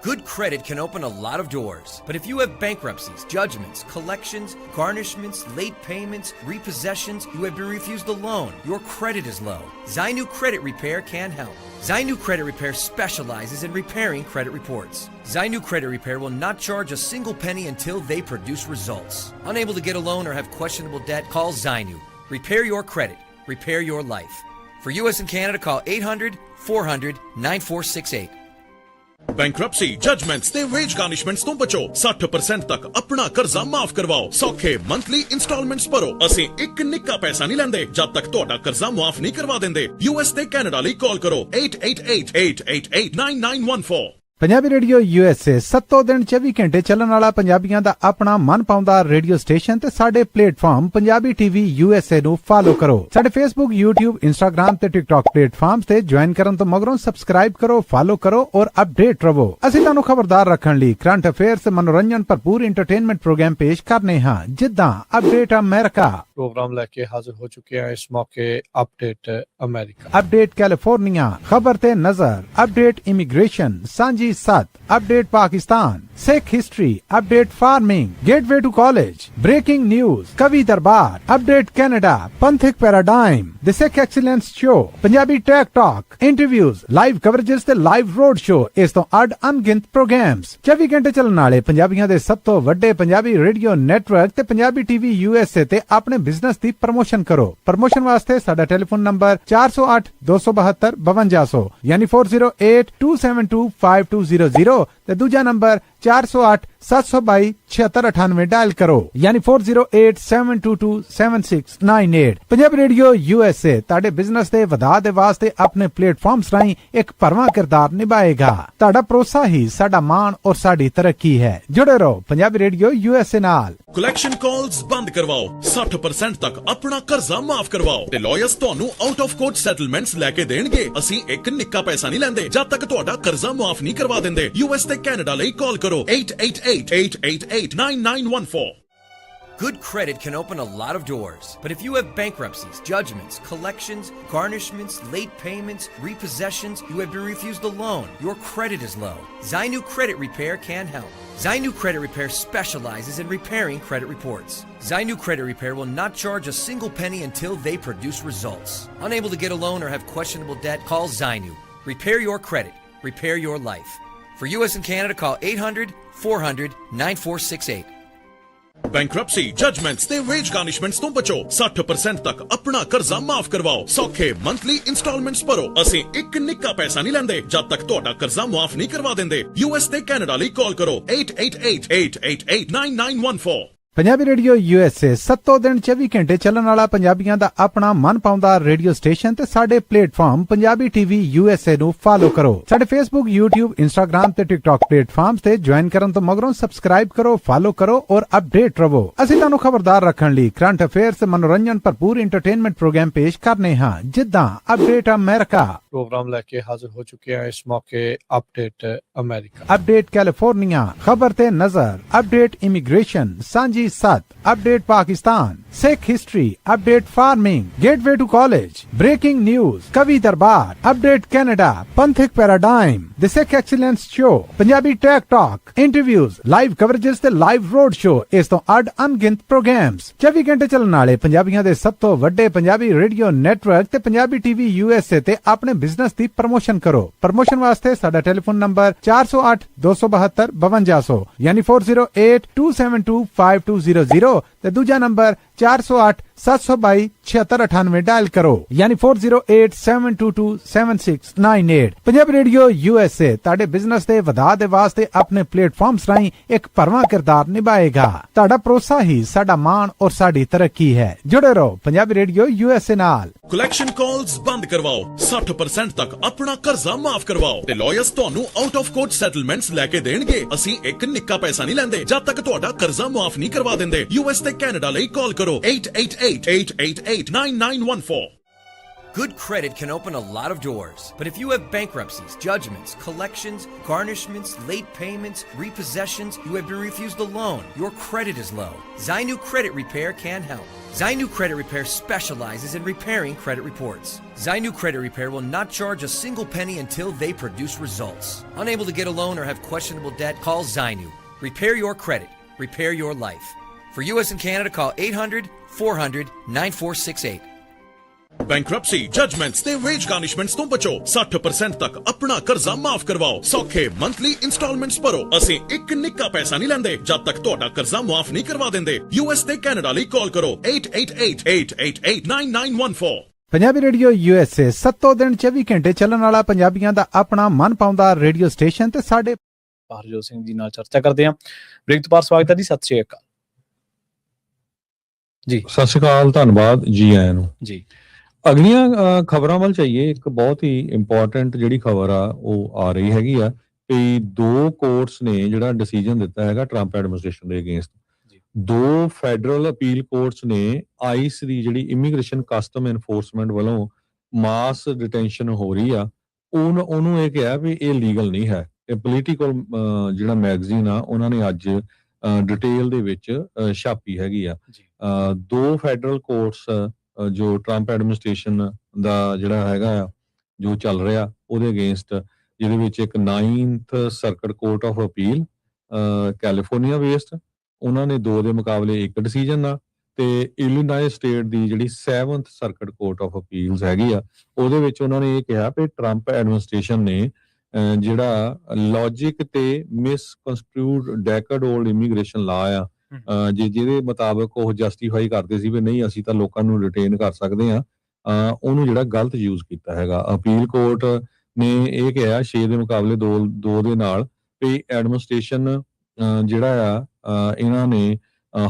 Good credit can open a lot of doors, but if you have bankruptcies, judgments, collections, garnishments, late payments, repossessions, you have been refused a loan, your credit is low, Zainu Credit Repair can help. Zainu Credit Repair specializes in repairing credit reports. Zainu Credit Repair will not charge a single penny until they produce results. Unable to get a loan or have questionable debt, call Zainu. Repair your credit. Repair your life. For US and Canada, call 800-400-9468. Bankruptcy, judgements ਤੇ ਵੇਜ ਗਾਰਨਿਸ਼ਮੈਂਟਸ ਤੋਂ ਬਚੋ। 60% ਤੱਕ ਆਪਣਾ ਕਰਜ਼ਾ ਮਾਫ ਕਰਵਾਓ। ਸੌਖੇ ਮੰਥਲੀ ਇੰਸਟਾਲਮੈਂਟਸ ਭਰੋ। ਅਸੀਂ ਇੱਕ ਨਿੱਕਾ ਪੈਸਾ ਨਹੀਂ ਲੈਂਦੇ ਜਦ ਤੱਕ ਤੁਹਾਡਾ ਕਰਜ਼ਾ ਮਾਫ ਨਹੀਂ ਕਰਵਾ ਦਿੰਦੇ। US ਤੇ ਕੈਨੇਡਾ ਲਈ ਕਾਲ ਕਰੋ 888-888-9914। पंजाबी रेडियो USA 7 दिन 24 घंटे ਚੱਲਣ ਵਾਲਾ ਪੰਜਾਬੀਆਂ ਦਾ ਆਪਣਾ ਮਨ ਪਾਉਂਦਾ ਰੇਡੀਓ ਸਟੇਸ਼ਨ ਤੇ ਸਾਡੇ ਪਲੇਟਫਾਰਮ ਪੰਜਾਬੀ ਟੀਵੀ USA ਨੂੰ ਫਾਲੋ ਕਰੋ। ਸਾਡੇ Facebook, YouTube, Instagram ਤੇ TikTok ਪਲੇਟਫਾਰਮਸ ਤੇ ਜੁਆਇਨ ਕਰਨ ਤੋਂ ਮਗਰੋਂ ਸਬਸਕ੍ਰਾਈਬ ਕਰੋ, ਫਾਲੋ ਕਰੋ ਔਰ ਅਪਡੇਟ ਰਹੋ। ਅਸੀਂ ਤੁਹਾਨੂੰ ਖਬਰਦਾਰ ਰੱਖਣ ਲਈ ਕਰੰਟ ਅਫੇਅਰਸ, ਮਨੋਰੰਜਨ ਭਰਪੂਰ ਐਂਟਰਟੇਨਮੈਂਟ ਪ੍ਰੋਗਰਾਮ ਪੇਸ਼ ਕਰਨੇ ਹਾਂ, ਜਿੱਦਾਂ ਅਪਡੇਟ ਅਮਰੀਕਾ, प्रोग्राम लेके हाजिर हो चुके हैं इस मौके अपडेट अमेरिका, अपडेट कैलिफोर्निया, खबर ते नजर, अपडेट इमिग्रेशन, सांझी सत, update Pakistan, Sikh history, update farming, gateway to college, breaking news, कवि दरबार, अपडेट कनाडा, पंथिक paradigm, the Sikh excellence show, Punjabi tech talk, interviews, live coverages ते लाइव रोड शो, इस तो अड अनगिनत प्रोग्राम्स 24 घंटे चलने वाले पंजाबियों के सब तो वड्डे पंजाबी रेडियो नेटवर्क ते पंजाबी टीवी USA ते अपने बिजनेस की प्रमोशन करो। प्रमोशन वास्ते साडा टेलीफोन नंबर 408 272 5200 यानी 4087225200 ते दूजा नंबर 408 722 7698 डायल करो यानी 4087227698। पंजाबी रेडियो USA ताड़े बिजनेस दे वधा दे वास्ते अपने प्लेटफॉर्म्स राहीं एक भरवां किरदार निभाएगा। ताड़ा भरोसा ही साडा मान और साडी तरक्की है। जुड़े रहो पंजाबी रेडियो USA नाल। ਕਲੈਕਸ਼ਨ ਕਾਲਸ ਬੰਦ ਕਰਵਾਓ, 60% ਤੱਕ ਆਪਣਾ ਕਰਜ਼ਾ ਮਾਫ ਕਰਵਾਓ ਤੇ ਲਾਇਰਸ ਤੁਹਾਨੂੰ ਆਊਟ ਆਫ ਕੋਰਟ ਸੈਟਲਮੈਂਟਸ ਲੈ ਕੇ ਦੇਣਗੇ। ਅਸੀਂ ਇੱਕ ਨਿੱਕਾ ਪੈਸਾ ਨਹੀਂ ਲੈਂਦੇ ਜਦ ਤੱਕ ਤੁਹਾਡਾ ਕਰਜ਼ਾ ਮਾਫ ਨਹੀਂ ਕਰਵਾ ਦਿੰਦੇ। US ਤੇ ਕੈਨੇਡਾ ਲਈ ਕਾਲ ਕਰੋ 888-888-9914। Good credit can open a lot of doors, but if you have bankruptcies, judgments, collections, garnishments, late payments, repossessions, you have been refused a loan, your credit is low, Zainu Credit Repair can help. Zainu Credit Repair specializes in repairing credit reports. Zainu Credit Repair will not charge a single penny until they produce results. Unable to get a loan or have questionable debt, call Zainu. Repair your credit. Repair your life. For US and Canada, call 800-400-9468. Bankruptcy, judgements ਤੇ ਵੇਜ ਗਾਰਨਿਸ਼ਮੈਂਟਸ ਤੋਂ ਬਚੋ। 60% ਤੱਕ ਆਪਣਾ ਕਰਜ਼ਾ ਮਾਫ ਕਰਵਾਓ। ਸੌਖੇ ਮੰਥਲੀ ਇੰਸਟਾਲਮੈਂਟਸ ਭਰੋ। ਅਸੀਂ ਇੱਕ ਨਿੱਕਾ ਪੈਸਾ ਨਹੀਂ ਲੈਂਦੇ ਜਦ ਤੱਕ ਤੁਹਾਡਾ ਕਰਜ਼ਾ ਮਾਫ ਨਹੀਂ ਕਰਵਾ ਦਿੰਦੇ। US ਤੇ ਕੈਨੇਡਾ ਲਈ ਕਾਲ ਕਰੋ 8888889914। ਪੰਜਾਬੀ ਰੇਡੀਓ USA 7 ਦਿਨ 24 ਘੰਟੇ ਚੱਲਣ ਵਾਲਾ ਪੰਜਾਬੀਆਂ ਦਾ ਆਪਣਾ ਮਨਪਾਉਂਦਾ ਰੇਡੀਓ ਸਟੇਸ਼ਨ ਤੇ ਸਾਡੇ ਪਲੇਟਫਾਰਮ ਪੰਜਾਬੀ TV USA ਨੂੰ ਫਾਲੋ ਕਰੋ। ਸਾਡੇ Facebook, YouTube, Instagram ਤੇ TikTok ਪਲੇਟਫਾਰਮਸ ਤੇ ਜੁਆਇਨ ਕਰਨ ਤੋਂ ਮਗਰੋਂ ਸਬਸਕ੍ਰਾਈਬ ਕਰੋ, ਫਾਲੋ ਕਰੋ ਔਰ ਅਪਡੇਟ ਰਹੋ। ਅਸੀਂ ਤੁਹਾਨੂੰ ਖਬਰਦਾਰ ਰੱਖਣ ਲਈ ਕਰੰਟ ਅਫੇਅਰਸ ਤੇ ਮਨੋਰੰਜਨ ਭਰਪੂਰ ਐਂਟਰਟੇਨਮੈਂਟ ਪ੍ਰੋਗਰਾਮ ਪੇਸ਼ ਕਰਨੇ ਹਾਂ, ਜਿੱਦਾਂ ਅਪਡੇਟ ਅਮਰੀਕਾ, प्रोग्राम लेके हाजिर हो चुके हैं इस मौके अपडेट अमेरिका, अपडेट कैलिफोर्निया, खबर ते नजर, अपडेट इमिग्रेशन, सांझी सत, update Pakistan, Sikh history, update farming, gateway to college, breaking news, कवि दरबार, अपडेट कनाडा, पंथिक paradigm, the Sikh excellence show, Punjabi tech talk, interviews, live coverages ते लाइव रोड शो, इस तो अड अनगिनत प्रोग्राम्स 24 घंटे ਚੱਲਣ ਵਾਲੇ ਪੰਜਾਬੀਆਂ ਦੇ ਸਭ ਤੋਂ ਵੱਡੇ ਪੰਜਾਬੀ ਰੇਡੀਓ ਨੈਟਵਰਕ ਤੇ ਪੰਜਾਬੀ TV USA ਤੇ ਆਪਣੇ ਬਿਜ਼ਨਸ ਦੀ ਪ੍ਰਮੋਸ਼ਨ ਕਰੋ। ਪ੍ਰਮੋਸ਼ਨ ਵਾਸਤੇ ਸਾਡਾ ਟੈਲੀਫੋਨ ਨੰਬਰ 408272 ਯਾਨੀ 4082725200 ਤੇ ਦੂਜਾ ਨੰਬਰ 4087227698 ਡਾਇਲ ਕਰੋ ਯਾਨੀ 4087227698। ਪੰਜਾਬੀ ਰੇਡੀਓ USA ਤੁਹਾਡੇ ਬਿਜ਼ਨਸ ਦੇ ਵਧਾ ਦੇ ਵਾਸਤੇ ਆਪਣੇ ਪਲੇਟਫਾਰਮਸ ਰਾਹੀਂ ਇੱਕ ਭਰਵਾਂ ਕਿਰਦਾਰ ਨਿਭਾਏਗਾ। ਤੁਹਾਡਾ ਭਰੋਸਾ ਹੀ ਸਾਡਾ ਮਾਣ ਔਰ ਸਾਡੀ ਤਰੱਕੀ ਹੈ। ਜੁੜੇ ਰਹੋ ਪੰਜਾਬੀ ਰੇਡੀਓ USA ਨਾਲ। ਕਲੈਕਸ਼ਨ ਕਾਲਸ ਬੰਦ ਕਰਵਾਓ। 60% ਤੱਕ ਆਪਣਾ ਕਰਜ਼ਾ ਮਾਫ ਕਰਵਾਓ ਤੇ ਲਾਇਰਸ ਤੁਹਾਨੂੰ ਆਊਟ ਆਫ ਕੋਰਟ ਸੈਟਲਮੈਂਟਸ ਲੈ ਕੇ ਦੇਣਗੇ। ਅਸੀਂ ਇੱਕ ਨਿੱਕਾ ਪੈਸਾ ਨਹੀਂ ਲੈਂਦੇ ਜਦ ਤੱਕ ਤੁਹਾਡਾ ਕਰਜ਼ਾ ਮਾਫ ਨਹੀਂ ਕਰਵਾ ਦਿੰਦੇ। US ਤੇ ਕੈਨੇਡਾ ਲਈ ਕਾਲ ਕਰੋ 8888889914। Good credit can open a lot of doors, but if you have bankruptcies, judgments, collections, garnishments, late payments, repossessions, you have been refused a loan, your credit is low, Zainu Credit Repair can help. Zainu Credit Repair specializes in repairing credit reports. Zainu Credit Repair will not charge a single penny until they produce results. Unable to get a loan or have questionable debt? Call Zainu. Repair your credit. Repair your life. For US and Canada, call 800-400-9468. Bankruptcy, judgements ਤੇ ਵੇਜ ਗਾਰਨਿਸ਼ਮੈਂਟਸ ਤੋਂ ਬਚੋ। 60% ਤੱਕ ਆਪਣਾ ਕਰਜ਼ਾ ਮਾਫ ਕਰਵਾਓ। ਸੌਖੇ ਮੰਥਲੀ ਇੰਸਟਾਲਮੈਂਟਸ ਭਰੋ। ਅਸੀਂ ਇੱਕ ਨਿੱਕਾ ਪੈਸਾ ਨਹੀਂ ਲੈਂਦੇ ਜਦ ਤੱਕ ਤੁਹਾਡਾ ਕਰਜ਼ਾ ਮਾਫ ਨਹੀਂ ਕਰਵਾ ਦਿੰਦੇ। US ਤੇ ਕੈਨੇਡਾ ਲਈ ਕਾਲ ਕਰੋ 8888889914। ਪੰਜਾਬੀ ਰੇਡੀਓ USA 7 ਦਿਨ 24 ਘੰਟੇ ਚੱਲਣ ਵਾਲਾ ਪੰਜਾਬੀਆਂ ਦਾ ਆਪਣਾ ਮਨਪਾਉਂਦਾ ਰੇਡੀਓ ਸਟੇਸ਼ਨ ਤੇ ਸਾਡੇ ਹਰਜੋਤ ਸਿੰਘ ਜੀ ਨਾਲ ਚਰਚਾ ਕਰਦੇ ਹਾਂ। ਬ੍ਰੇਕ ਤੋਂ ਬਾਅਦ ਸਵਾਗਤ ਹੈ ਜੀ। ਸਤਿ ਸ਼੍ਰੀ ਅਕਾਲ ਜੀ। ਸਤਿ ਸ਼੍ਰੀ ਅਕਾਲ, ਧੰਨਵਾਦ ਜੀ ਆਇਆਂ ਨੂੰ ਜੀ। ਅਗਲੀਆਂ ਖਬਰਾਂ ਵੱਲ ਚਾਹੀਏ। ਇੱਕ ਬਹੁਤ ਹੀ ਇੰਪੋਰਟੈਂਟ ਜਿਹੜੀ ਖਬਰ ਆ ਉਹ ਆ ਰਹੀ ਹੈਗੀ ਆ ਕਿ 2 ਕੋਰਟਸ ਨੇ ਜਿਹੜਾ ਡਿਸੀਜਨ ਦਿੱਤਾ ਹੈਗਾ ਟਰੰਪ ਐਡਮਿਨਿਸਟ੍ਰੇਸ਼ਨ ਦੇ ਅਗੇਂਸਟ। 2 ਫੈਡਰਲ ਅਪੀਲ ਕੋਰਟਸ ਨੇ ਆਈਸ ਦੀ ਜਿਹੜੀ ਇਮੀਗ੍ਰੇਸ਼ਨ ਕਸਟਮ ਐਨਫੋਰਸਮੈਂਟ ਵੱਲੋਂ ਮਾਸ ਡਿਟੈਂਸ਼ਨ ਹੋ ਰਹੀ ਆ ਉਹਨੂੰ ਇਹ ਕਿਹਾ ਵੀ ਇਹ ਲੀਗਲ ਨਹੀਂ ਹੈ। ਇਹ ਪੋਲੀਟੀਕਲ ਜਿਹੜਾ ਮੈਗਜ਼ੀਨ ਆ ਉਹਨਾਂ ਨੇ ਅੱਜ ਡਿਟੇਲ ਦੇ ਵਿੱਚ ਛਾਪੀ ਹੈਗੀ ਆ। 2 ਫੈਡਰਲ ਕੋਰਟਸ ਜੋ ਟਰੰਪ ਐਡਮਿਨਿਸਟ੍ਰੇਸ਼ਨ ਦਾ ਜਿਹੜਾ ਹੈਗਾ ਆ ਜੋ ਚੱਲ ਰਿਹਾ ਉਹਦੇ ਅਗੇਂਸਟ, ਜਿਹਦੇ ਵਿੱਚ ਇੱਕ 9th circuit court of appeal California based, ਉਹਨਾਂ ਨੇ 2 ਦੇ ਮੁਕਾਬਲੇ 1 ਡਿਸੀਜਨ ਆ, ਤੇ ਇਲੀਨਾਇ ਸਟੇਟ ਦੀ ਜਿਹੜੀ 7th circuit court of appeals ਹੈਗੀ ਆ ਉਹਦੇ ਵਿੱਚ ਉਹਨਾਂ ਨੇ ਇਹ ਕਿਹਾ ਕਿ ਟਰੰਪ ਐਡਮਿਨਿਸਟ੍ਰੇਸ਼ਨ ਨੇ ਜਿਹੜਾ ਲੌਜਿਕ ਤੇ ਮਿਸਕਨਸਟਰੂਡ ਡੈਕਡ ਓਲਡ ਇਮੀਗ੍ਰੇਸ਼ਨ ਲਾ ਆ ਜਿਹਦੇ ਮੁਤਾਬਕ ਉਹ ਜਸਟੀਫਾਈ ਕਰਦੇ ਸੀ ਵੀ ਨਹੀਂ ਅਸੀਂ ਤਾਂ ਲੋਕਾਂ ਨੂੰ ਰਿਟੇਨ ਕਰ ਸਕਦੇ ਆ, ਉਹਨੂੰ ਜਿਹੜਾ ਗਲਤ ਯੂਜ਼ ਕੀਤਾ ਹੈਗਾ। ਅਪੀਲ ਕੋਰਟ ਨੇ ਇਹ ਕਿਹਾ 6 ਦੇ ਮੁਕਾਬਲੇ 2 ਦੇ ਨਾਲ ਵੀ ਐਡਮਿਨਿਸਟ੍ਰੇਸ਼ਨ ਜਿਹੜਾ ਆ ਇਹਨਾਂ ਨੇ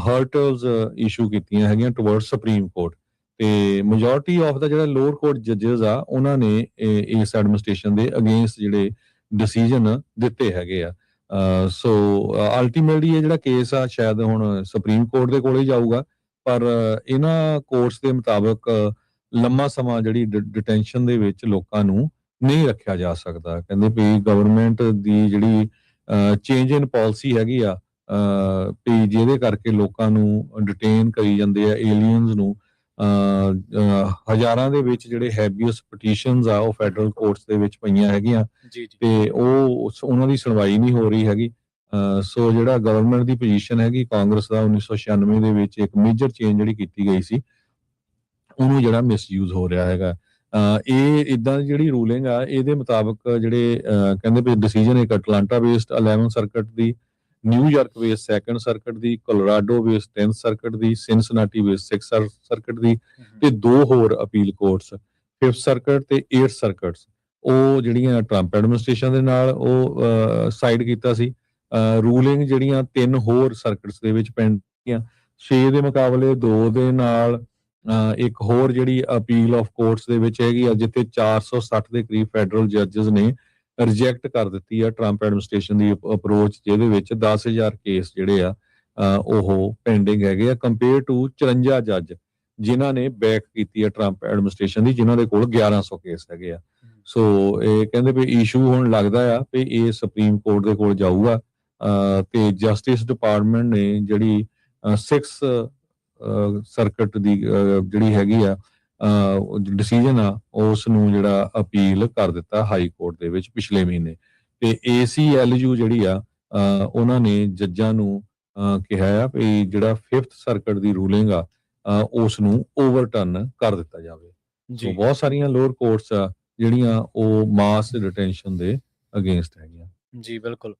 ਹਰਟਲਸ ਇਸ਼ੂ ਕੀਤੀਆਂ ਹੈਗੀਆਂ ਟੁਵਰਡ ਸੁਪਰੀਮ ਕੋਰਟ, ਤੇ ਮੈਜੋਰਟੀ ਆਫ ਦਾ ਜਿਹੜਾ ਲੋਅਰ ਕੋਰਟ ਜੱਜਸ ਆ ਉਹਨਾਂ ਨੇ ਇਸ ਐਡਮਿਨਿਸਟ੍ਰੇਸ਼ਨ ਦੇ ਅਗੇਂਸਟ ਜਿਹੜੇ ਡਿਸੀਜਨ ਦਿੱਤੇ ਹੈਗੇ ਆ। ਸੋ ਅਲਟੀਮੇਟਲੀ ਇਹ ਜਿਹੜਾ ਕੇਸ ਆ ਸ਼ਾਇਦ ਹੁਣ ਸੁਪਰੀਮ ਕੋਰਟ ਦੇ ਕੋਲ ਹੀ ਜਾਊਗਾ, ਪਰ ਇਹਨਾਂ ਕੋਰਟਸ ਦੇ ਮੁਤਾਬਕ ਲੰਮਾ ਸਮਾਂ ਜਿਹੜੀ ਡਿਟੈਂਸ਼ਨ ਦੇ ਵਿੱਚ ਲੋਕਾਂ ਨੂੰ ਨਹੀਂ ਰੱਖਿਆ ਜਾ ਸਕਦਾ। ਕਹਿੰਦੇ ਵੀ ਗਵਰਨਮੈਂਟ ਦੀ ਜਿਹੜੀ ਚੇਂਜ ਇਨ ਪਾਲਿਸੀ ਹੈਗੀ ਆ ਵੀ ਜਿਹਦੇ ਕਰਕੇ ਲੋਕਾਂ ਨੂੰ ਡਿਟੇਨ ਕਰੀ ਜਾਂਦੇ ਆ ਏਲੀਅਨਸ ਨੂੰ। ਹਜ਼ਾਰਾਂ ਦੇ ਵਿੱਚ ਜਿਹੜੇ ਹੈਬੀਅਸ ਪਟੀਸ਼ਨਸ ਆ ਉਹ ਫੈਡਰਲ ਕੋਰਟਸ ਦੇ ਵਿੱਚ ਪਈਆਂ ਹੈਗੀਆਂ ਤੇ ਉਹਨਾਂ ਦੀ ਸੁਣਵਾਈ ਨਹੀਂ ਹੋ ਰਹੀ ਹੈਗੀ। ਸੋ ਜਿਹੜਾ ਗਵਰਨਮੈਂਟ ਦੀ ਪੋਜੀਸ਼ਨ ਹੈਗੀ ਕਾਂਗਰਸ ਦਾ 1996 ਦੇ ਵਿੱਚ ਇੱਕ ਮੇਜਰ ਚੇਂਜ ਜਿਹੜੀ ਕੀਤੀ ਗਈ ਸੀ ਉਹਨੂੰ ਜਿਹੜਾ ਮਿਸਯੂਜ਼ ਹੋ ਰਿਹਾ ਹੈਗਾ। ਇਹ ਇਦਾਂ ਦੀ ਜਿਹੜੀ ਰੂਲਿੰਗ ਆ ਇਹਦੇ ਮੁਤਾਬਕ ਜਿਹੜੇ ਕਹਿੰਦੇ ਵੀ ਡਿਸੀਜਨ ਇੱਕ ਅਟਲਾਂਟਾ ਬੇਸਡ 11 ਸਰਕਟ ਦੀ ਨਿਊਯਾਰਕ ਬੇਸ 2nd ਸਰਕਟ ਦੀ, ਕੋਲੋਰਾਡੋ ਬੇਸ 10th ਸਰਕਟ ਦੀ, ਸਿਨਸਨਾਟੀ ਬੇਸ 6th ਸਰਕਟ ਦੀ ਤੇ 2 ਹੋਰ ਅਪੀਲ ਕੋਰਟਸ 5th ਸਰਕਟ ਤੇ 8th ਸਰਕਟਸ ਉਹ ਜਿਹੜੀਆਂ ਟਰੰਪ ਐਡਮਿਨਿਸਟ੍ਰੇਸ਼ਨ ਦੇ ਨਾਲ ਉਹ ਸਾਈਡ ਕੀਤਾ ਸੀ। ਰੂਲਿੰਗ ਜਿਹੜੀਆਂ 3 ਹੋਰ ਸਰਕਟਸ ਦੇ ਵਿੱਚ ਪੈਂਦੀਆਂ 6 ਦੇ ਮੁਕਾਬਲੇ 2 ਦੇ ਨਾਲ ਇੱਕ ਹੋਰ ਜਿਹੜੀ ਅਪੀਲ ਆਫ ਕੋਰਟਸ ਦੇ ਵਿੱਚ ਹੈਗੀ ਆ ਜਿੱਥੇ 460 ਦੇ ਕਰੀਬ ਫੈਡਰਲ ਜੱਜਸ ਨੇ ਰਿਜੈਕਟ ਕਰ ਦਿੱਤੀ ਆ ਟਰੰਪ ਐਡਮਿਨਿਸਟ੍ਰੇਸ਼ਨ ਦੀ ਅਪਰੋਚ, ਜਿਹਦੇ ਵਿੱਚ 10,000 ਕੇਸ ਜਿਹੜੇ ਆ ਉਹ ਪੈਂਡਿੰਗ ਹੈਗੇ ਆ ਕੰਪੇਅਰ ਟੂ 54 ਜੱਜ ਜਿਨ੍ਹਾਂ ਨੇ ਬੈਕ ਕੀਤੀ ਆ ਟਰੰਪ ਐਡਮਿਨਿਸਟ੍ਰੇਸ਼ਨ ਦੀ, ਜਿਨ੍ਹਾਂ ਦੇ ਕੋਲ 1100 ਕੇਸ ਹੈਗੇ ਆ। ਸੋ ਇਹ ਕਹਿੰਦੇ ਵੀ ਇਸ਼ੂ ਹੁਣ ਲੱਗਦਾ ਆ ਵੀ ਇਹ ਸੁਪਰੀਮ ਕੋਰਟ ਦੇ ਕੋਲ ਜਾਊਗਾ ਤੇ ਜਸਟਿਸ ਡਿਪਾਰਟਮੈਂਟ ਨੇ ਜਿਹੜੀ 6th ਸਰਕਟ ਦੀ ਜਿਹੜੀ ਹੈਗੀ ਆ ਡਿਸੀਜਨ ਆ ਉਸ ਨੂੰ ਜਿਹੜਾ ਅਪੀਲ ਕਰ ਦਿੱਤਾ ਹਾਈ ਕੋਰਟ ਦੇ ਵਿੱਚ ਪਿਛਲੇ ਮਹੀਨੇ। ਤੇ ACLU ਜਿਹੜੀ ਆ ਉਹਨਾਂ ਨੇ ਜੱਜਾਂ ਨੂੰ ਕਿਹਾ ਆ ਵੀ ਜਿਹੜਾ 5th ਸਰਕਟ ਦੀ ਰੂਲਿੰਗ ਆ ਉਸ ਨੂੰ ਓਵਰਟਰਨ ਕਰ ਦਿੱਤਾ ਜਾਵੇ। ਸੋ ਬਹੁਤ ਸਾਰੀਆਂ ਲੋਅਰ ਕੋਰਟਸ ਆ ਜਿਹੜੀਆਂ ਉਹ ਮਾਸ ਡਿਟੈਂਸ਼ਨ ਦੇ ਅਗੇਂਸਟ ਹੈਗੀਆਂ। ਜੀ ਬਿਲਕੁਲ।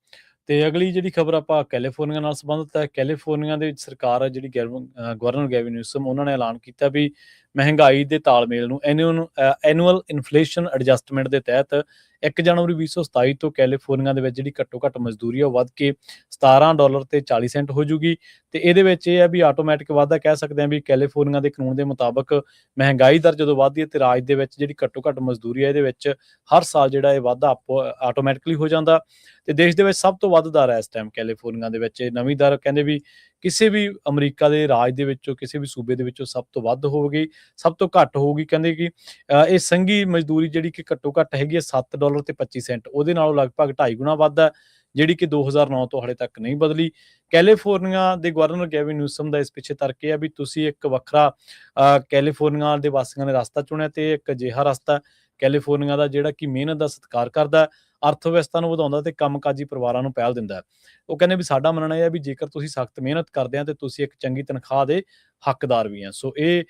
ਤੇ ਅਗਲੀ ਜਿਹੜੀ ਖਬਰ ਆਪਾਂ ਕੈਲੀਫੋਰਨੀਆ ਨਾਲ ਸੰਬੰਧਿਤ ਹੈ। ਕੈਲੀਫੋਰਨੀਆ ਦੇ ਵਿੱਚ ਸਰਕਾਰ ਹੈ ਜਿਹੜੀ ਗਵਰਨਰ ਗੈਵਿਨ ਨਿਊਸਮ ਉਹਨਾਂ ਨੇ ਐਲਾਨ ਕੀਤਾ ਵੀ ਮਹਿੰਗਾਈ ਦੇ ਤਾਲਮੇਲ ਨੂੰ ਐਨੂਅਲ ਇਨਫਲੇਸ਼ਨ ਐਡਜਸਟਮੈਂਟ ਦੇ ਤਹਿਤ 1 ਜਨਵਰੀ 2027 ਤੋਂ ਕੈਲੀਫੋਰਨੀਆ ਦੇ ਵਿੱਚ ਜਿਹੜੀ ਘੱਟੋ ਘੱਟ ਮਜ਼ਦੂਰੀ ਆ ਉਹ ਵੱਧ ਕੇ $17 ਤੇ 40 ਸੈਂਟ ਹੋ ਜੂਗੀ। ਤੇ ਇਹਦੇ ਵਿੱਚ ਇਹ ਹੈ ਵੀ ਆਟੋਮੈਟਿਕ ਵਾਧਾ ਕਹਿ ਸਕਦੇ ਹਾਂ ਵੀ ਕੈਲੀਫੋਰਨੀਆ ਦੇ ਕਾਨੂੰਨ ਦੇ ਮੁਤਾਬਕ ਮਹਿੰਗਾਈ ਦਰ ਜਦੋਂ ਵੱਧਦੀ ਹੈ ਤੇ ਰਾਜ ਦੇ ਵਿੱਚ ਜਿਹੜੀ ਘੱਟੋ ਘੱਟ ਮਜ਼ਦੂਰੀ ਹੈ ਇਹਦੇ ਵਿੱਚ ਹਰ ਸਾਲ ਜਿਹੜਾ ਇਹ ਵਾਧਾ ਆਟੋਮੈਟਿਕਲੀ ਹੋ ਜਾਂਦਾ। ਤੇ ਦੇਸ਼ ਦੇ ਵਿੱਚ ਸਭ ਤੋਂ ਵੱਧ ਦਰ ਹੈ ਇਸ ਟਾਈਮ ਕੈਲੀਫੋਰਨੀਆ ਦੇ ਵਿੱਚ। ਇਹ ਨਵੀਂ ਦਰ ਕਹਿੰਦੇ ਵੀ ਕਿਸੇ ਵੀ ਅਮਰੀਕਾ ਦੇ ਰਾਜ ਦੇ ਵਿੱਚੋਂ ਕਿਸੇ ਵੀ ਸੂਬੇ ਦੇ ਵਿੱਚੋਂ ਸਭ ਤੋਂ ਵੱਧ ਹੋਊਗੀ, ਸਭ ਤੋਂ ਘੱਟ ਹੋਊਗੀ। ਕਹਿੰਦੇ ਕਿ ਇਹ ਸੰਘੀ ਮਜ਼ਦੂਰੀ ਜਿਹੜੀ ਕਿ ਘੱਟੋ ਘੱਟ ਹੈਗੀ ਹੈ $7 ਤੇ 25 ਸੈਂਟ, ਉਹਦੇ ਨਾਲੋਂ ਲਗਭਗ 2.5 ਗੁਣਾ ਵੱਧ ਹੈ ਜਿਹੜੀ ਕਿ 2009 ਤੋਂ ਹਾਲੇ ਤੱਕ ਨਹੀਂ ਬਦਲੀ। ਕੈਲੀਫੋਰਨੀਆ ਦੇ ਗਵਰਨਰ ਗੈਵਿਨ ਨਿਊਸਮ ਦਾ ਇਸ ਪਿੱਛੇ ਤਰਕ ਇਹ ਹੈ ਵੀ ਤੁਸੀਂ ਇੱਕ ਵੱਖਰਾ ਕੈਲੀਫੋਰਨੀਆ ਦੇ ਵਾਸੀਆਂ ਨੇ ਰਸਤਾ ਚੁਣਿਆ ਤੇ ਇੱਕ ਅਜਿਹਾ ਰਸਤਾ ਕੈਲੀਫੋਰਨੀਆ ਦਾ ਜਿਹੜਾ ਕਿ ਮਿਹਨਤ ਦਾ ਸਤਿਕਾਰ ਕਰਦਾ, ਅਰਥ ਵਿਵਸਥਾ ਨੂੰ ਵਧਾਉਂਦਾ ਤੇ ਕੰਮਕਾਜੀ ਪਰਿਵਾਰਾਂ ਨੂੰ ਪਹਿਲ ਦਿੰਦਾ। ਉਹ ਕਹਿੰਦੇ ਵੀ ਸਾਡਾ ਮੰਨਣਾ ਇਹ ਹੈ ਵੀ ਜੇਕਰ ਤੁਸੀਂ ਸਖਤ ਮਿਹਨਤ ਕਰਦੇ ਆ ਤੇ ਤੁਸੀਂ ਇੱਕ ਚੰਗੀ ਤਨਖਾਹ ਦੇ ਹੱਕਦਾਰ ਵੀ ਆ। ਸੋ ਇਹ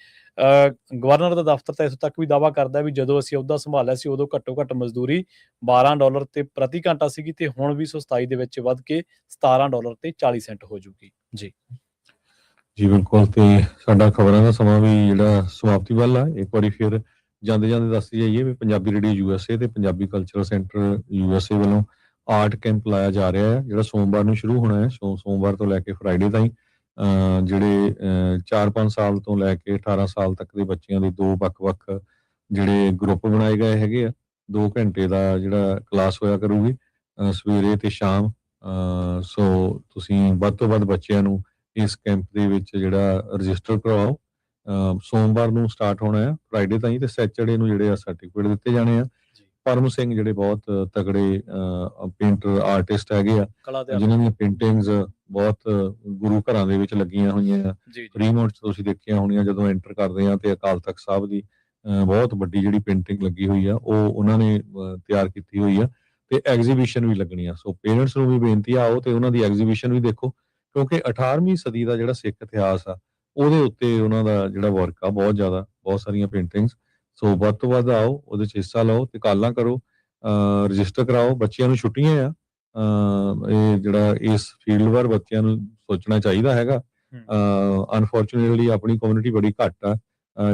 ਗਵਰਨਰ ਦਾ ਦਫ਼ਤਰ ਤਾਂ ਇੱਥੋਂ ਤੱਕ ਵੀ ਦਾਅਵਾ ਕਰਦਾ ਵੀ ਜਦੋਂ ਅਸੀਂ ਅਹੁਦਾ ਸੰਭਾਲਿਆ ਸੀ ਉਦੋਂ ਘੱਟੋ ਘੱਟ ਮਜ਼ਦੂਰੀ $12 ਤੇ ਪ੍ਰਤੀ ਘੰਟਾ ਸੀਗੀ ਤੇ ਹੁਣ 2027 ਦੇ ਵਿੱਚ ਵੱਧ ਕੇ $17 ਤੇ 40 ਸੈਂਟ ਹੋ ਜੂਗੀ। ਜੀ ਬਿਲਕੁਲ। ਤੇ ਸਾਡਾ ਖਬਰਾਂ ਦਾ ਸਮਾਂ ਵੀ ਜਿਹੜਾ ਸਮਾਪਤੀ ਵੱਲ ਆ। ਇੱਕ ਵਾਰੀ ਫਿਰ ਜਾਂਦੇ ਜਾਂਦੇ ਦੱਸਦੀ ਜਾਈਏ ਵੀ ਪੰਜਾਬੀ ਰੇਡੀਓ USA ਤੇ ਪੰਜਾਬੀ ਕਲਚਰਲ ਸੈਂਟਰ USA ਵੱਲੋਂ ਆਰਟ ਕੈਂਪ ਲਾਇਆ ਜਾ ਰਿਹਾ ਹੈ ਜਿਹੜਾ ਸੋਮਵਾਰ ਨੂੰ ਸ਼ੁਰੂ ਹੋਣਾ ਹੈ। ਸੋਮਵਾਰ ਤੋਂ ਲੈ ਕੇ ਫਰਾਈਡੇ ਤਾਈਂ ਜਿਹੜੇ 4-5 ਸਾਲ ਤੋਂ ਲੈ ਕੇ 18 ਸਾਲ ਤੱਕ ਦੇ ਬੱਚਿਆਂ ਦੇ 2 ਵੱਖ-ਵੱਖ ਜਿਹੜੇ ਗਰੁੱਪ ਬਣਾਏ ਗਏ ਹੈਗੇ ਆ। 2 ਘੰਟੇ ਦਾ ਜਿਹੜਾ ਕਲਾਸ ਹੋਇਆ ਕਰੂਗੀ ਸਵੇਰੇ ਤੇ ਸ਼ਾਮ। ਸੋ ਤੁਸੀਂ ਵੱਧ ਤੋਂ ਵੱਧ ਬੱਚਿਆਂ ਨੂੰ ਇਸ ਕੈਂਪ ਦੇ ਵਿੱਚ ਜਿਹੜਾ ਰਜਿਸਟਰ ਕਰਵਾਓ। ਸੋਮਵਾਰ ਨੂੰ ਸਟਾਰਟ ਹੋਣਾ ਹੈ ਫਰਾਈਡੇ ਤਾਈਂ ਤੇ ਸੈਚਰਡੇ ਨੂੰ ਜਿਹੜੇ ਆ ਸਰਟੀਫਿਕੇਟ ਦਿੱਤੇ ਜਾਣੇ ਆ। ਪਰਮ ਸਿੰਘ ਜਿਹੜੇ ਬਹੁਤ ਤਗੜੇ ਪੇਂਟਰ ਆਰਟਿਸਟ ਹੈਗੇ ਆ ਜਿਨ੍ਹਾਂ ਦੀਆਂ ਪੇਂਟਿੰਗਸ ਬਹੁਤ ਗੁਰੂ ਘਰਾਂ ਦੇ ਵਿੱਚ ਲੱਗੀਆਂ ਹੋਈਆਂ। ਫਰੀਮੌਂਟ 'ਚ ਤੁਸੀਂ ਦੇਖੀਆਂ ਹੋਣੀਆਂ ਜਦੋਂ ਐਂਟਰ ਕਰਦੇ ਆ ਤੇ ਅਕਾਲ ਤਖਤ ਸਾਹਿਬ ਦੀ ਬਹੁਤ ਵੱਡੀ ਜਿਹੜੀ ਪੇਂਟਿੰਗ ਲੱਗੀ ਹੋਈ ਆ ਉਹ ਉਹਨਾਂ ਨੇ ਤਿਆਰ ਕੀਤੀ ਹੋਈ ਆ ਤੇ ਐਗਜ਼ੀਬਿਸ਼ਨ ਵੀ ਲੱਗਣੀ ਆ। ਸੋ ਪੇਰੈਂਟਸ ਨੂੰ ਵੀ ਬੇਨਤੀ ਆ ਆਓ ਤੇ ਉਹਨਾਂ ਦੀ ਐਗਜ਼ੀਬਿਸ਼ਨ ਵੀ ਦੇਖੋ ਕਿਉਂਕਿ 18ਵੀਂ ਸਦੀ ਦਾ ਜਿਹੜਾ ਸਿੱਖ ਇਤਿਹਾਸ ਆ ਉਹਦੇ ਉੱਤੇ ਉਹਨਾਂ ਦਾ ਜਿਹੜਾ ਵਰਕ ਆ ਬਹੁਤ ਜ਼ਿਆਦਾ, ਬਹੁਤ ਸਾਰੀਆਂ ਪੇਂਟਿੰਗਸ। ਸੋ ਵੱਧ ਤੋਂ ਵੱਧ ਆਓ ਉਹਦੇ 'ਚ ਹਿੱਸਾ ਲਓ ਤੇ ਕਾਲਾਂ ਕਰੋ, ਰਜਿਸਟਰ ਕਰਾਓ। ਬੱਚਿਆਂ ਨੂੰ ਛੁੱਟੀਆਂ ਆ, ਇਹ ਜਿਹੜਾ ਇਸ ਫੀਲਡ ਵੱਲ ਬੱਚਿਆਂ ਨੂੰ ਸੋਚਣਾ ਚਾਹੀਦਾ ਹੈਗਾ। ਅਨਫੋਰਚੂਨੇਟਲੀ ਆਪਣੀ ਕਮਿਊਨਿਟੀ ਬੜੀ ਘੱਟ ਆ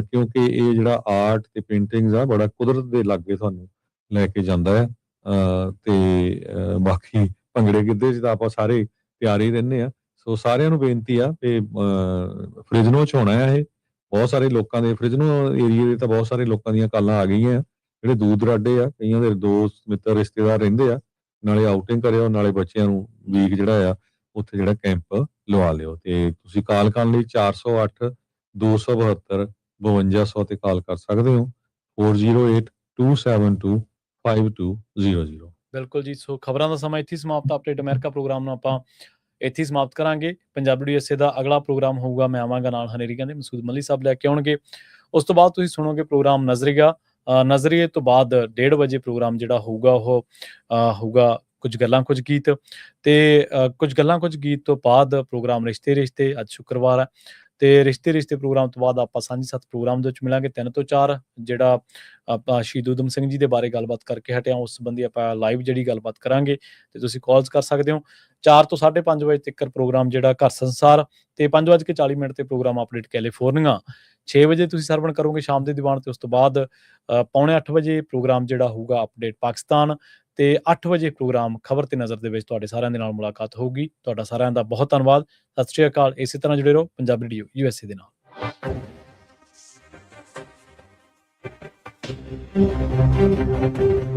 ਕਿਉਂਕਿ ਇਹ ਜਿਹੜਾ ਆਰਟ ਤੇ ਪੇਂਟਿੰਗਸ ਆ ਬੜਾ ਕੁਦਰਤ ਦੇ ਲਾਗੇ ਤੁਹਾਨੂੰ ਲੈ ਕੇ ਜਾਂਦਾ ਹੈ। ਤੇ ਬਾਕੀ ਭੰਗੜੇ ਗਿੱਧੇ 'ਚ ਤਾਂ ਆਪਾਂ ਸਾਰੇ ਤਿਆਰ ਹੀ ਰਹਿੰਦੇ ਆ। ਸੋ ਸਾਰਿਆਂ ਨੂੰ ਬੇਨਤੀ ਆ ਕਿ ਫ੍ਰਿਜਨੋ 'ਚ ਹੋਣਾ ਹੈ ਇਹ। ਬਹੁਤ ਸਾਰੇ ਲੋਕਾਂ ਦੇ ਫ੍ਰਿਜਨੋ ਏਰੀਏ ਦੇ ਤਾਂ ਬਹੁਤ ਸਾਰੇ ਲੋਕਾਂ ਦੀਆਂ ਕਾਲਾਂ ਆ ਗਈਆਂ ਜਿਹੜੇ ਦੂਰ ਦਰਾਡੇ ਆ, ਕਈਆਂ ਦੇ ਦੋਸਤ ਮਿੱਤਰ ਰਿਸ਼ਤੇਦਾਰ ਰਹਿੰਦੇ ਆ। ਨਾਲੇ ਆਊਟਿੰਗ ਕਰਿਓ ਨਾਲੇ ਬੱਚਿਆਂ ਨੂੰ ਵੀਕ ਜਿਹੜਾ ਆ ਉੱਥੇ ਜਿਹੜਾ ਕੈਂਪ ਲਵਾ ਲਿਓ। ਤੇ ਤੁਸੀਂ ਕਾਲ ਕਰਨ ਲਈ 408-272-5200 ਤੇ ਕਾਲ ਕਰ ਸਕਦੇ ਹੋ 4082725200। ਬਿਲਕੁਲ ਜੀ। ਸੋ ਖਬਰਾਂ ਦਾ ਸਮਾਂ ਇੱਥੇ ਸਮਾਪਤ। ਅਪਡੇਟ ਅਮਰੀਕਾ ਪ੍ਰੋਗਰਾਮ ਨੂੰ ਆਪਾਂ ਇੱਥੇ ਸਮਾਪਤ ਕਰਾਂਗੇ। ਪੰਜਾਬੀ USA ਦਾ ਅਗਲਾ ਪ੍ਰੋਗਰਾਮ ਹੋਊਗਾ ਮੈਂ ਆਵਾਂਗਾ ਨਾਲ ਹਨੇਰੀ ਕਹਿੰਦੇ ਮਸੂਦ ਮੱਲੀ ਸਾਹਿਬ ਲੈ ਕੇ ਆਉਣਗੇ। ਉਸ ਤੋਂ ਬਾਅਦ ਤੁਸੀਂ ਸੁਣੋਗੇ ਪ੍ਰੋਗਰਾਮ ਨਜ਼ਰੀਆ। ਨਜ਼ਰੀਏ ਤੋਂ ਬਾਅਦ 1:30 ਵਜੇ ਪ੍ਰੋਗਰਾਮ ਜਿਹੜਾ ਹੋਊਗਾ ਉਹ ਹੋਊਗਾ ਕੁਝ ਗੱਲਾਂ ਕੁਝ ਗੀਤ ਤੇ ਕੁਝ ਗੱਲਾਂ ਕੁਝ ਗੀਤ ਤੋਂ ਬਾਅਦ ਪ੍ਰੋਗਰਾਮ ਰਿਸ਼ਤੇ ਰਿਸ਼ਤੇ। ਅੱਜ ਸ਼ੁੱਕਰਵਾਰ ਹੈ ਤੇ ਰਿਸ਼ਤੇ ਰਿਸ਼ਤੇ ਪ੍ਰੋਗਰਾਮ ਤੋਂ ਬਾਅਦ ਆਪਾਂ ਸਾਂਝੀ ਸੱਤ ਪ੍ਰੋਗਰਾਮ ਦੇ ਵਿੱਚ ਮਿਲਾਂਗੇ 3 ਤੋਂ 4 ਜਿਹੜਾ ਆਪਾਂ ਸ਼ਹੀਦ ਊਧਮ ਸਿੰਘ ਜੀ ਦੇ ਬਾਰੇ ਗੱਲਬਾਤ ਕਰਕੇ ਹਟੇ ਹਾਂ, ਉਸ ਸੰਬੰਧੀ ਆਪਾਂ ਲਾਈਵ ਜਿਹੜੀ ਗੱਲਬਾਤ ਕਰਾਂਗੇ ਤੇ ਤੁਸੀਂ ਕਾਲਸ ਕਰ ਸਕਦੇ ਹੋ। 4 ਤੋਂ 5:30 ਵਜੇ ਤੱਕ ਪ੍ਰੋਗਰਾਮ ਜਿਹੜਾ ਘਰ ਸੰਸਾਰ ਤੇ 5:40 ਤੇ ਪ੍ਰੋਗਰਾਮ ਅਪਡੇਟ ਕੈਲੀਫੋਰਨੀਆ। 6 ਵਜੇ ਤੁਸੀਂ ਸਰਵਣ ਕਰੋਗੇ ਸ਼ਾਮ ਦੇ ਦੀਵਾਨ ਤੇ ਉਸ ਤੋਂ ਬਾਅਦ 7:45 ਵਜੇ ਪ੍ਰੋਗਰਾਮ ਜਿਹੜਾ ਹੋਊਗਾ ਅਪਡੇਟ ਪਾਕਿਸਤਾਨ ਤੇ 8 ਵਜੇ ਪ੍ਰੋਗਰਾਮ ਖਬਰ ਤੇ ਨਜ਼ਰ ਦੇ ਵਿੱਚ ਤੁਹਾਡੇ ਸਾਰਿਆਂ ਦੇ ਨਾਲ ਮੁਲਾਕਾਤ ਹੋਊਗੀ। ਤੁਹਾਡਾ ਸਾਰਿਆਂ ਦਾ ਬਹੁਤ ਧੰਨਵਾਦ। ਸਤਿ ਸ਼੍ਰੀ ਅਕਾਲ। ਇਸੇ ਤਰ੍ਹਾਂ ਜੁੜੇ ਰਹੋ ਪੰਜਾਬੀ ਰੇਡੀਓ USA ਦੇ ਨਾਲ।